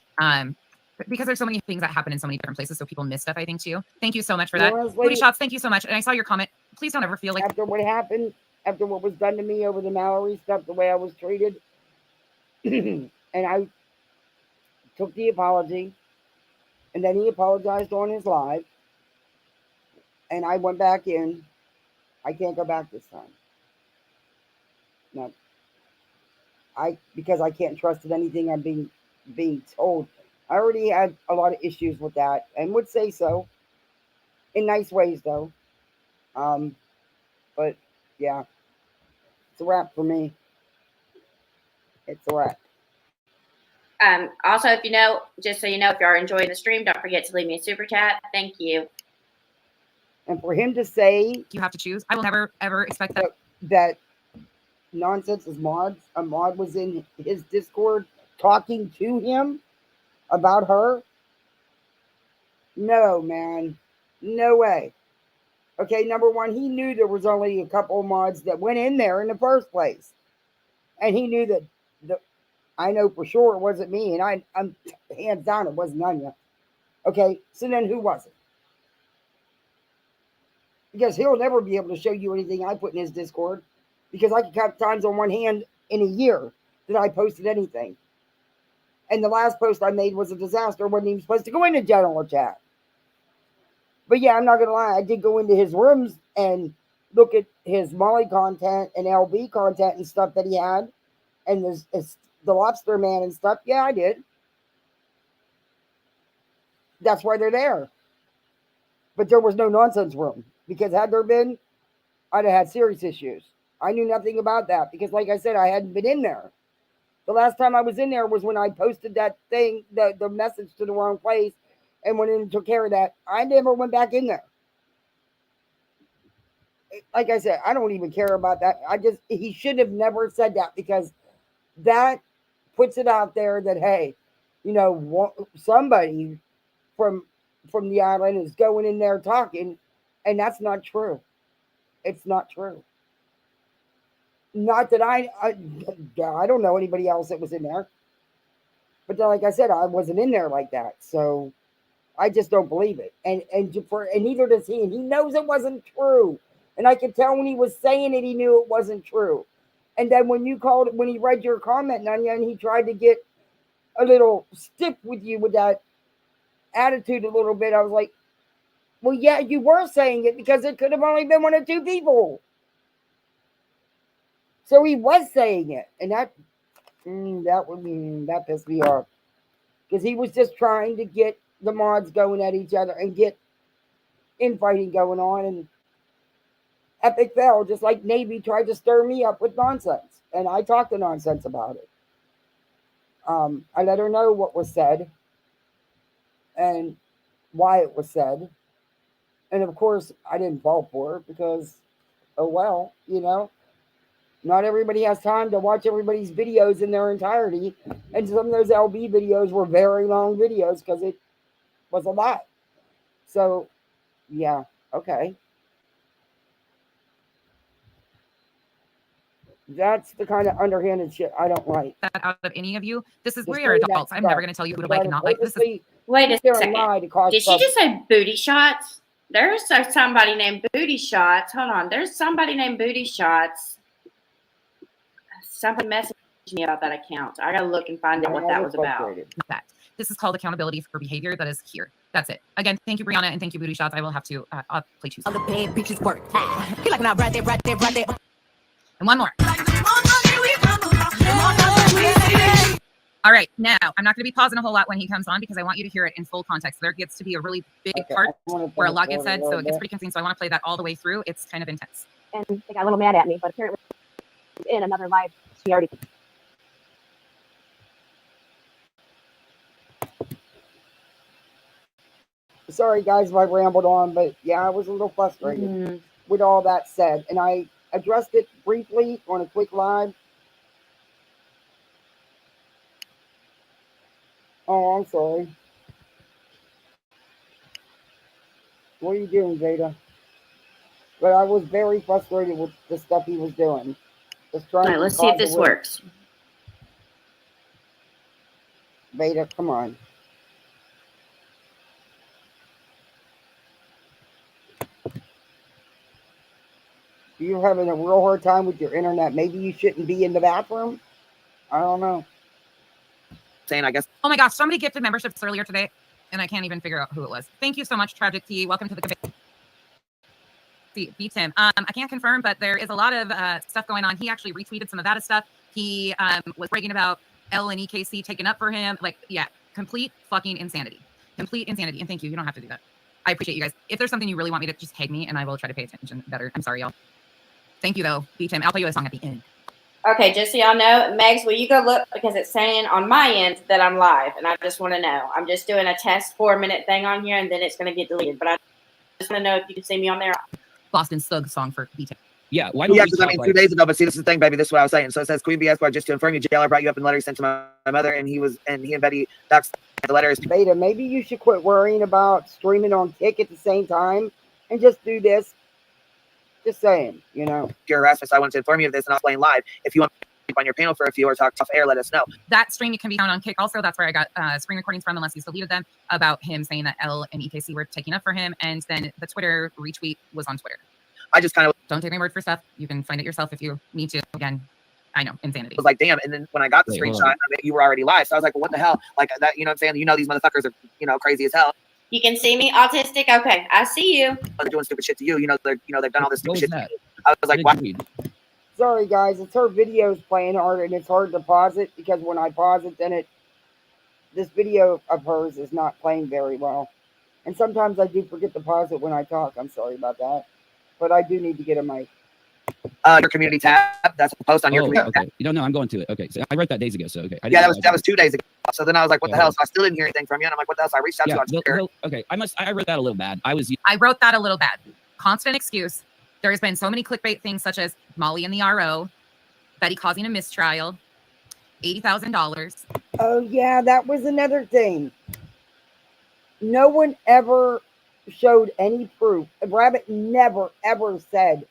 Because there's so many things that happen in so many different places, so people miss stuff, I think, too. Thank you so much for that. Booty shots, thank you so much. And I saw your comment. Please don't ever feel like... After what happened, after what was done to me over the Mallory stuff, the way I was treated, and I took the apology, and then he apologized on his live, and I went back in. I can't go back this time. No. Because I can't trust in anything I'm being told. I already had a lot of issues with that and would say so in nice ways though. But yeah, it's a wrap for me. It's a wrap. Also, if you know, just so you know, if you are enjoying the stream, don't forget to leave me a super chat. Thank you. And for him to say you have to choose, I will never ever expect that. That nonsense is mods. A mod was in his Discord talking to him about her? No, man. No way. Okay, number one, he knew there was only a couple of mods that went in there in the first place. And he knew that I know for sure it wasn't me, and I'm hands down it wasn't Anya. Okay, so then who was it? Because he'll never be able to show you anything I put in his Discord, because I can count times on one hand in a year that I posted anything. And the last post I made was a disaster. Wasn't even supposed to go into general chat. But yeah, I'm not going to lie. I did go into his rooms and look at his Molly content and LB content and stuff that he had. And the Lobster Man and stuff. Yeah, I did. That's why they're there. But there was no nonsense room. Because had there been, I'd have had serious issues. I knew nothing about that. Because like I said, I hadn't been in there. The last time I was in there was when I posted that thing, the message to the wrong place, and went in and took care of that. I never went back in there. Like I said, I don't even care about that. He should have never said that, because that puts it out there that, hey, you know, somebody from the island is going in there talking, and that's not true. It's not true. Not that I don't know anybody else that was in there. But then, like I said, I wasn't in there like that. So I just don't believe it. And neither does he. And he knows it wasn't true. And I could tell when he was saying it, he knew it wasn't true. And then when he read your comment, Nanya, and he tried to get a little stiff with you with that attitude a little bit, I was like, well, yeah, you were saying it, because it could have only been one or two people. So he was saying it, and that pissed me off, because he was just trying to get the mods going at each other and get infighting going on, and Epic fell, just like Navy tried to stir me up with nonsense, and I talked to nonsense about it. I let her know what was said and why it was said, And of course, I didn't fall for it because, oh well, not everybody has time to watch everybody's videos in their entirety. And some of those LB videos were very long videos because it was a lot. So, yeah, okay. That's the kind of underhanded shit I don't like. That out of any of you, this is where you're adults. I'm never going to tell you who to like and not like. This is. Wait a second. Did she just say booty shots? There's somebody named Booty Shots. Hold on. There's somebody named Booty Shots. Somebody messaged me about that account. I gotta look and find out what that was about. This is called accountability for behavior that is here. That's it. Again, thank you, Brianna, and thank you, Booty Shots. I will have to I'll play two. On the bed, bitches work. Feel like now, right there. And one more. All right, now I'm not going to be pausing a whole lot when he comes on because I want you to hear it in full context. There gets to be a really big part where a lot gets said, so it gets pretty confusing. So I want to play that all the way through. It's kind of intense. And they got a little mad at me, but apparently in another live, she already. Sorry, guys, if I rambled on, but yeah, I was a little frustrated with all that said, and I addressed it briefly on a quick live. Oh, I'm sorry. What are you doing, Veda? But I was very frustrated with the stuff he was doing. Just trying all right, let's see if this works. Veda, come on. You're having a real hard time with your internet. Maybe you shouldn't be in the bathroom. I don't know. Saying, I guess. Oh my gosh, somebody gifted memberships earlier today, and I can't even figure out who it was. Thank you so much, Tragic T. Welcome to the debate. Beat him. I can't confirm, but there is a lot of stuff going on. He actually retweeted some of that stuff. He was bragging about L and EKC taking up for him. Like, yeah, complete fucking insanity. Complete insanity. And thank you. You don't have to do that. I appreciate you guys. If there's something you really want me to, just tag me, and I will try to pay attention better. I'm sorry, y'all. Thank you, though. Beat him. I'll play you a song at the end. Okay, just so y'all know, Megs, will you go look? Because it's saying on my end that I'm live, and I just want to know. I'm just doing a test 4-minute thing on here, and then it's going to get deleted. But I just want to know if you can see me on there. Boston Thug song for BT. Yeah, why don't because I mean, 2 days ago, but see, this is the thing, baby. This is what I was saying. So it says, Queen BS, just to inform you, jailer brought you up in a letter he sent to my mother, and he and Betty doxed the letter. Beta, maybe you should quit worrying about streaming on Kick at the same time and just do this. Just saying, Pure harassment. So I wanted to inform you of this, and I'll explain live. If you want to keep on your panel for a few or talk off air, let us know. That stream can be found on Kick. Also, that's where I got screen recordings from, unless he's deleted them, about him saying that L and EKC were taking up for him, and then the Twitter retweet was on Twitter. I just kind of don't take my word for stuff. You can find it yourself if you need to. Again, I know, insanity. I was like, damn. And then when I got the screenshot, you were already live. So I was like, well, what the hell? Like that, you know what I'm saying? These motherfuckers are, crazy as hell. You can see me autistic. Okay, I see you. They're doing stupid shit to you. They've done all this stupid shit to you. I was like, why? Sorry, guys. It's her videos playing hard, and it's hard to pause it because when I pause it, then this video of hers is not playing very well. And sometimes I do forget to pause it when I talk. I'm sorry about that. But I do need to get a mic. Your community tab. That's a post on your community tab. You don't know, I'm going to it. Okay. So I wrote that days ago. So okay. Yeah, that was 2 days ago. So then I was like, what the hell? So I still didn't hear anything from you. And I'm like, what the hell? So I reached out to you on Twitter. Okay. I wrote that a little bad. I wrote that a little bad. Constant excuse. There has been so many clickbait things such as Molly in the RO, Betty causing a mistrial, $80,000. Oh yeah, that was another thing. No one ever showed any proof. Rabbit never ever said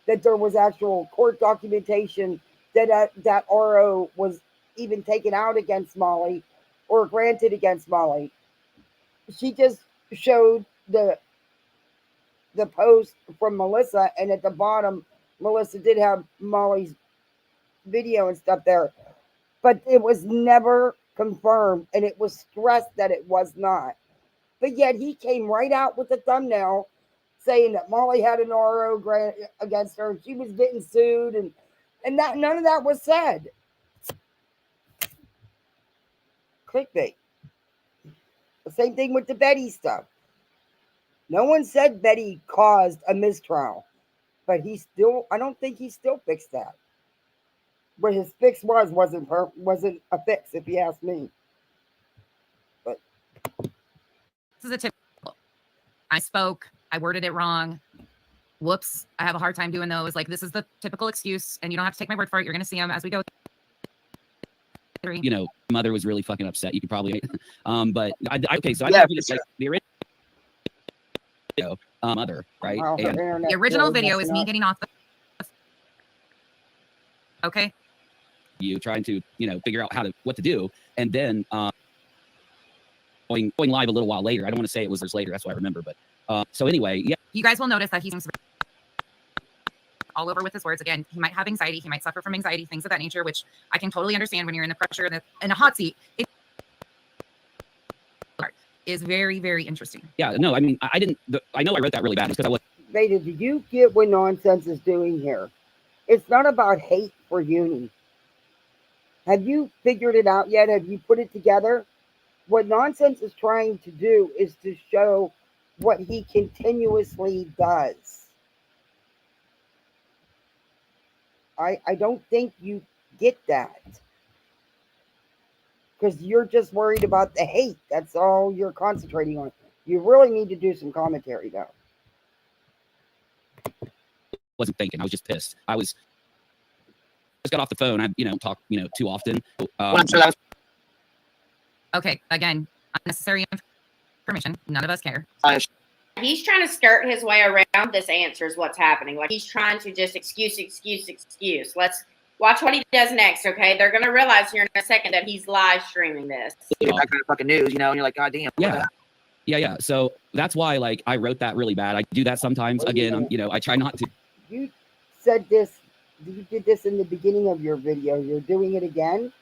that there was actual court documentation that that RO was even taken out against Molly or granted against Molly. She just showed the post from Melissa, and at the bottom Melissa did have Molly's video and stuff there, but it was never confirmed, and it was stressed that it was not. But yet he came right out with the thumbnail saying that Molly had an RO grant against her, and she was getting sued, and that none of that was said. Clickbait. The same thing with the Betty stuff. No one said Betty caused a mistrial, but I don't think he still fixed that. But his fix wasn't a fix, if you ask me. But this is a tip. I spoke. I worded it wrong. Whoops. I have a hard time doing those. Like, this is the typical excuse, and you don't have to take my word for it. You're going to see them as we go through. You know, mother was really fucking upset. You could probably, but okay. So I Yeah, think like the original video, mother, right? Wow, And the original video is me getting off the. Okay. You trying to, you know, figure out what to do, and then going live a little while later. I don't want to say it was years later. That's what I remember. But so anyway, yeah. You guys will notice that he seems all over with his words. Again, he might have anxiety. He might suffer from anxiety, things of that nature, which I can totally understand when you're in the pressure in a hot seat. It is very, very interesting. Yeah, no, I mean, I didn't. I know I wrote that really bad because I was. Veda, do you get what Nonsense is doing here? It's not about hate for uni. Have you figured it out yet? Have you put it together? What Nonsense is trying to do is to show what he continuously does. I don't think you get that. Because you're just worried about the hate. That's all you're concentrating on. You really need to do some commentary, though. Wasn't thinking. I was just pissed. I just got off the phone. I, you know, talk, you know, too often. Okay, again, unnecessary information. None of us care. He's trying to skirt his way around this answer is what's happening. Like, he's trying to just excuse. Let's watch what he does next, okay? They're going to realize here in a second that he's live streaming this. That kind of fucking news, you know, and you're like, God damn. Yeah. So that's why, like, I wrote that really bad. I do that sometimes. Again, you know, I try not to. You said this. You did this in the beginning of your video. You're doing it again.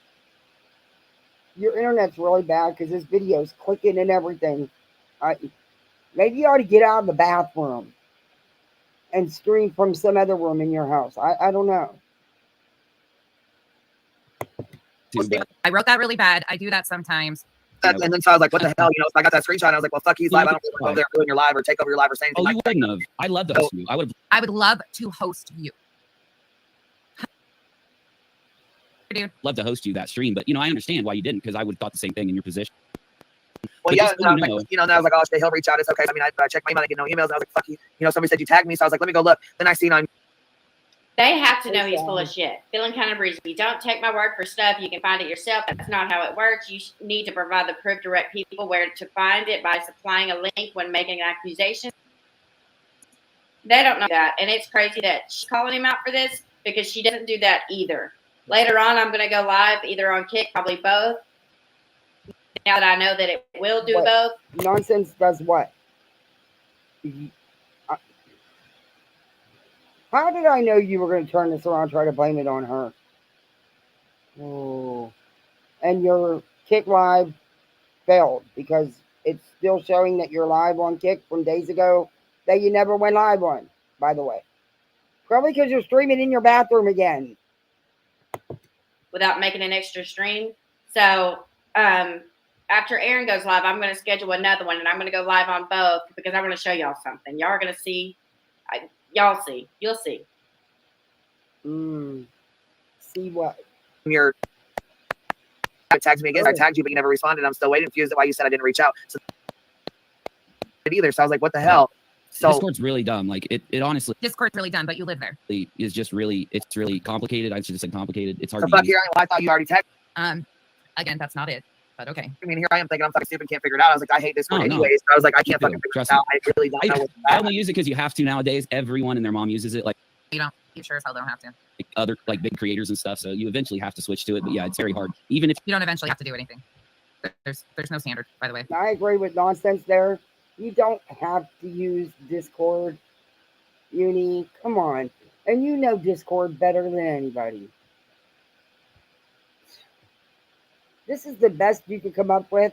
Your internet's really bad because this video's clicking and everything. Maybe you ought to get out of the bathroom and stream from some other room in your house. I don't know. I wrote that really bad. I do that sometimes. And then so I was like, what the hell? You know, I got that screenshot. And I was like, well, fuck, he's live. I don't go over there ruin your live or take over your live or say anything. Oh, you wouldn't have. I'd love to host you. I would love to host you. Dude. Love to host you that stream, but you know, I understand why you didn't, because I would have thought the same thing in your position. Well, yeah, so like, you know, then I was like, oh, he'll reach out. It's okay. I mean, I checked my email, I get no emails. And I was like, fuck you. You know, somebody said you tagged me, so I was like, let me go look. Then I seen on. They have to know he's full of shit. Feeling kind of breezy. Don't take my word for stuff. You can find it yourself. That's not how it works. You need to provide the proof, direct people where to find it by supplying a link when making an accusation. They don't know that. And it's crazy that she's calling him out for this because she doesn't do that either. Later on, I'm going to go live either on Kick, probably both. Now that I know that it will do both. Nonsense does what? How did I know you were going to turn this around and try to blame it on her? Oh. And your Kick live failed because it's still showing that you're live on Kick from days ago that you never went live on, by the way. Probably because you're streaming in your bathroom again. Without making an extra stream. So after Aaron goes live, I'm going to schedule another one, and I'm going to go live on both because I want to show y'all something. Y'all are going to see. Y'all see. You'll see. See what? Your tagged me again. I tagged you, but you never responded. I'm still waiting for you. Why you said I didn't reach out? So either. So I was like, what the hell? So Discord's really dumb. Like it honestly. Discord's really dumb, but you live there. Is just really, it's really complicated. I should have said complicated. It's hard. So fuck here. I thought you already tagged. Again, that's not it. But okay. I mean, here I am thinking I'm fucking stupid, can't figure it out. I was like, I hate Discord anyways. I was like, I can't fucking figure it out. I really don't know. I only use it because you have to nowadays. Everyone and their mom uses it. Like you don't. You sure as hell don't have to. Like other like big creators and stuff. So you eventually have to switch to it. But yeah, it's very hard. Even if you don't eventually have to do anything. There's no standard, by the way. I agree with Nonsense there. You don't have to use Discord. Uni, come on. And you know Discord better than anybody. This is the best you could come up with.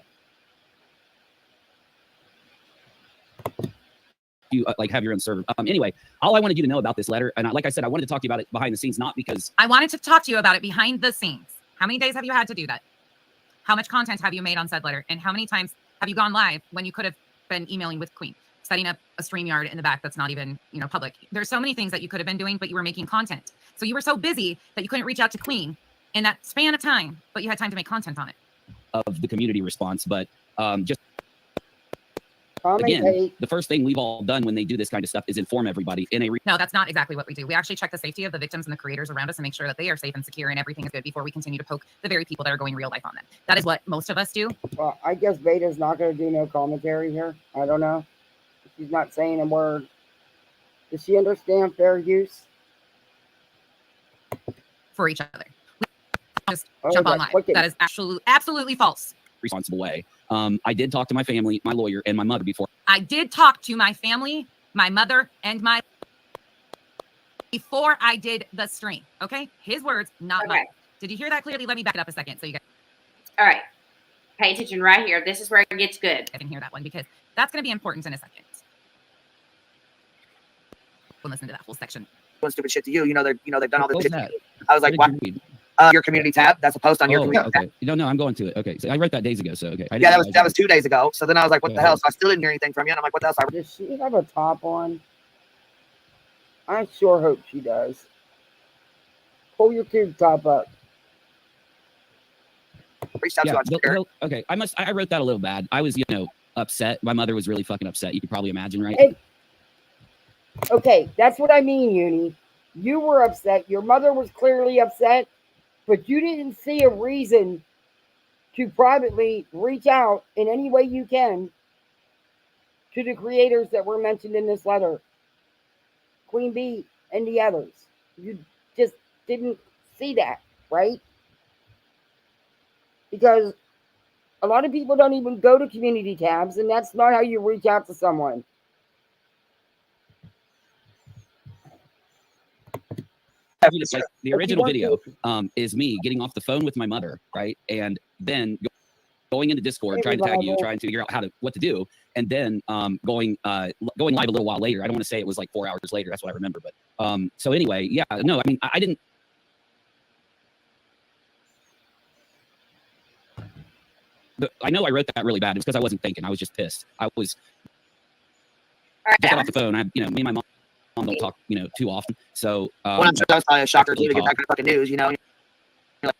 You like have your own server. Anyway, all I wanted you to know about this letter, and like I said, I wanted to talk to you about it behind the scenes, not because I wanted to talk to you about it behind the scenes. How many days have you had to do that? How much content have you made on said letter? And how many times have you gone live when you could have been emailing with Queen, setting up a StreamYard in the back that's not even, you know, public? There's so many things that you could have been doing, but you were making content. So you were so busy that you couldn't reach out to Queen in that span of time, but you had time to make content on it. Of the community response, but just again, the first thing we've all done when they do this kind of stuff is inform everybody in a. No, that's not exactly what we do. We actually check the safety of the victims and the creators around us and make sure that they are safe and secure and everything is good before we continue to poke the very people that are going real life on them. That is what most of us do. Well, I guess Beta's not going to do no commentary here. I don't know. She's not saying a word. Does she understand fair use? For each other. Just jump on live. That is absolutely false. Responsible way. I did talk to my family, my lawyer, and my mother before. I did talk to my family, my mother, and my before I did the stream. Okay, his words, not mine. Did you hear that clearly? Let me back it up a second, so you guys. All right, pay attention right here. This is where it gets good. I didn't hear that one because that's going to be important in a second. We'll listen to that full section. Doing stupid shit to you. They've done all this shit. That? I was like, what? Your community tab. That's a post on your community tab. No, I'm going to it. Okay, so I wrote that days ago. So okay. Yeah, that was 2 days ago. So then I was like, what the hell? So I still didn't hear anything from you. And I'm like, what the hell? Does she have a top on? I sure hope she does. Pull your tube top up. Reached out to you on Twitter. Okay, I wrote that a little bad. I was, upset. My mother was really fucking upset. You could probably imagine, right? Okay, that's what I mean, Uni. You were upset. Your mother was clearly upset, but you didn't see a reason to privately reach out in any way you can to the creators that were mentioned in this letter, Queen Bee and the others. You just didn't see that, right? Because a lot of people don't even go to community tabs, and that's not how you reach out to someone. Like the original video is me getting off the phone with my mother, right? And then going into Discord, trying to tag you, trying to figure out what to do, and then going live a little while later. I don't want to say it was like 4 hours later. That's what I remember. But so anyway, yeah, no, I mean, I didn't. I know I wrote that really bad. It's because I wasn't thinking. I was just pissed. I was just got off the phone. Me and my mom don't talk, too often. So well, I'm sure that's probably a shocker too to get that kind of fucking news, You're like,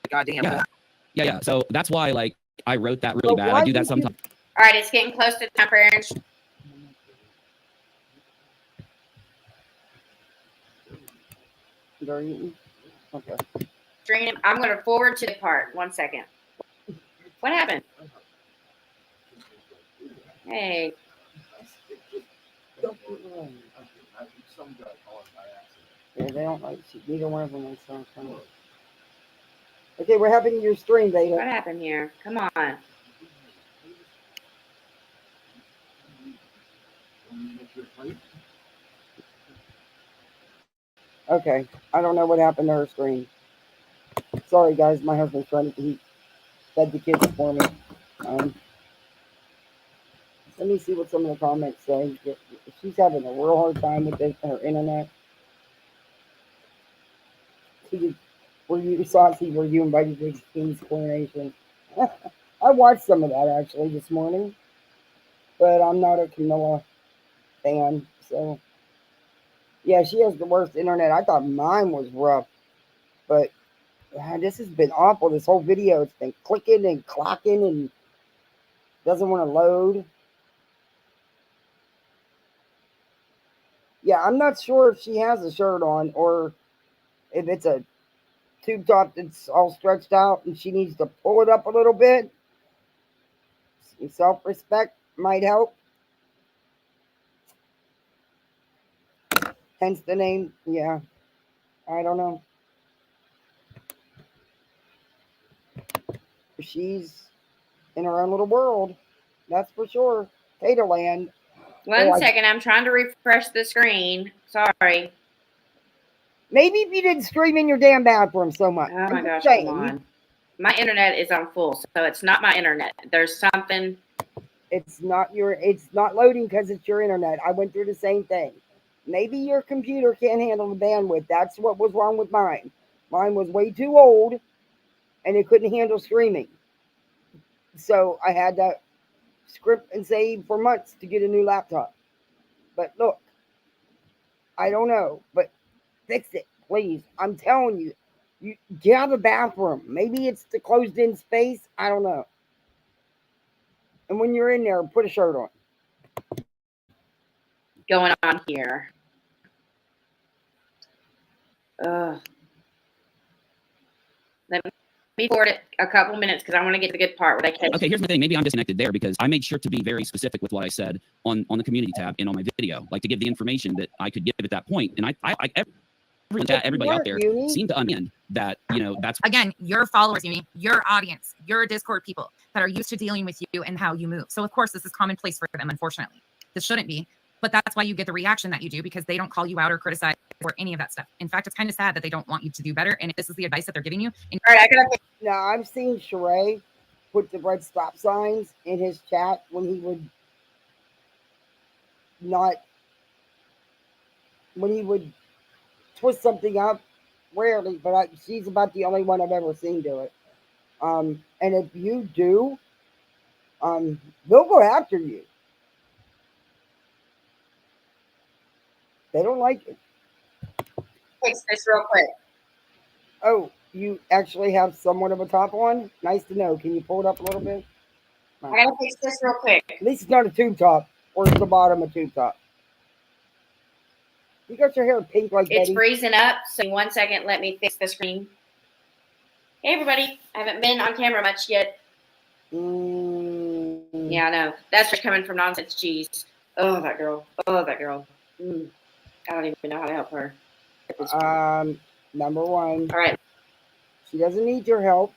God damn. Yeah. So that's why, like, I wrote that really bad. I do that sometimes. All right, it's getting close to time for Aaron's. Okay. Stream. I'm going to forward to the part. 1 second. What happened? Hey. Yeah, they don't like neither one of them is so funny. Okay, what happened to your stream, Beta? What happened here? Come on. Okay, I don't know what happened to her stream. Sorry, guys, my husband's trying to fed the kids for me. Let me see what some of the comments say. She's having a real hard time with her internet. Were you saucy? Were you invited to the King's coronation? I watched some of that actually this morning, but I'm not a Camilla fan. So, yeah, she has the worst internet. I thought mine was rough, but this has been awful. This whole video, it's been clicking and clocking and doesn't want to load. Yeah, I'm not sure if she has a shirt on or if it's a tube top that's all stretched out and she needs to pull it up a little bit. Some self-respect might help. Hence the name. Yeah, I don't know. She's in her own little world. That's for sure. Tater land. 1 second. I'm trying to refresh the screen. Sorry. Maybe if you didn't stream in your damn bathroom so much. Oh my gosh, come on. My internet is on full, so it's not my internet. There's something. It's not loading because it's your internet. I went through the same thing. Maybe your computer can't handle the bandwidth. That's what was wrong with mine. Mine was way too old and it couldn't handle streaming. So I had to script and save for months to get a new laptop. But look, I don't know, but fix it, please. I'm telling you, you get out of the bathroom. Maybe it's the closed-in space. I don't know. And when you're in there, put a shirt on. going on here. Let me forward it a couple minutes because I want to get to the good part. Okay, here's the thing. Maybe I'm disconnected there because I made sure to be very specific with what I said on the community tab and on my video, like to give the information that I could give at that point. And everybody out there seemed to understand that, that's again, your followers, your audience, your Discord people that are used to dealing with you and how you move. So of course, this is commonplace for them. Unfortunately, this shouldn't be, but that's why you get the reaction that you do, because they don't call you out or criticize or any of that stuff. In fact, it's kind of sad that they don't want you to do better. And if this is the advice that they're giving you. All right, now I've seen Sheree put the red stop signs in his chat when he would twist something up, rarely, but she's about the only one I've ever seen do it. And if you do, they'll go after you. They don't like it. Fix this real quick. Oh, you actually have somewhat of a top on? Nice to know. Can you pull it up a little bit? I gotta fix this real quick. At least it's not a tube top. Or it's the bottom of tube top. You got your hair pink like it's Betty. freezing up, so 1 second, let me fix the screen. Hey everybody, I haven't been on camera much yet. Yeah, I know. That's just coming from Nonsense Cheese. Oh, that girl. Oh, that girl. I don't even know how to help her. Number one. All right. She doesn't need your help.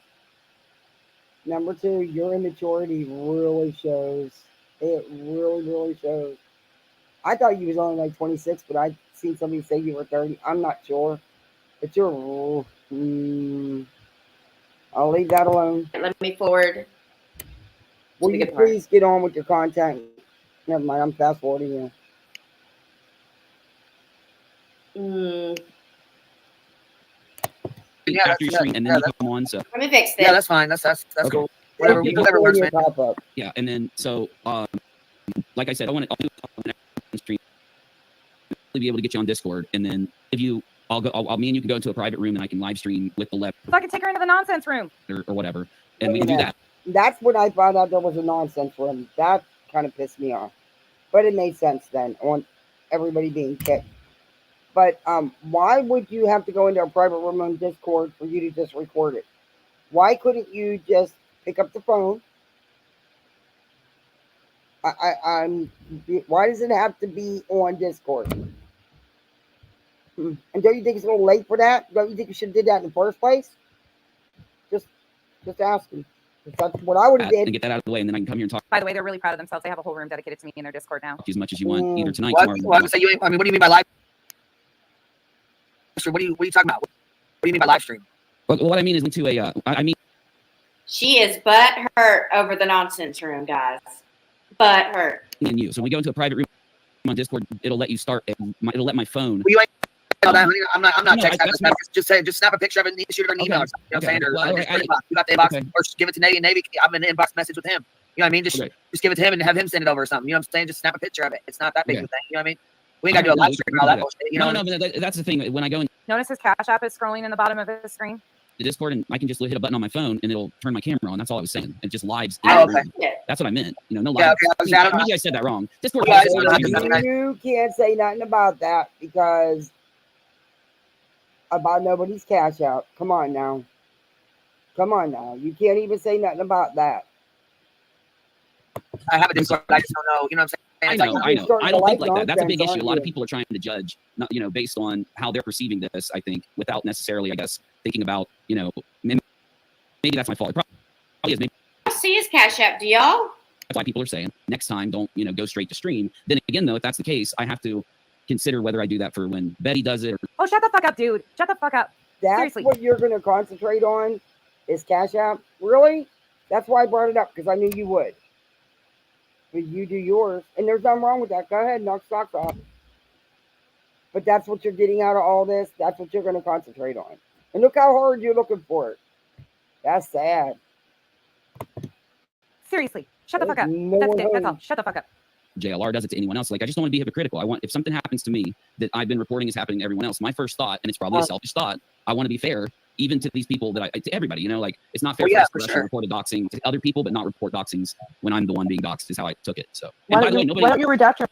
Number two, your immaturity really shows. It really, really shows. I thought you was only like 26, but I seen somebody say you were 30. I'm not sure. But you're... I'll leave that alone. Let me forward. Will you please get on with your content? Never mind, I'm fast forwarding you. After your screen, and then you come on. So let me fix this. Yeah, that's fine. That's okay. Cool. Whatever works, man. Yeah, and then so like I said, I'll do a stream. Be able to get you on Discord, and then if you, me and you can go into a private room, and I can live stream with the left. So I can take her into the nonsense room or whatever, and we can do that. That's when I found out there was a nonsense room. That kind of pissed me off, but it made sense then on everybody being kicked. But why would you have to go into a private room on Discord for you to just record it? Why couldn't you just pick up the phone? Why does it have to be on Discord? And don't you think it's a little late for that? Don't you think you should have did that in the first place? Just asking. That's what I would have did. And get that out of the way, and then I can come here and talk. By the way, they're really proud of themselves. They have a whole room dedicated to me in their Discord now. As much as you want, either tonight, what? tomorrow. Well, what do you mean by live? What are you talking about? What do you mean by live stream? Well, what I mean is into a. I mean, she is butt hurt over the nonsense room, guys. Butt hurt. And you. So when we go into a private room on Discord, it'll let you start. It'll let my phone. Well, you ain't I'm not texting. Just snap a picture of it and shoot it an email or something. You know what I'm saying? Or you got the inbox, or just give it to Navy, and Navy. I'm in the inbox message with him. You know what I mean? Just give it to him and have him send it over or something. You know what I'm saying? Just snap a picture of it. It's not that big of a thing. You know what I mean? We ain't got to do a live stream and all that bullshit. You know? No, but that's the thing. When I go in. Notice his Cash App is scrolling in the bottom of his screen. The Discord, and I can just hit a button on my phone and it'll turn my camera on. That's all I was saying. It just lives. Okay. That's what I meant. You know, no live. Yeah, maybe I said that wrong. Discord. You can't say nothing about that because about nobody's cash out. Come on now. You can't even say nothing about that. I have a Discord. I just don't know. You know what I'm saying? I know. I don't think like that. That's a big issue. A lot of people are trying to judge, not, based on how they're perceiving this, I think, without necessarily, I guess, thinking about, maybe that's my fault. It probably is. Maybe. I see his Cash App. Do y'all? That's why people are saying next time, don't, go straight to stream. Then again, though, if that's the case, I have to consider whether I do that for when Betty does it. Oh, shut the fuck up, dude. Shut the fuck up. That's Seriously. What you're going to concentrate on is Cash App. Really? That's why I brought it up, because I knew you would. But you do yours, and there's nothing wrong with that. Go ahead, knock socks off. But that's what you're getting out of all this. That's what you're going to concentrate on. And look how hard you're looking for it. That's sad. Seriously, shut the fuck up. That's it. That's all. Shut the fuck up. JLR does it to anyone else. Like, I just don't want to be hypocritical. If something happens to me that I've been reporting is happening to everyone else, my first thought, and it's probably a selfish thought, I want to be fair even to these people that to everybody, you know, like it's not fair for us to report a doxing to other people, but not report doxings when I'm the one being doxed is how I took it. So, and by the way, why don't you redact your?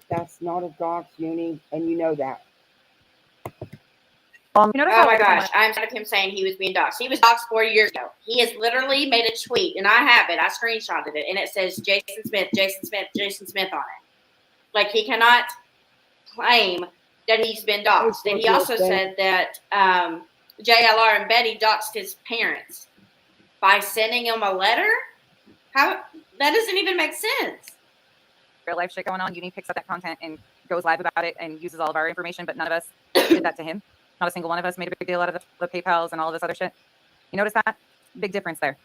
That's not a dox, Uni, and you know that. Oh my gosh, I'm tired of him saying he was being doxxed. He was doxxed 4 years ago. He has literally made a tweet, and I have it. I screenshotted it, and it says Jason Smith, Jason Smith, Jason Smith on it. Like, he cannot claim that he's been doxxed. And he also said that JLR and Betty doxed his parents by sending him a letter. How? That doesn't even make sense. Real life shit going on. Uni picks up that content and goes live about it and uses all of our information, but none of us did that to him. Not a single one of us made a big deal out of the PayPals and all of this other shit. You notice that? Big difference there.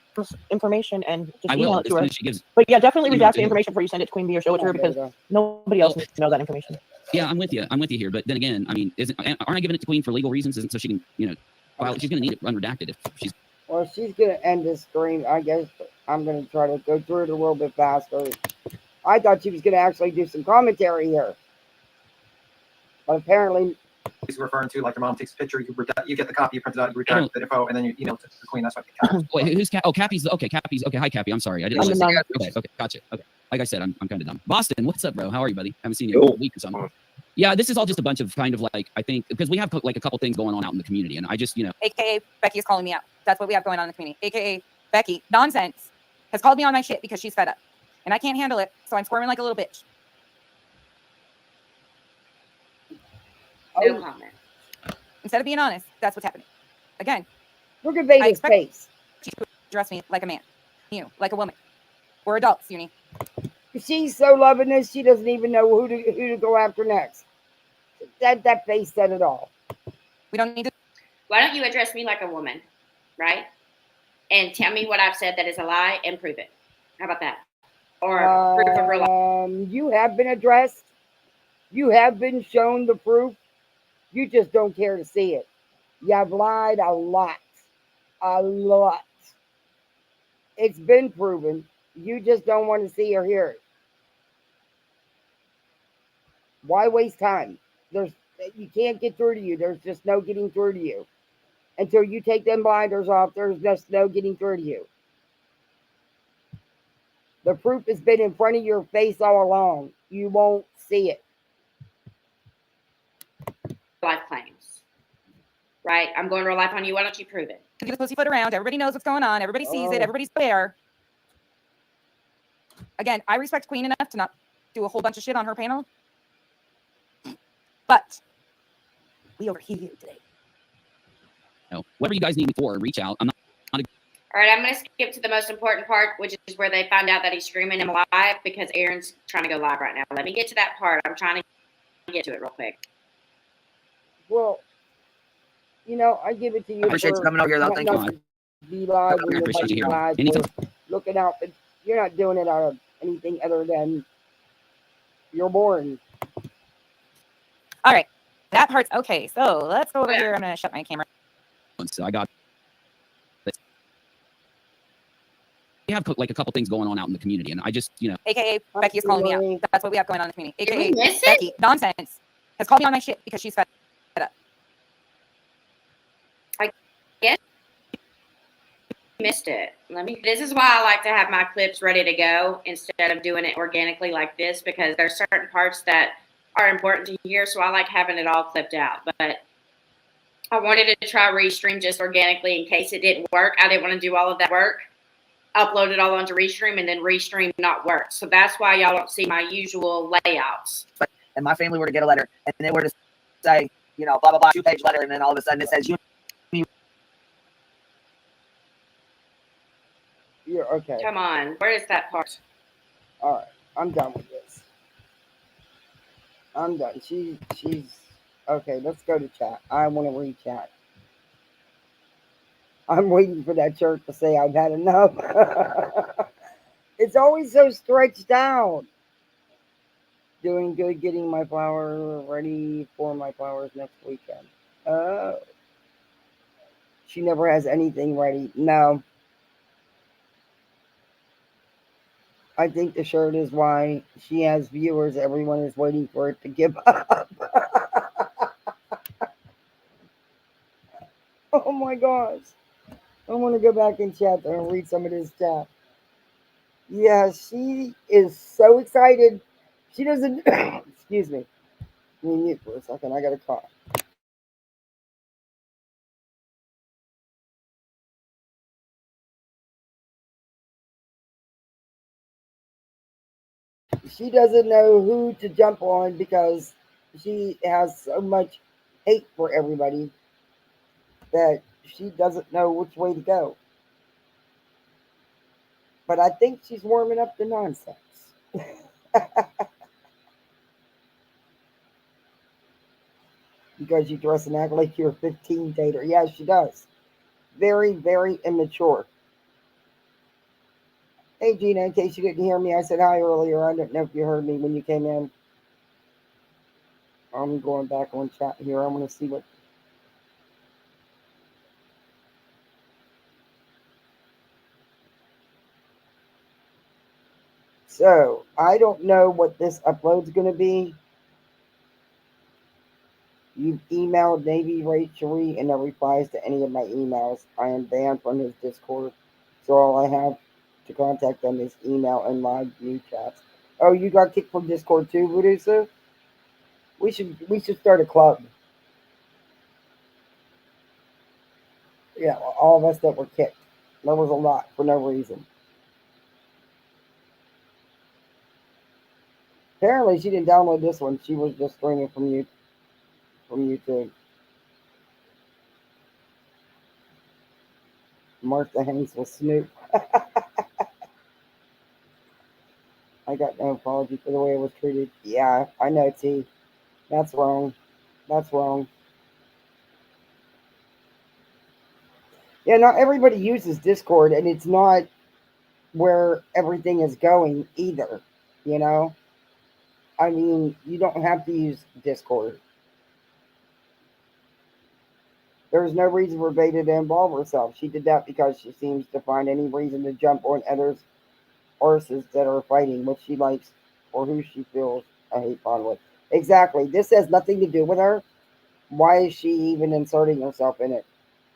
Information and just email it to her. She gives, but yeah, definitely redact the information before you send it to Queen Bee or show it to her because nobody else needs to know that information. Yeah, I'm with you. I'm with you here. But then again, I mean, aren't I giving it to Queen for legal reasons? Isn't so she can, you know, file? She's going to need it unredacted if she's. Well, she's going to end this stream. I guess I'm going to try to go through it a little bit faster. I thought she was going to actually do some commentary here, but apparently. He's referring to like your mom takes a picture, you get the copy, you print it out, you redact the info, and then you email it to the Queen. That's what Wait, who's Cap? Oh, Cappy's. Okay, Cappy's. Okay, hi, Cappy. I'm sorry. I didn't. Okay, gotcha. Okay, like I said, I'm kind of dumb. Boston, what's up, bro? How are you, buddy? Haven't seen you in a week or something. Yeah, this is all just a bunch of kind of like, I think, because we have like a couple things going on out in the community, and I just, you know. AKA Becky is calling me out. That's what we have going on in the community. AKA Becky, nonsense, has called me on my shit because she's fed up, and I can't handle it, so I'm squirming like a little bitch. No comment. Instead of being honest, that's what's happening. Again, look at Veda's face. She address me like a man, you like a woman. We're adults, Uni. She's so loving this, she doesn't even know who to go after next. That face said it all. We don't need to. Why don't you address me like a woman, right? And tell me what I've said that is a lie and prove it. How about that? Or proof of real life. You have been addressed. You have been shown the proof. You just don't care to see it. You have lied a lot. A lot. It's been proven. You just don't want to see or hear it. Why waste time? You can't get through to you. There's just no getting through to you. Until you take them blinders off, there's just no getting through to you. The proof has been in front of your face all along. You won't see it. Life claims, right? I'm going real life on you. Why don't you prove it? You the pussyfoot around. Everybody knows what's going on. Everybody sees it. Everybody's there. Again, I respect Queen enough to not do a whole bunch of shit on her panel. But we overhear you today. No, whatever you guys need me for, reach out. I'm not All right, I'm going to skip to the most important part, which is where they find out that he's streaming him live because Aaron's trying to go live right now. Let me get to that part. I'm trying to get to it real quick. Well, you know, I give it to you. I appreciate you coming over here, though. Thank you. Be live. I appreciate you here. Live, looking out. You're not doing it out of anything other than you're boring. All right. That part's okay. So let's go over here. I'm going to shut my camera. So I got. We have like a couple things going on out in the community, and I just, you know. AKA Becky is calling me out. That's what we have going on in the community. AKA Did we miss Becky, nonsense, has called me on my shit because she's fed up. I guess you missed it. This is why I like to have my clips ready to go instead of doing it organically like this, because there's certain parts that are important to hear, so I like having it all clipped out. But I wanted to try Restream just organically in case it didn't work. I didn't want to do all of that work, upload it all onto Restream, and then Restream not work. So that's why y'all don't see my usual layouts. And my family were to get a letter, and they were to say, you know, blah, blah, blah, 2-page letter, and then all of a sudden it says, You're okay. Come on. Where is that part? All right. I'm done with this. I'm done. She's okay. Let's go to chat. I want to read chat. I'm waiting for that shirt to say I've had enough. It's always so stretched out. Doing good, getting my flower ready for my flowers next weekend. Oh. She never has anything ready. No. I think the shirt is why she has viewers. Everyone is waiting for it to give up. my gosh. I want to go back and chat there and read some of this chat. Yeah, she is so excited. She doesn't. Excuse me. Let me mute for a second. I got a cough. She doesn't know who to jump on because she has so much hate for everybody that she doesn't know which way to go. But I think she's warming up the nonsense. Because you dress and act like you're a 15 dater. Yeah, she does. Very, very immature. Hey, Gina, in case you didn't hear me, I said hi earlier. I don't know if you heard me when you came in. I'm going back on chat here. I want to see what. So, I don't know what this upload's going to be. You've emailed Navy Ray Cherie and no replies to any of my emails. I am banned from his Discord. So all I have to contact them is email and live view chats. Oh, you got kicked from Discord too, Voodoo? We should start a club. Yeah, all of us that were kicked. There was a lot for no reason. Apparently, she didn't download this one. She was just streaming from YouTube. Martha hangs with Snoop. I got no apology for the way I was treated. Yeah, I know, T. That's wrong. That's wrong. Yeah, not everybody uses Discord, and it's not where everything is going either. You know? I mean, you don't have to use Discord. There's no reason for Beta to involve herself. She did that because she seems to find any reason to jump on others' horses that are fighting what she likes or who she feels a hate bond with. Exactly. This has nothing to do with her. Why is she even inserting herself in it?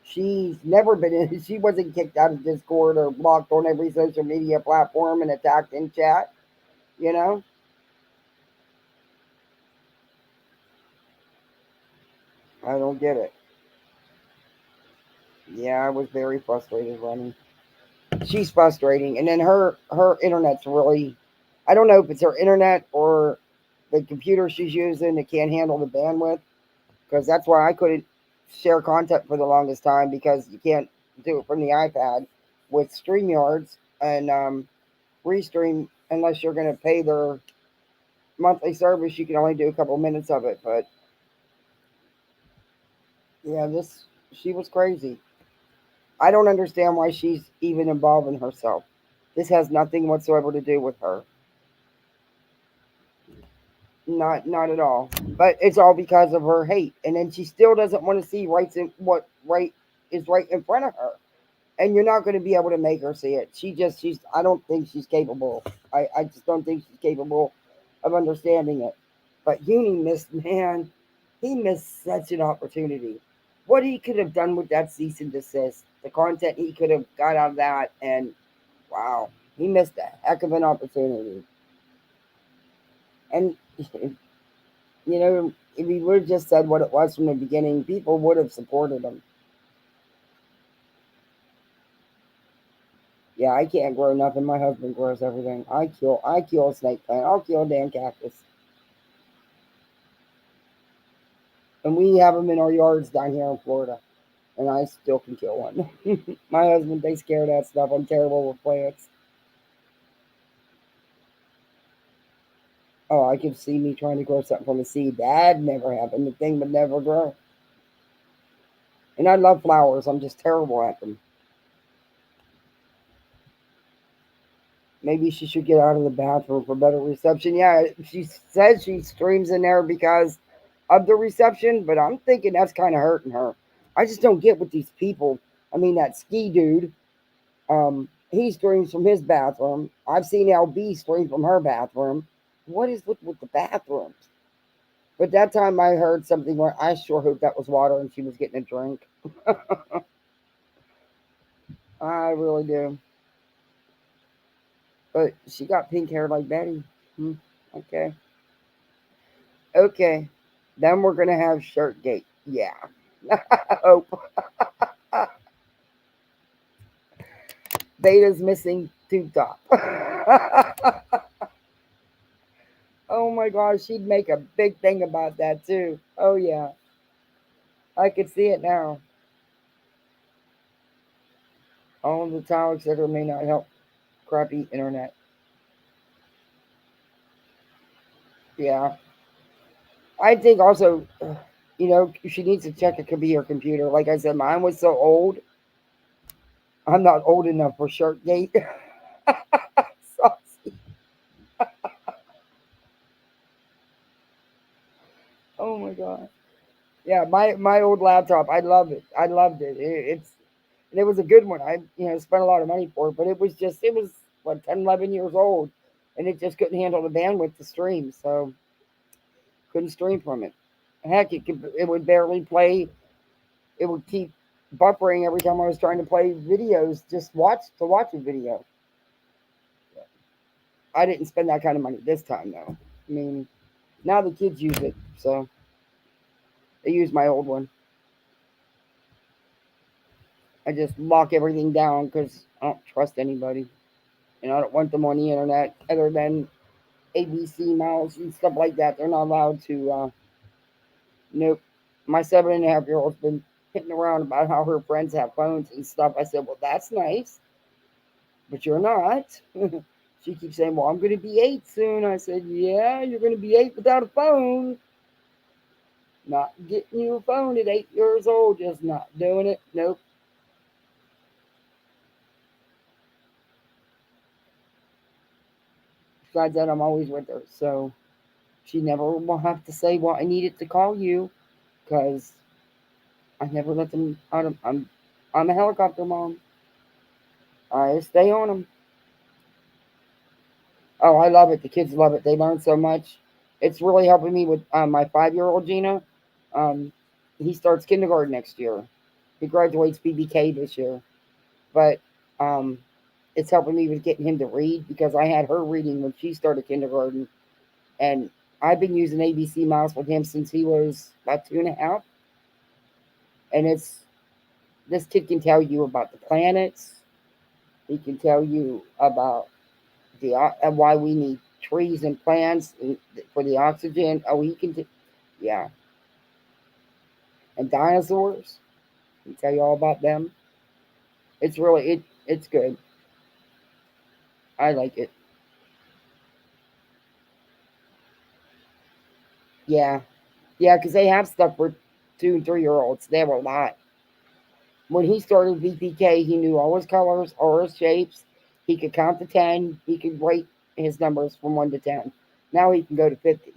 She's never been in. She wasn't kicked out of Discord or blocked on every social media platform and attacked in chat. You know? I don't get it. Yeah, I was very frustrated running. She's frustrating, and then her internet's really. I don't know if it's her internet or the computer she's using that can't handle the bandwidth, because that's why I couldn't share content for the longest time, because you can't do it from the iPad with StreamYards and Restream unless you're going to pay their monthly service. You can only do a couple minutes of it, but yeah, she was crazy. I don't understand why she's even involving herself. This has nothing whatsoever to do with her. Not at all. But it's all because of her hate. And then she still doesn't want to see what right is right in front of her. And you're not going to be able to make her see it. I don't think she's capable. I just don't think she's capable of understanding it. But Uni he missed such an opportunity. What he could have done with that cease and desist, the content he could have got out of that, and wow, he missed a heck of an opportunity. And you know, if he would have just said what it was from the beginning, people would have supported him. Yeah, I can't grow nothing. My husband grows everything. I kill a snake plant. I'll kill a damn cactus. And we have them in our yards down here in Florida. And I still can kill one. My husband takes care of that stuff. I'm terrible with plants. Oh, I could see me trying to grow something from a seed. That never happened. The thing would never grow. And I love flowers. I'm just terrible at them. Maybe she should get out of the bathroom for better reception. Yeah, she says she streams in there because of the reception, but I'm thinking that's kind of hurting her. I just don't get with these people. I mean, that ski dude, he streams from his bathroom. I've seen LB stream from her bathroom. What is with the bathrooms? But that time I heard something where I sure hope that was water and she was getting a drink. I really do. But she got pink hair like Betty. Okay. Okay. Then we're going to have Shirtgate. Yeah. Hope. Beta's missing tube top. Oh my gosh, she'd make a big thing about that too. Oh yeah. I could see it now. All of the towel etc. may not help crappy internet. Yeah. I think also, she needs to check it could be her computer. Like I said, mine was so old. I'm not old enough for Shirtgate. Oh my god. Yeah, my old laptop, I love it. I loved it. It was a good one. I spent a lot of money for it, but it was what 10, 11 years old, and it just couldn't handle the bandwidth to stream, so couldn't stream from it. Heck, it would barely play. It would keep buffering every time I was trying to play videos, just watch a video. I didn't spend that kind of money this time though. I mean, now the kids use it, so they use my old one. I just lock everything down because I don't trust anybody, and I don't want them on the internet other than ABC Mouse and stuff like that. They're not allowed to. Nope. My 7.5-year-old's been hitting around about how her friends have phones and stuff. I said, well, that's nice, but you're not. She keeps saying, well, I'm going to be 8 soon. I said, yeah, you're going to be 8 without a phone. Not getting you a phone at 8 years old. Just not doing it. Nope. Besides that, I'm always with her. So she never will have to say, well, I needed to call you because I never let them out of. I'm a helicopter mom. I stay on them. Oh, I love it. The kids love it. They learn so much. It's really helping me with my 5-year-old Gina. He starts kindergarten next year. He graduates BBK this year, but it's helping me with getting him to read because I had her reading when she started kindergarten, and I've been using ABC Mouse with him since he was about 2.5. And this kid can tell you about the planets. He can tell you about and why we need trees and plants for the oxygen. Oh, he can, yeah. And dinosaurs. He can tell you all about them. It's really it's good. I like it. Yeah, yeah, because they have stuff for 2 and 3-year-olds. They have a lot. When he started VPK, he knew all his colors, all his shapes. He could count to 10. He could rate his numbers from 1 to 10. Now he can go to 50.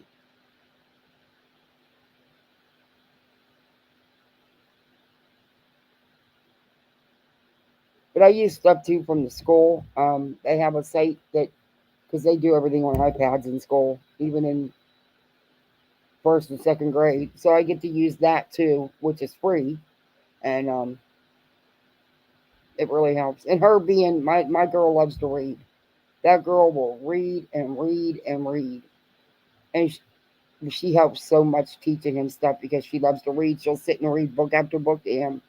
But I use stuff too from the school. They have a site that, because they do everything on iPads in school, even in 1st and 2nd grade. So I get to use that too, which is free. And it really helps. And her being, my girl loves to read. That girl will read and read and read. And she helps so much teaching him stuff because she loves to read. She'll sit and read book after book to him.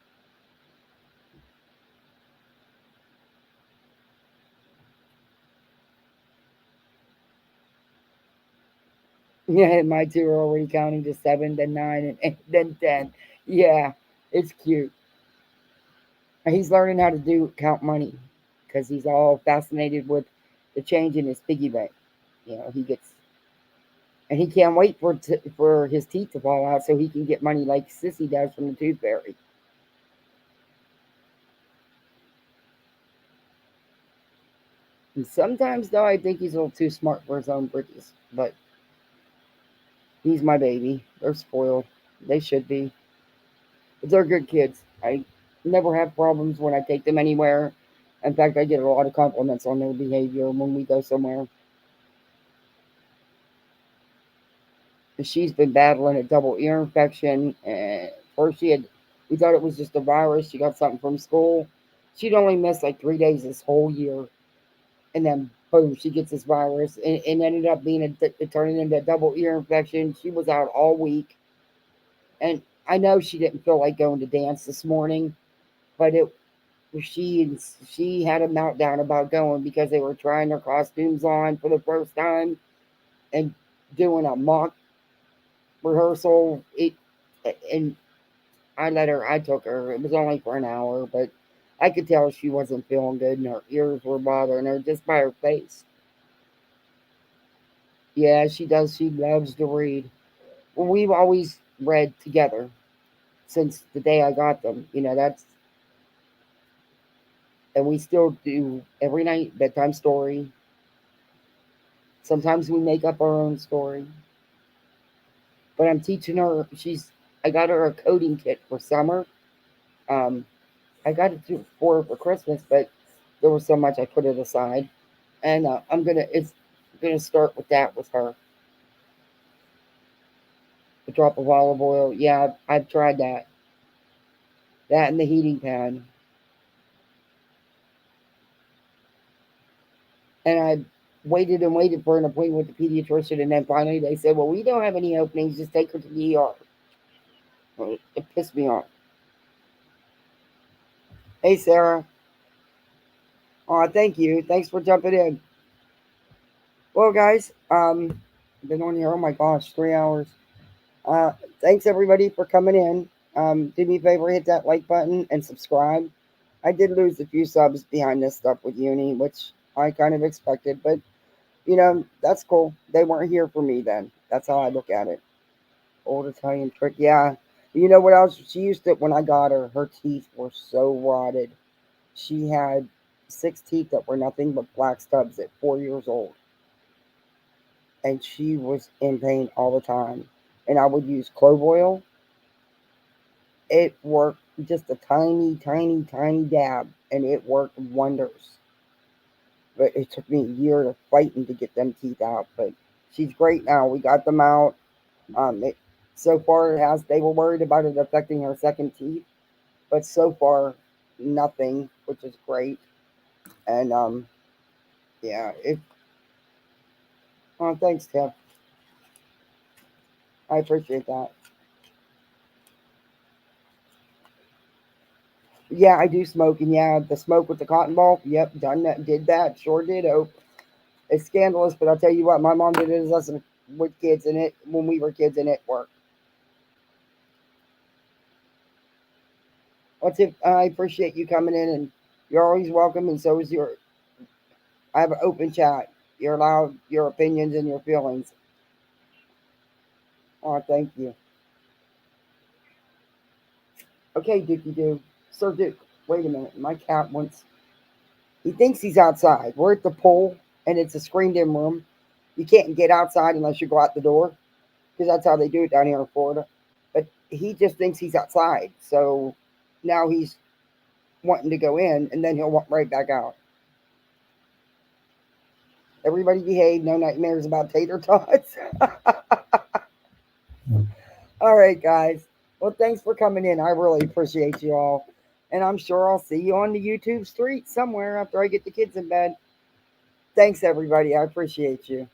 Yeah, my 2 are already counting to 7, then 9, and 8, then 10. Yeah, it's cute. He's learning how to count money because he's all fascinated with the change in his piggy bank. He gets, and he can't wait for his teeth to fall out so he can get money like Sissy does from the Tooth Fairy. And sometimes, though, I think he's a little too smart for his own britches. But he's my baby. They're spoiled. They should be. But they're good kids. I never have problems when I take them anywhere. In fact, I get a lot of compliments on their behavior when we go somewhere. She's been battling a double ear infection. And first we thought it was just a virus. She got something from school. She'd only missed like 3 days this whole year. And then, boom, she gets this virus. And ended up turning into a double ear infection. She was out all week. And I know she didn't feel like going to dance this morning. But she had a meltdown about going because they were trying their costumes on for the first time and doing a mock rehearsal. And I took her. It was only for an hour, but I could tell she wasn't feeling good and her ears were bothering her just by her face. Yeah, she does. She loves to read. Well, we've always read together since the day I got them. And we still do every night bedtime story. Sometimes we make up our own story. But I'm teaching her. I got her a coding kit for summer. I got it for Christmas, but there was so much I put it aside, and it's gonna start with that with her. A drop of olive oil. Yeah, I've tried that. That and the heating pad. And I waited and waited for an appointment with the pediatrician, and then finally they said, "Well, we don't have any openings. Just take her to the ER." Well, it pissed me off. Hey, Sarah. Oh, thank you. Thanks for jumping in. Well, guys, I've been on here. Oh my gosh, 3 hours. Thanks everybody for coming in. Do me a favor, hit that like button and subscribe. I did lose a few subs behind this stuff with Uni, which I kind of expected, but that's cool. They weren't here for me then. That's how I look at it. Old Italian trick. Yeah. You know what else? She used to, when I got her, her teeth were so rotted. She had 6 teeth that were nothing but black stubs at 4 years old. And she was in pain all the time. And I would use clove oil. It worked, just a tiny, tiny, tiny dab, and it worked wonders. But it took me a year of fighting to get them teeth out. But she's great now. We got them out. So far, they were worried about it affecting her second teeth, but so far, nothing, which is great. And yeah, oh, thanks, Tiff. I appreciate that. Yeah, I do smoke, and yeah, the smoke with the cotton ball. Yep, done that, did that, sure did. Oh, it's scandalous, but I'll tell you what, my mom did it as us with kids, and it when we were kids, and it worked. Well, Tiff, I appreciate you coming in, and you're always welcome, and so is I have an open chat. You're allowed your opinions and your feelings. Oh, thank you. Okay, Dookie Doo. Sir Duke, wait a minute. My cat he thinks he's outside. We're at the pool, and it's a screened-in room. You can't get outside unless you go out the door, because that's how they do it down here in Florida. But he just thinks he's outside. So now he's wanting to go in, and then he'll walk right back out. Everybody behave. No nightmares about tater tots. All right, guys. Well, thanks for coming in. I really appreciate you all. And I'm sure I'll see you on the YouTube street somewhere after I get the kids in bed. Thanks, everybody. I appreciate you.